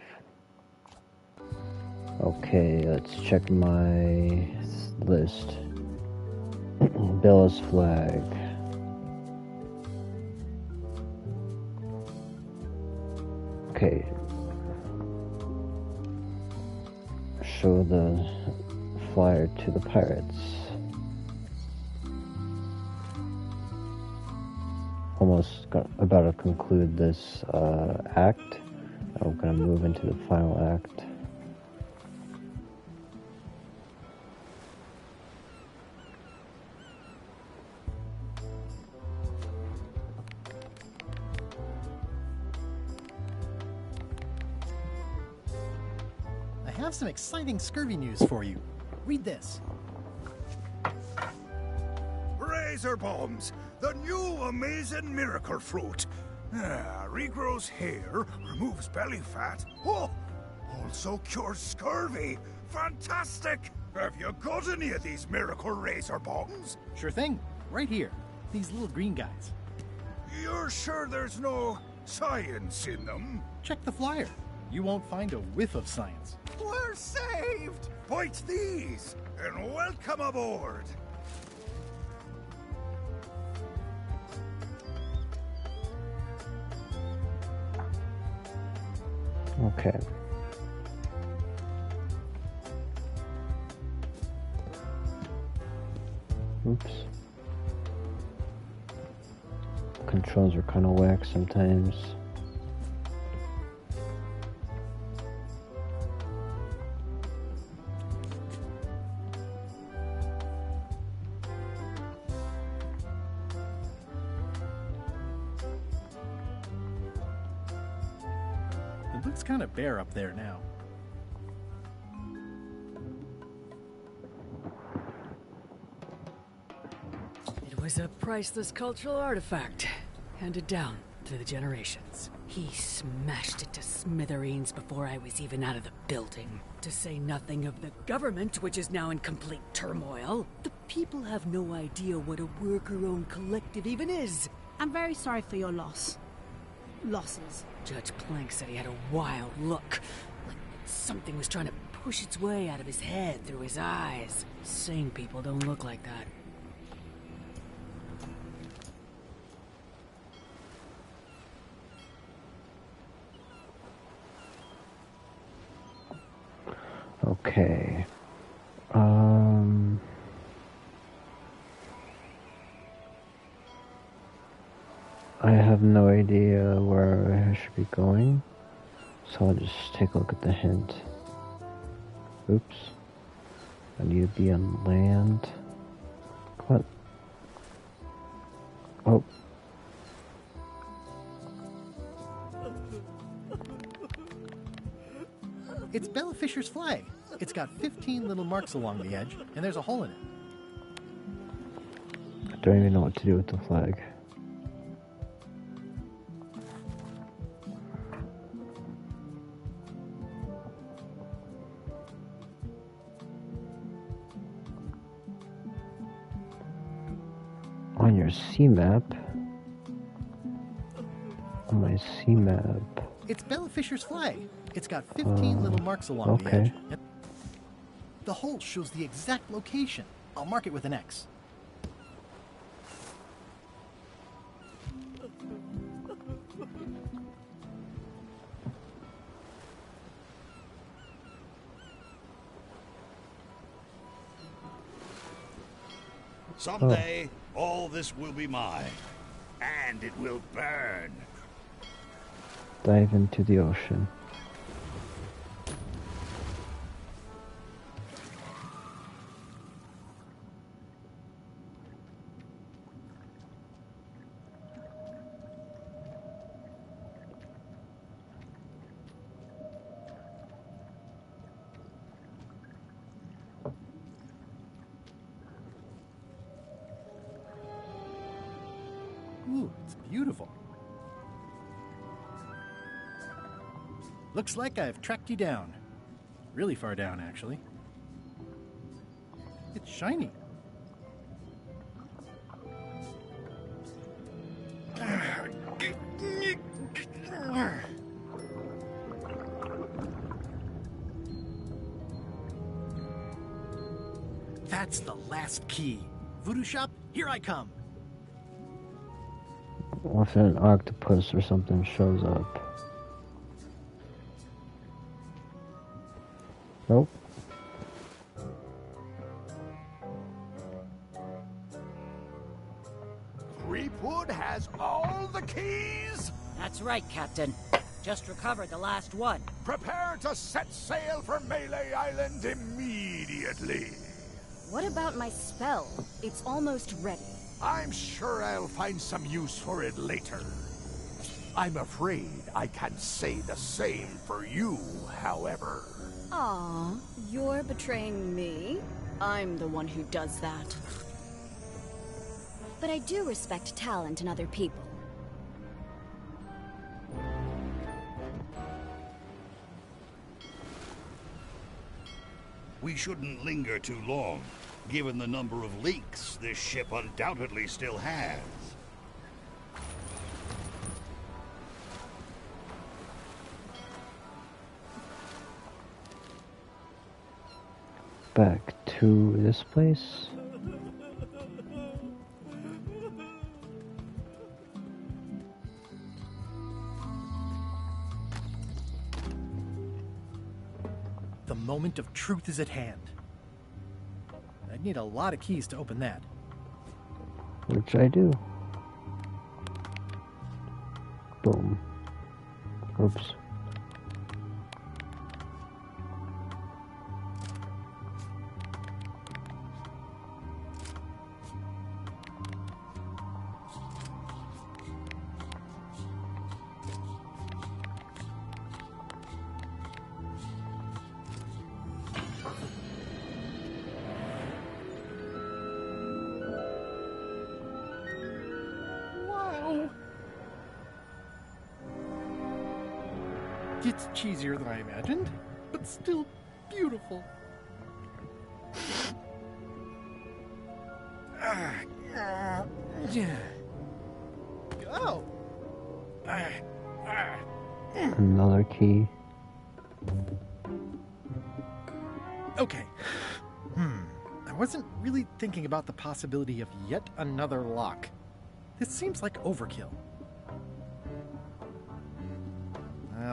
[SPEAKER 1] Okay, let's check my list. Bella's flag. Okay. Show the flyer to the pirates. Almost about to conclude this act. I'm gonna move into the final act.
[SPEAKER 2] I have some exciting scurvy news for you. Read this.
[SPEAKER 8] Razor bombs, the new amazing miracle fruit. Regrows hair, removes belly fat. Oh, also cures scurvy. Fantastic! Have you got any of these miracle razor bombs?
[SPEAKER 2] Sure thing. Right here. These little green guys.
[SPEAKER 8] You're sure there's no science in them?
[SPEAKER 2] Check the flyer. You won't find a whiff of science.
[SPEAKER 8] We're saved! Bite these, and welcome aboard!
[SPEAKER 1] Okay. Oops. Controls are kind of whack sometimes.
[SPEAKER 2] It looks kind of bare up there now.
[SPEAKER 11] It was a priceless cultural artifact, handed down through the generations. He smashed it to smithereens before I was even out of the building. To say nothing of the government, which is now in complete turmoil. The people have no idea what a worker-owned collective even is.
[SPEAKER 9] I'm very sorry for your loss. Losses.
[SPEAKER 11] Judge Plank said he had a wild look, like something was trying to push its way out of his head through his eyes. Sane people don't look like that.
[SPEAKER 1] Okay. I have no idea where I should be going, so I'll just take a look at the hint. Oops. I need to be on land. What? Oh.
[SPEAKER 2] It's Bella Fisher's flag. It's got 15 little marks along the edge, and there's a hole in it.
[SPEAKER 1] I don't even know what to do with the flag. On your sea map. On my sea map.
[SPEAKER 2] It's Bella Fisher's flag. It's got 15 little marks along the edge. The hole shows the exact location. I'll mark it with an X.
[SPEAKER 8] Someday, all this will be mine. And it will burn.
[SPEAKER 1] Dive into the ocean.
[SPEAKER 2] Ooh, it's beautiful. Looks like I've tracked you down. Really far down, actually. It's shiny. That's the last key. Voodoo shop, here I come.
[SPEAKER 1] What if an octopus or something shows up? Nope.
[SPEAKER 8] Threepwood has all the keys?
[SPEAKER 21] That's right, Captain. Just recovered the last one.
[SPEAKER 8] Prepare to set sail for Melee Island immediately.
[SPEAKER 21] What about my spell? It's almost ready.
[SPEAKER 8] I'm sure I'll find some use for it later. I'm afraid I can't say the same for you, however.
[SPEAKER 21] Aw, you're betraying me? I'm the one who does that.
[SPEAKER 4] But I do respect talent in other people.
[SPEAKER 22] We shouldn't linger too long, given the number of leaks this ship undoubtedly still has.
[SPEAKER 1] Back to this place.
[SPEAKER 2] The moment of truth is at hand. I'd need a lot of keys to open that.
[SPEAKER 1] Which I do. Boom. Oops.
[SPEAKER 2] It's cheesier than I imagined, but still beautiful. Oh!
[SPEAKER 1] Another key.
[SPEAKER 2] Okay. I wasn't really thinking about the possibility of yet another lock. This seems like overkill.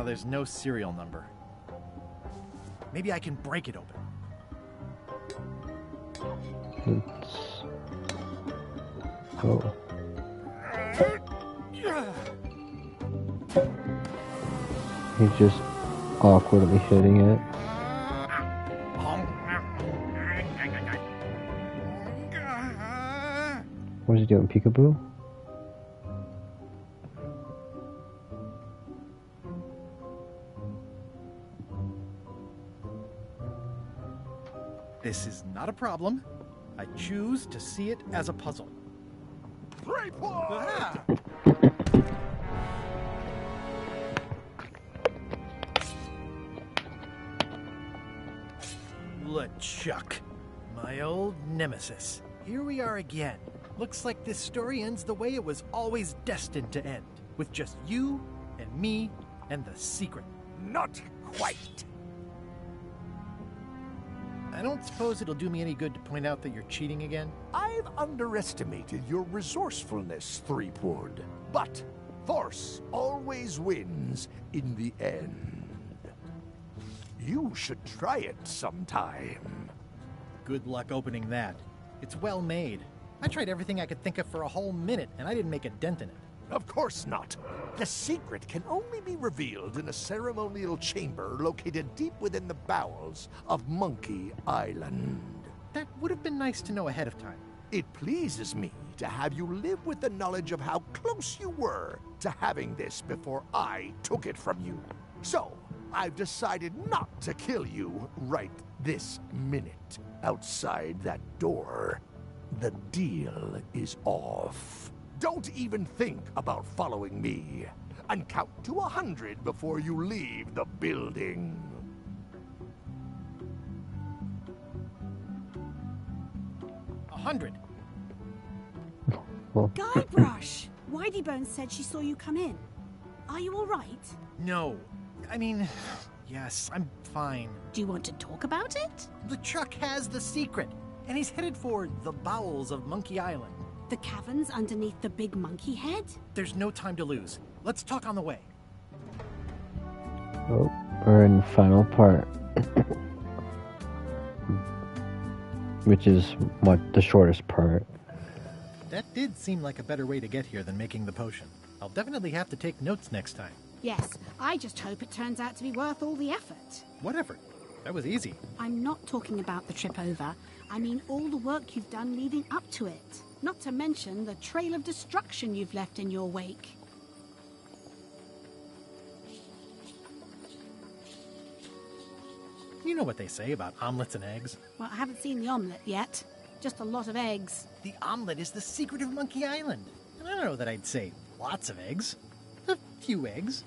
[SPEAKER 2] There's no serial number. Maybe I can break it open.
[SPEAKER 1] Oh. He's just awkwardly hitting it. What is he doing, peekaboo?
[SPEAKER 2] This is not a problem. I choose to see it as a puzzle. LeChuck, my old nemesis. Here we are again. Looks like this story ends the way it was always destined to end, with just you and me and the secret.
[SPEAKER 8] Not quite.
[SPEAKER 2] I don't suppose it'll do me any good to point out that you're cheating again?
[SPEAKER 8] I've underestimated your resourcefulness, Threepwood. But force always wins in the end. You should try it sometime.
[SPEAKER 2] Good luck opening that. It's well made. I tried everything I could think of for a whole minute, and I didn't make a dent in it.
[SPEAKER 8] Of course not. The secret can only be revealed in a ceremonial chamber located deep within the bowels of Monkey Island.
[SPEAKER 2] That would have been nice to know ahead of time.
[SPEAKER 8] It pleases me to have you live with the knowledge of how close you were to having this before I took it from you. So, I've decided not to kill you right this minute. Outside that door, the deal is off. Don't even think about following me, and count to 100 before you leave the building.
[SPEAKER 2] $100.
[SPEAKER 9] Guybrush! Whiteybones said she saw you come in. Are you all right?
[SPEAKER 2] No. I mean, yes, I'm fine.
[SPEAKER 9] Do you want to talk about it?
[SPEAKER 2] LeChuck has the secret. and he's headed for the bowels of Monkey Island.
[SPEAKER 9] The caverns underneath the big monkey head?
[SPEAKER 2] There's no time to lose. Let's talk on the way.
[SPEAKER 1] Oh, we're in the final part. Which is what the shortest part.
[SPEAKER 2] That did seem like a better way to get here than making the potion. I'll definitely have to take notes next time.
[SPEAKER 9] Yes, I just hope it turns out to be worth all the effort.
[SPEAKER 2] What effort? That was easy.
[SPEAKER 9] I'm not talking about the trip over. I mean all the work you've done leading up to it. Not to mention the trail of destruction you've left in your wake.
[SPEAKER 2] You know what they say about omelets and eggs.
[SPEAKER 9] Well, I haven't seen the omelette yet. Just a lot of eggs.
[SPEAKER 2] The omelet is the secret of Monkey Island. And I don't know that I'd say lots of eggs. A few eggs.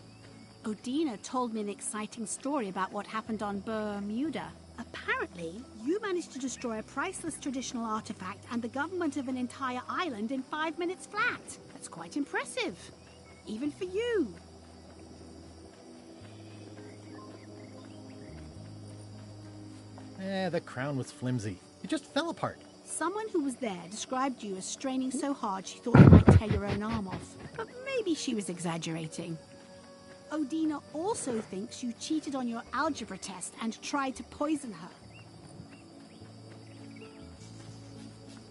[SPEAKER 9] Odina told me an exciting story about what happened on Bermuda. Apparently, you managed to destroy a priceless traditional artifact and the government of an entire island in 5 minutes flat. That's quite impressive. Even for you.
[SPEAKER 2] The crown was flimsy. It just fell apart.
[SPEAKER 9] Someone who was there described you as straining so hard she thought you might tear your own arm off. But maybe she was exaggerating. Odina also thinks you cheated on your algebra test and tried to poison her.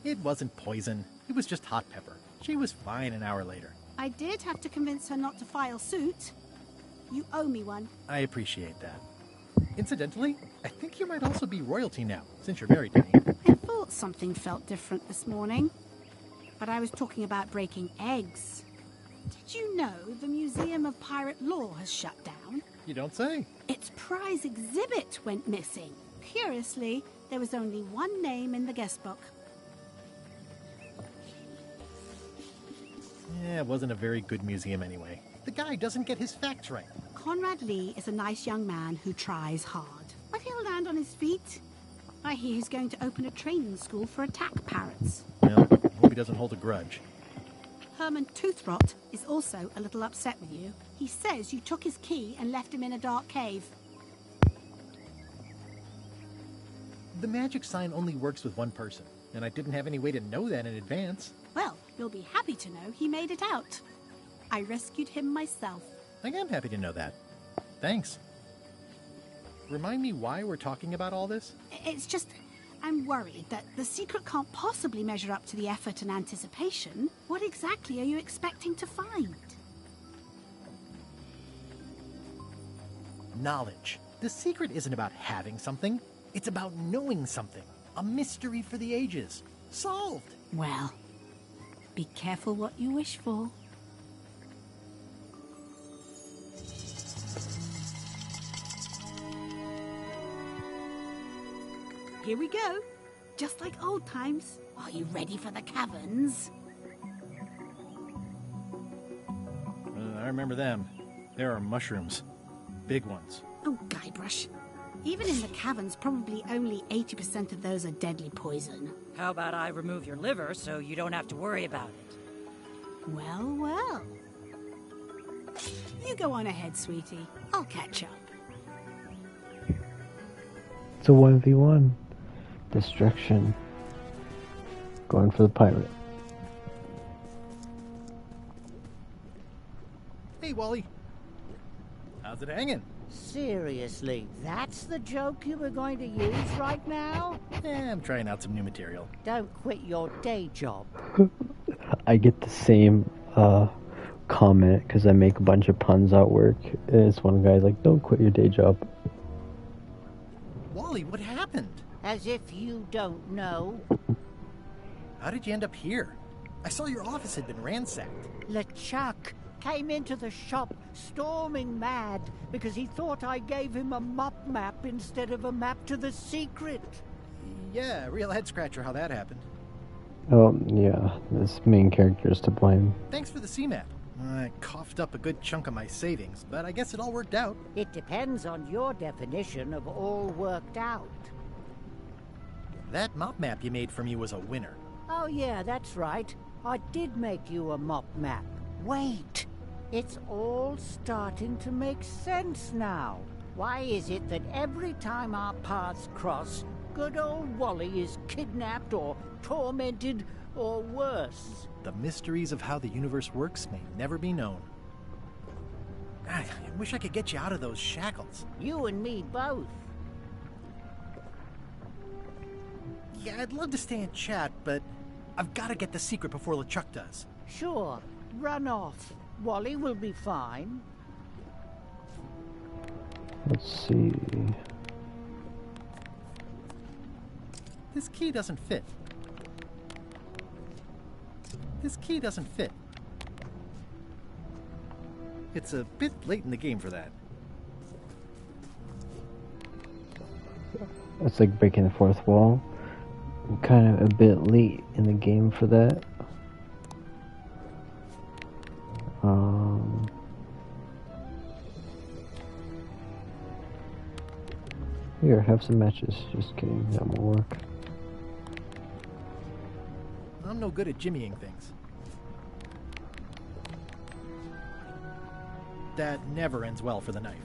[SPEAKER 2] It wasn't poison. It was just hot pepper. She was fine an hour later.
[SPEAKER 9] I did have to convince her not to file suit. You owe me one.
[SPEAKER 2] I appreciate that. Incidentally, I think you might also be royalty now, since you're married to me.
[SPEAKER 9] I thought something felt different this morning. But I was talking about breaking eggs. Did you know the Museum of Pirate Lore has shut down?
[SPEAKER 2] You don't say.
[SPEAKER 9] Its prize exhibit went missing. Curiously, there was only one name in the guest book.
[SPEAKER 2] Yeah, it wasn't a very good museum anyway. The guy doesn't get his facts right.
[SPEAKER 9] Conrad Lee is a nice young man who tries hard. But he'll land on his feet. I hear he's going to open a training school for attack parrots.
[SPEAKER 2] Well, I hope he doesn't hold a grudge.
[SPEAKER 9] Herman Toothrot is also a little upset with you. He says you took his key and left him in a dark cave.
[SPEAKER 2] The magic sign only works with one person, and I didn't have any way to know that in advance.
[SPEAKER 9] Well, you'll be happy to know he made it out. I rescued him myself.
[SPEAKER 2] I am happy to know that. Thanks. Remind me why we're talking about all this?
[SPEAKER 9] It's just, I'm worried that the secret can't possibly measure up to the effort and anticipation. What exactly are you expecting to find?
[SPEAKER 2] Knowledge. The secret isn't about having something. It's about knowing something. A mystery for the ages. Solved.
[SPEAKER 9] Well, be careful what you wish for. Here we go. Just like old times. Are you ready for the caverns?
[SPEAKER 2] I remember them. There are mushrooms. Big ones.
[SPEAKER 9] Oh, Guybrush. Even in the caverns, probably only 80% of those are deadly poison.
[SPEAKER 21] How about I remove your liver so you don't have to worry about it?
[SPEAKER 9] Well, well. You go on ahead, sweetie. I'll catch up.
[SPEAKER 1] It's a 1v1. Destruction. Going for the pirate.
[SPEAKER 2] Hey, Wally. How's it hanging?
[SPEAKER 14] Seriously, that's the joke you were going to use right now?
[SPEAKER 2] I'm trying out some new material.
[SPEAKER 14] Don't quit your day job.
[SPEAKER 1] I get the same comment because I make a bunch of puns at work. It's one guy's like, don't quit your day job.
[SPEAKER 2] Wally, what happened?
[SPEAKER 14] As if you don't know.
[SPEAKER 2] How did you end up here? I saw your office had been ransacked.
[SPEAKER 14] LeChuck came into the shop storming mad because he thought I gave him a mop map instead of a map to the secret.
[SPEAKER 2] Yeah, real head scratcher how that happened.
[SPEAKER 1] Oh, yeah, this main character is to blame.
[SPEAKER 2] Thanks for the C-map. I coughed up a good chunk of my savings, but I guess it all worked out.
[SPEAKER 14] It depends on your definition of all worked out.
[SPEAKER 2] That mop map you made for me was a winner.
[SPEAKER 14] Oh yeah, that's right. I did make you a mop map. Wait! It's all starting to make sense now. Why is it that every time our paths cross, good old Wally is kidnapped or tormented or worse.
[SPEAKER 2] The mysteries of how the universe works may never be known. I wish I could get you out of those shackles.
[SPEAKER 14] You and me both.
[SPEAKER 2] Yeah, I'd love to stay and chat, but I've got to get the secret before LeChuck does.
[SPEAKER 14] Sure, run off. Wally will be fine.
[SPEAKER 1] Let's see.
[SPEAKER 2] This key doesn't fit. This key doesn't fit. It's a bit late in the game for that.
[SPEAKER 1] It's like breaking the fourth wall. I'm kind of a bit late in the game for that. Here, have some matches. Just kidding, that won't work.
[SPEAKER 2] I'm no good at jimmying things. That never ends well for the knife.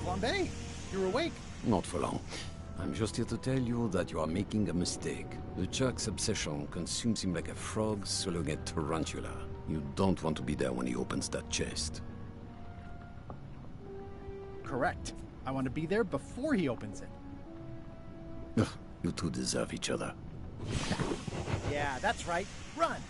[SPEAKER 2] Flambe, you're awake.
[SPEAKER 16] Not for long. I'm just here to tell you that you are making a mistake. LeChuck's obsession consumes him like a frog swallowing a tarantula. You don't want to be there when he opens that chest.
[SPEAKER 2] Correct. I want to be there before he opens it.
[SPEAKER 16] Ugh, you two deserve each other.
[SPEAKER 2] Yeah, that's right. Run!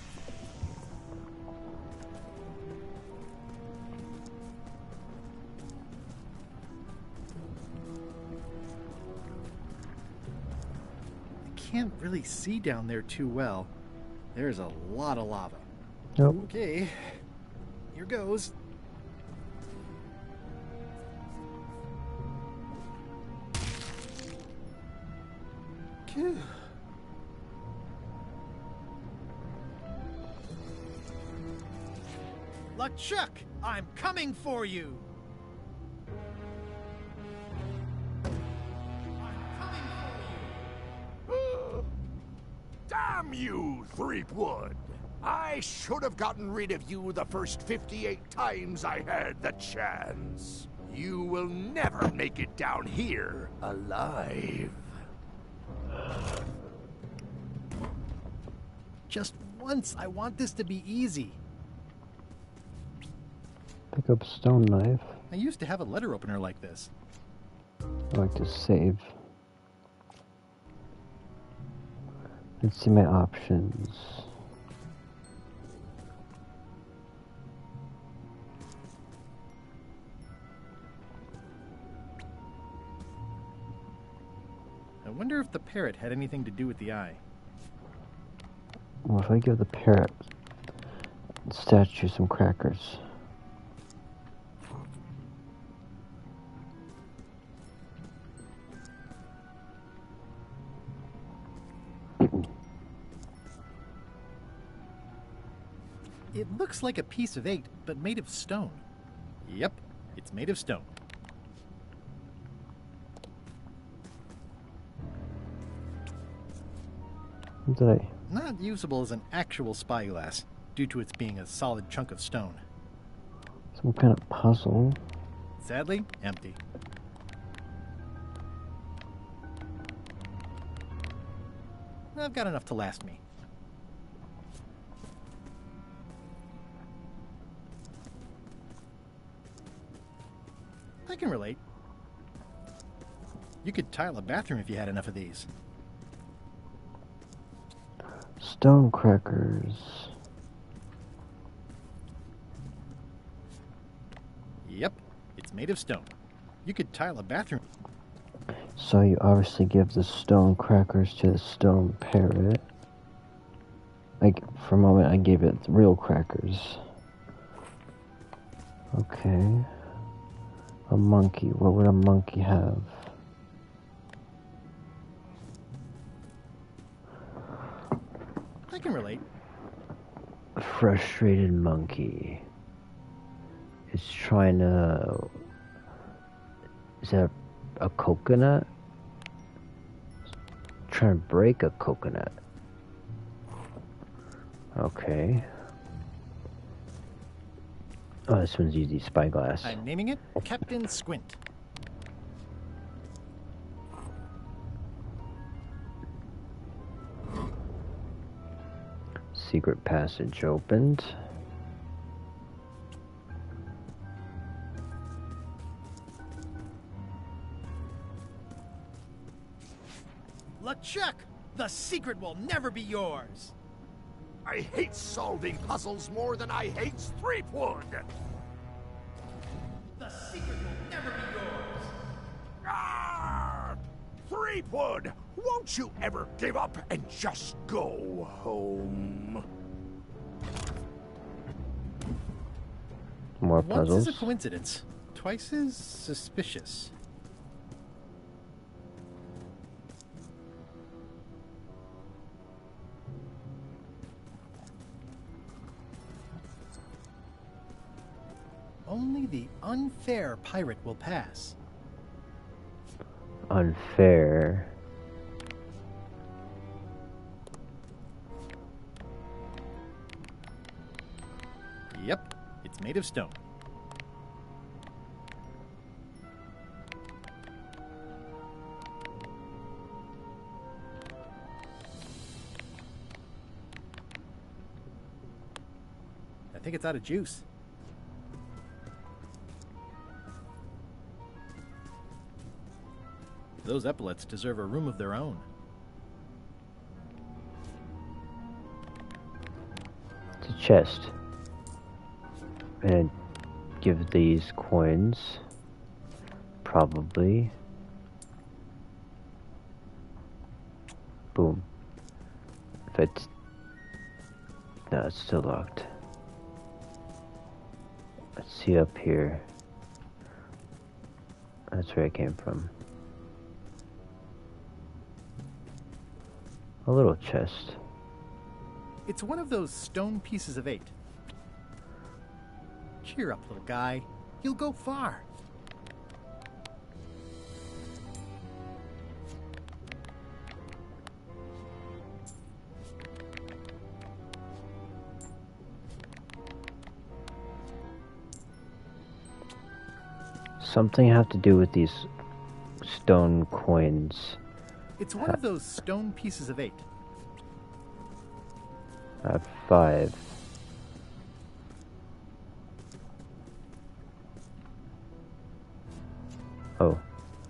[SPEAKER 2] I can't really see down there too well. There's a lot of lava.
[SPEAKER 1] Nope.
[SPEAKER 2] Okay, here goes. Phew. LeChuck, I'm coming for you!
[SPEAKER 8] Damn you, Threepwood! I should have gotten rid of you the first 58 times I had the chance. You will never make it down here alive.
[SPEAKER 2] Just once, I want this to be easy.
[SPEAKER 1] Pick up stone knife.
[SPEAKER 2] I used to have a letter opener like this.
[SPEAKER 1] I like to save. Let's see my options.
[SPEAKER 2] I wonder if the parrot had anything to do with the eye.
[SPEAKER 1] Well, if I give the parrot statue some crackers.
[SPEAKER 2] It looks like a piece of 8, but made of stone. Yep, it's made of stone.
[SPEAKER 1] What did I?
[SPEAKER 2] Not usable as an actual spyglass, due to its being a solid chunk of stone.
[SPEAKER 1] Some kind of puzzle.
[SPEAKER 2] Sadly, empty. I've got enough to last me. I can relate. You could tile a bathroom if you had enough of these.
[SPEAKER 1] Stone crackers.
[SPEAKER 2] Yep, it's made of stone. You could tile a bathroom.
[SPEAKER 1] So you obviously give the stone crackers to the stone parrot. Like, for a moment I gave it real crackers. Okay. A monkey. What would a monkey have?
[SPEAKER 2] I can relate.
[SPEAKER 1] A frustrated monkey. It's trying to... Is that a coconut? trying to break a coconut. Okay. Oh, this one's easy. Spyglass.
[SPEAKER 2] I'm naming it Captain Squint.
[SPEAKER 1] Secret passage opened.
[SPEAKER 2] LeChuck! The secret will never be yours!
[SPEAKER 5] I hate solving puzzles more than I hate Threepwood!
[SPEAKER 2] The secret will never be yours!
[SPEAKER 5] Ah! Threepwood! Won't you ever give up and just go home?
[SPEAKER 1] More
[SPEAKER 2] Once
[SPEAKER 1] puzzles.
[SPEAKER 2] is a coincidence. Twice is suspicious. Only the unfair pirate will pass.
[SPEAKER 1] Unfair.
[SPEAKER 2] Yep, it's made of stone. I think it's out of juice. Those epaulets deserve a room of their own.
[SPEAKER 1] It's a chest. And give these coins. Probably. Boom. If it's... No, it's still locked. Let's see up here. That's where it came from. A little chest.
[SPEAKER 2] It's one of those stone pieces of 8. Cheer up, little guy. You'll go far.
[SPEAKER 1] Something have to do with these stone coins.
[SPEAKER 2] It's one of those stone pieces of 8.
[SPEAKER 1] I have 5. Oh.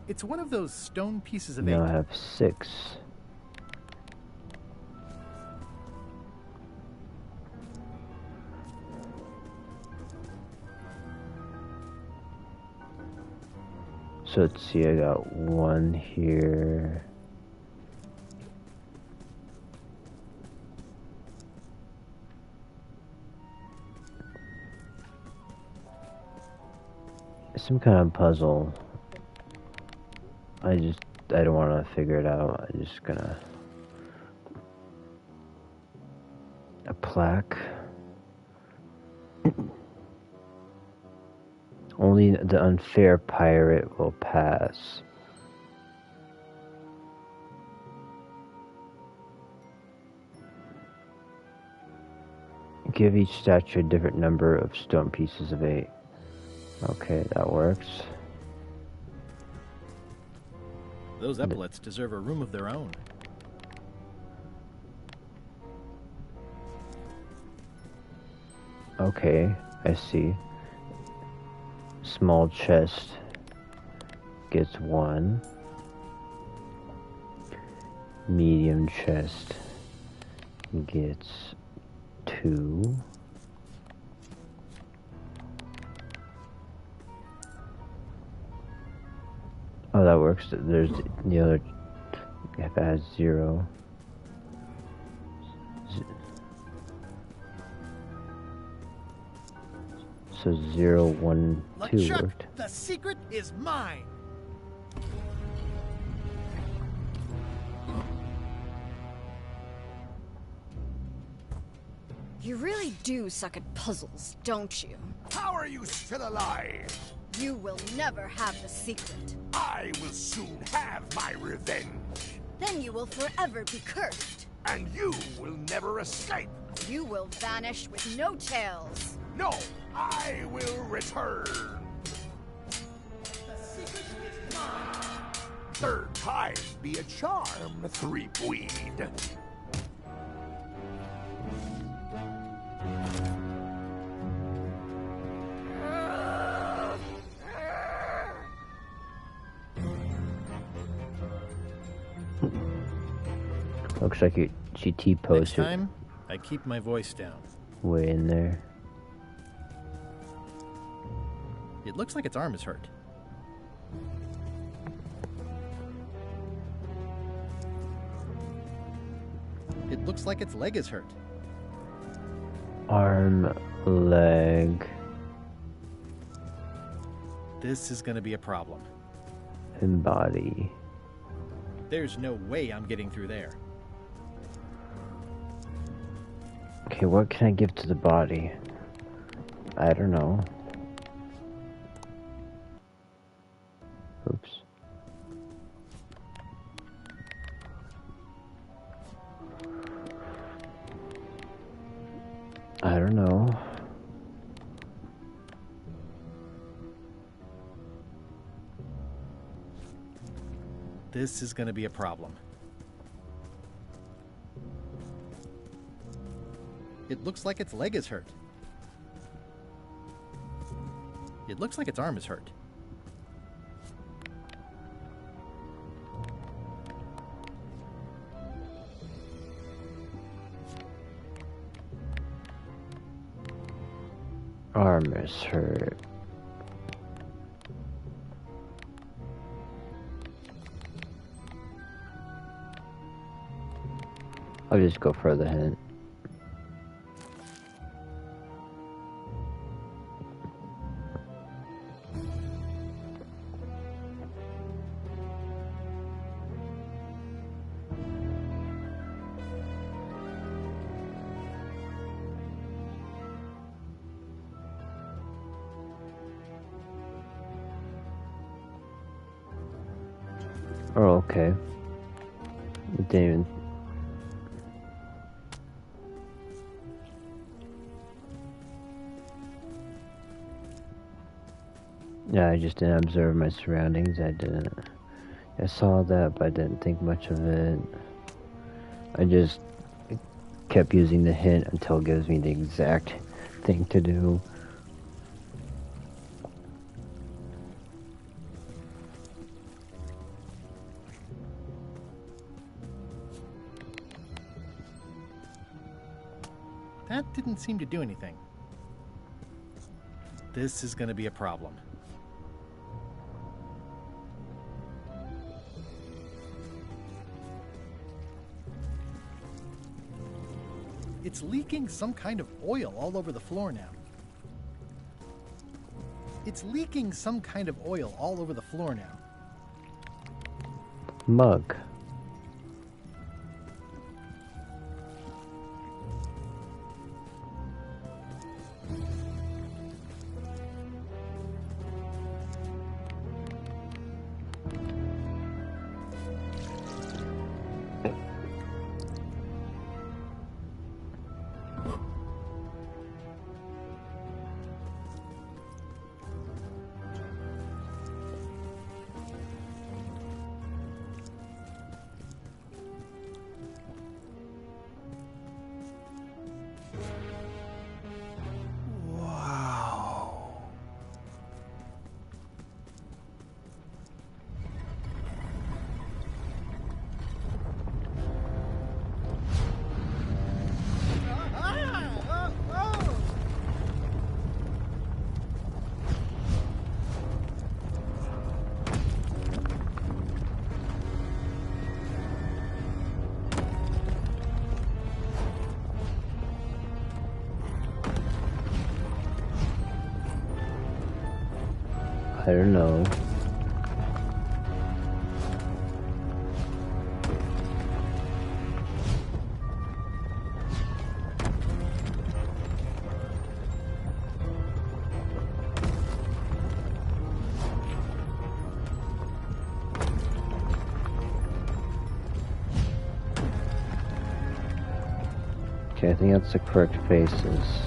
[SPEAKER 2] It's one of those stone pieces of 8.
[SPEAKER 1] Now I have 6. So let's see, I got 1 here. Some kind of puzzle. I don't want to figure it out. I'm just gonna... A plaque. Only the unfair pirate will pass. Give each statue a different number of stone pieces of 8. Okay, that works.
[SPEAKER 2] Those epaulets deserve a room of their own.
[SPEAKER 1] Okay, I see. Small chest gets 1. Medium chest gets 2. Oh, that works. There's the other. If it has 0. So 0, 1, 2
[SPEAKER 2] LeChuck,
[SPEAKER 1] worked.
[SPEAKER 2] the secret is mine.
[SPEAKER 6] You really do suck at puzzles, don't you?
[SPEAKER 5] How are you still alive?
[SPEAKER 6] You will never have the secret.
[SPEAKER 5] I will soon have my revenge.
[SPEAKER 17] Then you will forever be cursed.
[SPEAKER 20] And you will never escape.
[SPEAKER 17] You will vanish with no tails.
[SPEAKER 20] No, I will return. Third time be a charm, Threepweed.
[SPEAKER 1] Looks like your GT
[SPEAKER 2] Next
[SPEAKER 1] poster
[SPEAKER 2] time, I keep my voice down.
[SPEAKER 1] way in there.
[SPEAKER 2] It looks like its arm is hurt. It looks like its leg is hurt.
[SPEAKER 1] Arm, leg,
[SPEAKER 2] This is gonna be a problem.
[SPEAKER 1] and body.
[SPEAKER 2] There's no way I'm getting through there.
[SPEAKER 1] Okay, what can I give to the body? I don't know. Oops. I don't know.
[SPEAKER 2] This is gonna be a problem. It looks like its leg is hurt. It looks like its arm is hurt.
[SPEAKER 1] Arm is hurt. I'll just go for the hint. Oh, okay. It didn't even... Yeah, I just didn't observe my surroundings. I saw that, but I didn't think much of it. I just kept using the hint until it gives me the exact thing to do.
[SPEAKER 2] That didn't seem to do anything. This is going to be a problem. It's leaking some kind of oil all over the floor now. It's leaking some kind of oil all over the floor now.
[SPEAKER 1] Mug. I don't know. Okay, I think that's the correct faces.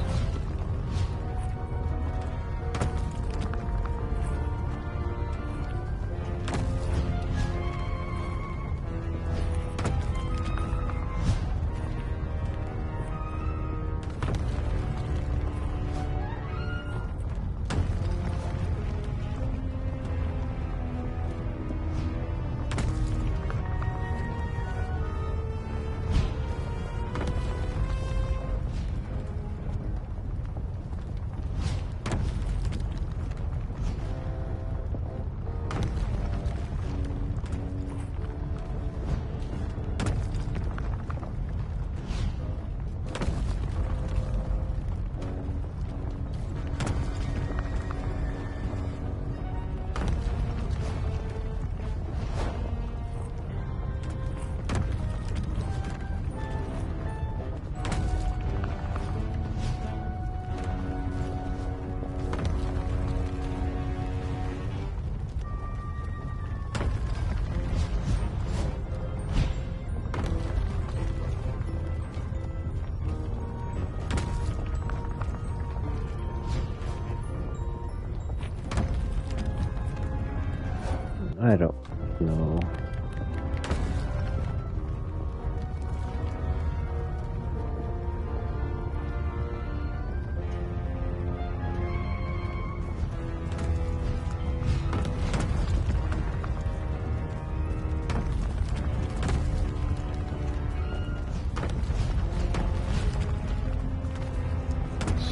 [SPEAKER 1] I don't know.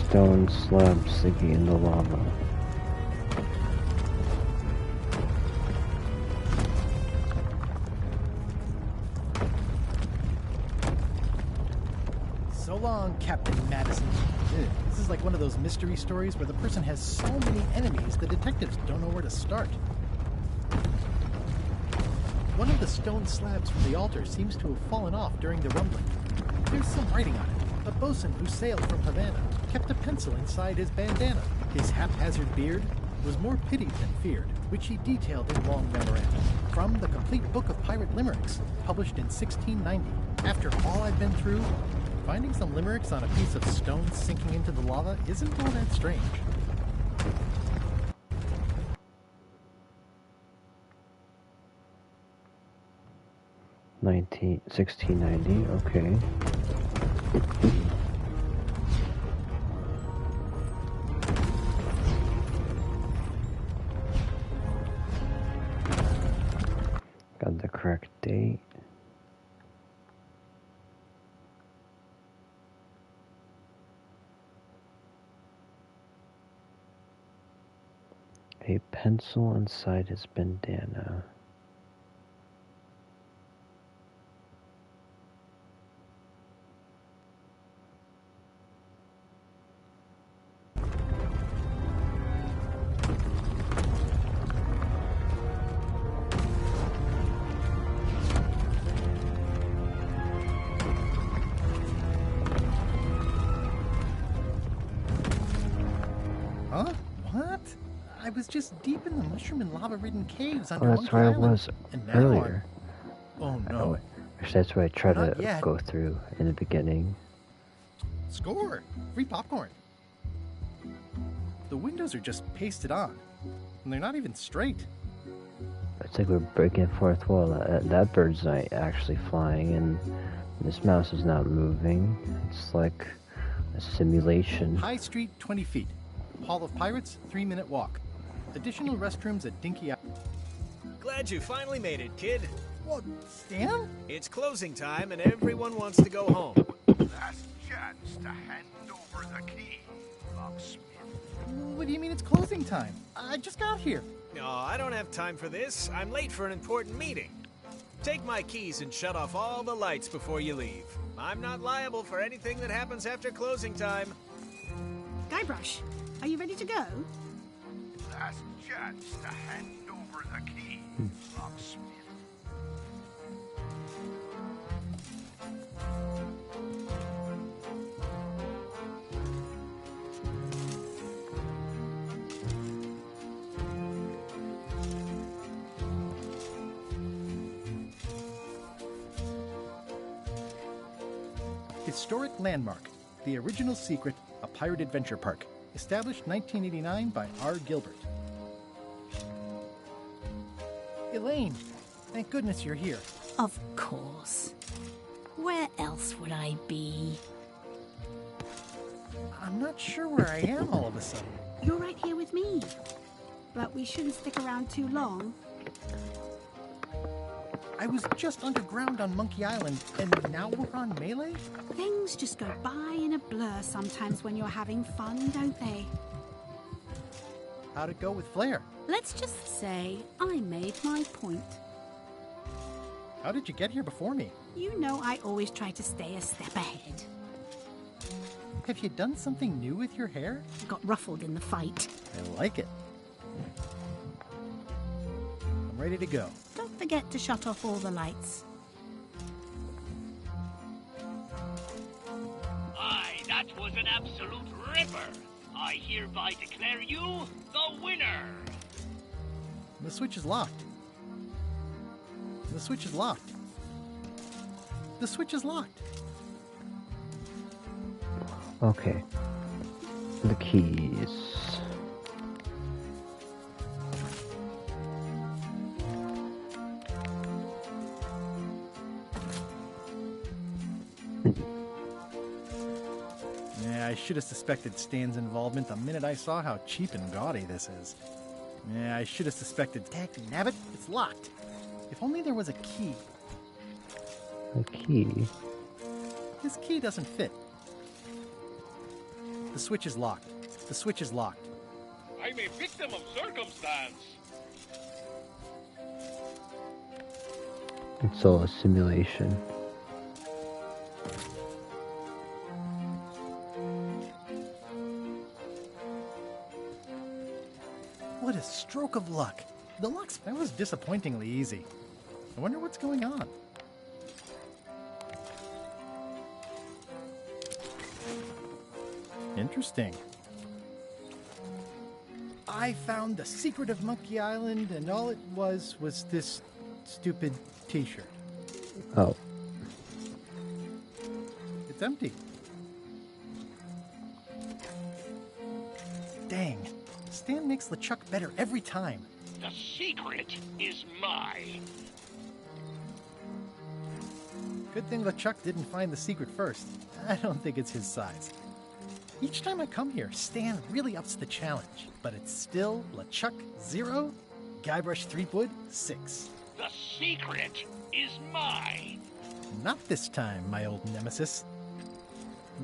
[SPEAKER 1] Stone slab sinking in the lava.
[SPEAKER 2] So long, Captain Madison. This is like one of those mystery stories where the person has so many enemies the detectives don't know where to start. One of the stone slabs from the altar seems to have fallen off during the rumbling. There's some writing on it. A bosun who sailed from Havana kept a pencil inside his bandana. His haphazard beard was more pitied than feared, which he detailed in long memorandum. From the Complete Book of Pirate Limericks, published in 1690. After all I've been through, finding some limericks on a piece of stone sinking into the lava isn't all that strange.
[SPEAKER 1] $1690, okay. Got the correct date. A pencil inside his bandana.
[SPEAKER 2] Huh? What? I was just deep in the mushroom and lava-ridden caves under
[SPEAKER 1] Oh, that's
[SPEAKER 2] Monkey
[SPEAKER 1] where I
[SPEAKER 2] Island,
[SPEAKER 1] was
[SPEAKER 2] and now
[SPEAKER 1] earlier.
[SPEAKER 2] Oh no.
[SPEAKER 1] Actually, that's where I tried
[SPEAKER 2] Not
[SPEAKER 1] to
[SPEAKER 2] yet.
[SPEAKER 1] go through in the beginning.
[SPEAKER 2] Score! Free popcorn. The windows are just pasted on, and they're not even straight.
[SPEAKER 1] It's like we're breaking a fourth wall. That bird's not actually flying, and this mouse is not moving. It's like a simulation.
[SPEAKER 2] High Street, 20 feet. Hall of Pirates, 3-minute walk. Additional restrooms at Dinky Island.
[SPEAKER 18] Glad you finally made it, kid.
[SPEAKER 2] What, Stan?
[SPEAKER 18] It's closing time and everyone wants to go home.
[SPEAKER 8] Last chance to hand over the key, locksmith.
[SPEAKER 2] What do you mean it's closing time? I just got here.
[SPEAKER 18] No, I don't have time for this. I'm late for an important meeting. Take my keys and shut off all the lights before you leave. I'm not liable for anything that happens after closing time.
[SPEAKER 9] Guybrush, are you ready to go?
[SPEAKER 8] Last chance to hand over the key, locksmith.
[SPEAKER 2] Historic landmark. The original secret, a pirate adventure park. Established 1989 by R. Gilbert. Elaine, thank goodness you're here.
[SPEAKER 9] Of course. Where else would I be?
[SPEAKER 2] I'm not sure where I am all of a sudden.
[SPEAKER 9] You're right here with me. But we shouldn't stick around too long.
[SPEAKER 2] I was just underground on Monkey Island, and now we're on Melee?
[SPEAKER 9] Things just go by in a blur sometimes when you're having fun, don't they?
[SPEAKER 2] How'd it go with Flair?
[SPEAKER 9] Let's just say I made my point.
[SPEAKER 2] How did you get here before me?
[SPEAKER 9] You know I always try to stay a step ahead.
[SPEAKER 2] Have you done something new with your hair?
[SPEAKER 9] Got ruffled in the fight.
[SPEAKER 2] I like it. I'm ready to go.
[SPEAKER 9] Don't forget to shut off all the lights.
[SPEAKER 13] Aye, that was an absolute ripper. I hereby declare you the winner.
[SPEAKER 2] The switch is locked. The switch is locked. The switch is locked.
[SPEAKER 1] Okay. The keys.
[SPEAKER 2] Yeah, I should have suspected Stan's involvement the minute I saw how cheap and gaudy this is. Yeah, I should have suspected. Dagnabbit, it's locked. If only there was a key.
[SPEAKER 1] A key?
[SPEAKER 2] This key doesn't fit. The switch is locked. The switch is locked.
[SPEAKER 3] I'm a victim of circumstance.
[SPEAKER 1] It's all a simulation.
[SPEAKER 2] What a stroke of luck. That was disappointingly easy. I wonder what's going on. Interesting. I found the secret of Monkey Island, and all it was this stupid t-shirt.
[SPEAKER 1] Oh.
[SPEAKER 2] It's empty. Dang. Stan makes LeChuck better every time.
[SPEAKER 3] The secret is mine.
[SPEAKER 2] Good thing LeChuck didn't find the secret first. I don't think it's his size. Each time I come here, Stan really ups the challenge. But it's still LeChuck 0, Guybrush Threepwood 6.
[SPEAKER 3] The secret is mine.
[SPEAKER 2] Not this time, my old nemesis.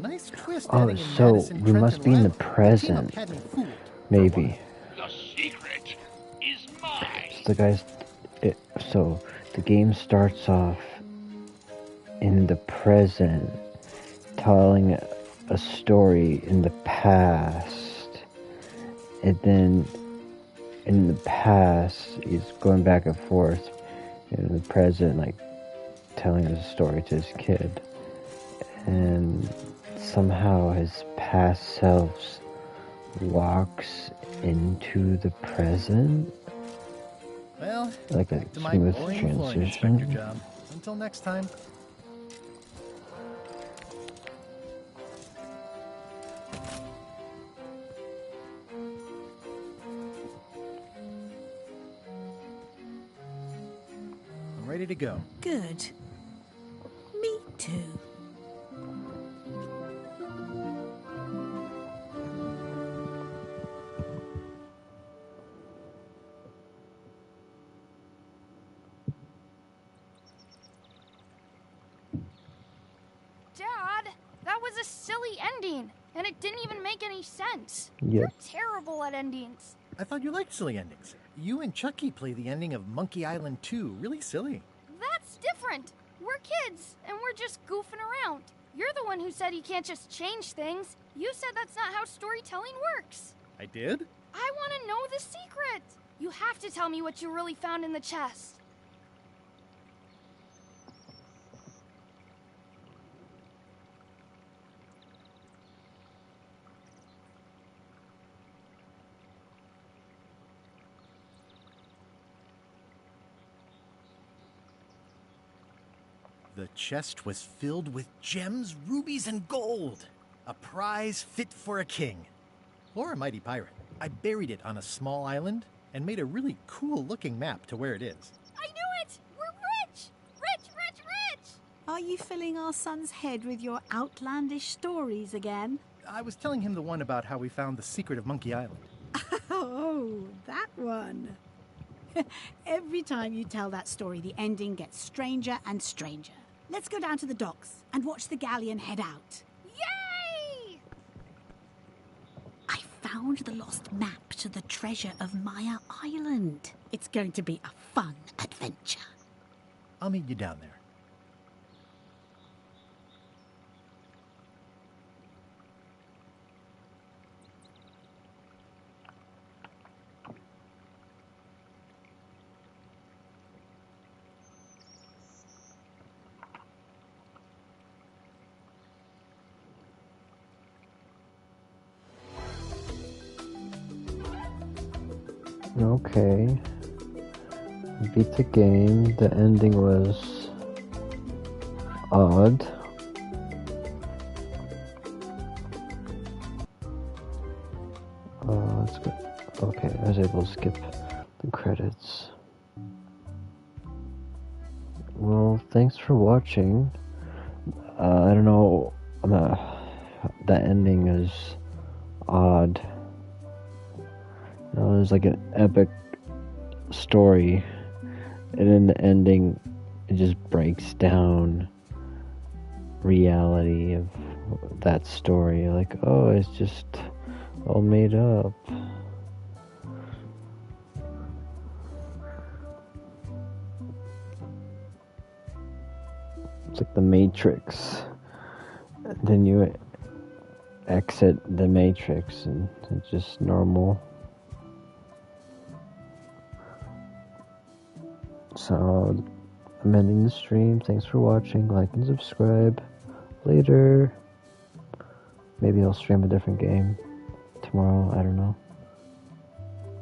[SPEAKER 2] Nice twist.
[SPEAKER 1] Oh, so we must be in the present. Maybe.
[SPEAKER 3] The secret is mine.
[SPEAKER 1] So so the game starts off in the present, telling a story in the past, and then in the past he's going back and forth in the present, like telling a story to his kid, and somehow his past selves walks into the present.
[SPEAKER 2] Well,
[SPEAKER 1] like a
[SPEAKER 2] back to my
[SPEAKER 1] smooth
[SPEAKER 2] boring flying inspector
[SPEAKER 1] transition.
[SPEAKER 2] job. Until next time. I'm ready to go.
[SPEAKER 9] Good. Me too.
[SPEAKER 19] Dad, that was a silly ending, and it didn't even make any sense.
[SPEAKER 1] Yep.
[SPEAKER 19] You're terrible at endings.
[SPEAKER 2] I thought you liked silly endings. You and Chucky play the ending of Monkey Island 2. Really silly.
[SPEAKER 19] That's different. We're kids, and we're just goofing around. You're the one who said you can't just change things. You said that's not how storytelling works.
[SPEAKER 2] I did?
[SPEAKER 19] I want to know the secret. You have to tell me what you really found in the chest.
[SPEAKER 2] The chest was filled with gems, rubies, and gold. A prize fit for a king. Or a mighty pirate. I buried it on a small island and made a really cool-looking map to where it is.
[SPEAKER 19] I knew it! We're rich! Rich, rich, rich!
[SPEAKER 9] Are you filling our son's head with your outlandish stories again?
[SPEAKER 2] I was telling him the one about how we found the secret of Monkey Island.
[SPEAKER 9] Oh, that one. Every time you tell that story, the ending gets stranger and stranger. Let's go down to the docks and watch the galleon head out.
[SPEAKER 19] Yay!
[SPEAKER 9] I found the lost map to the treasure of Maya Island. It's going to be a fun adventure.
[SPEAKER 2] I'll meet you down there.
[SPEAKER 1] Okay. Beat the game. The ending was odd. Let's go. Okay, I was able to skip the credits. Well, thanks for watching. I don't know. The ending is odd. There's like an epic story, and in the ending, it just breaks down reality of that story. Like, oh, it's just all made up. It's like the Matrix. And then you exit the Matrix, and it's just normal. So, I'm ending the stream. Thanks for watching. Like and subscribe. Later. Maybe I'll stream a different game tomorrow.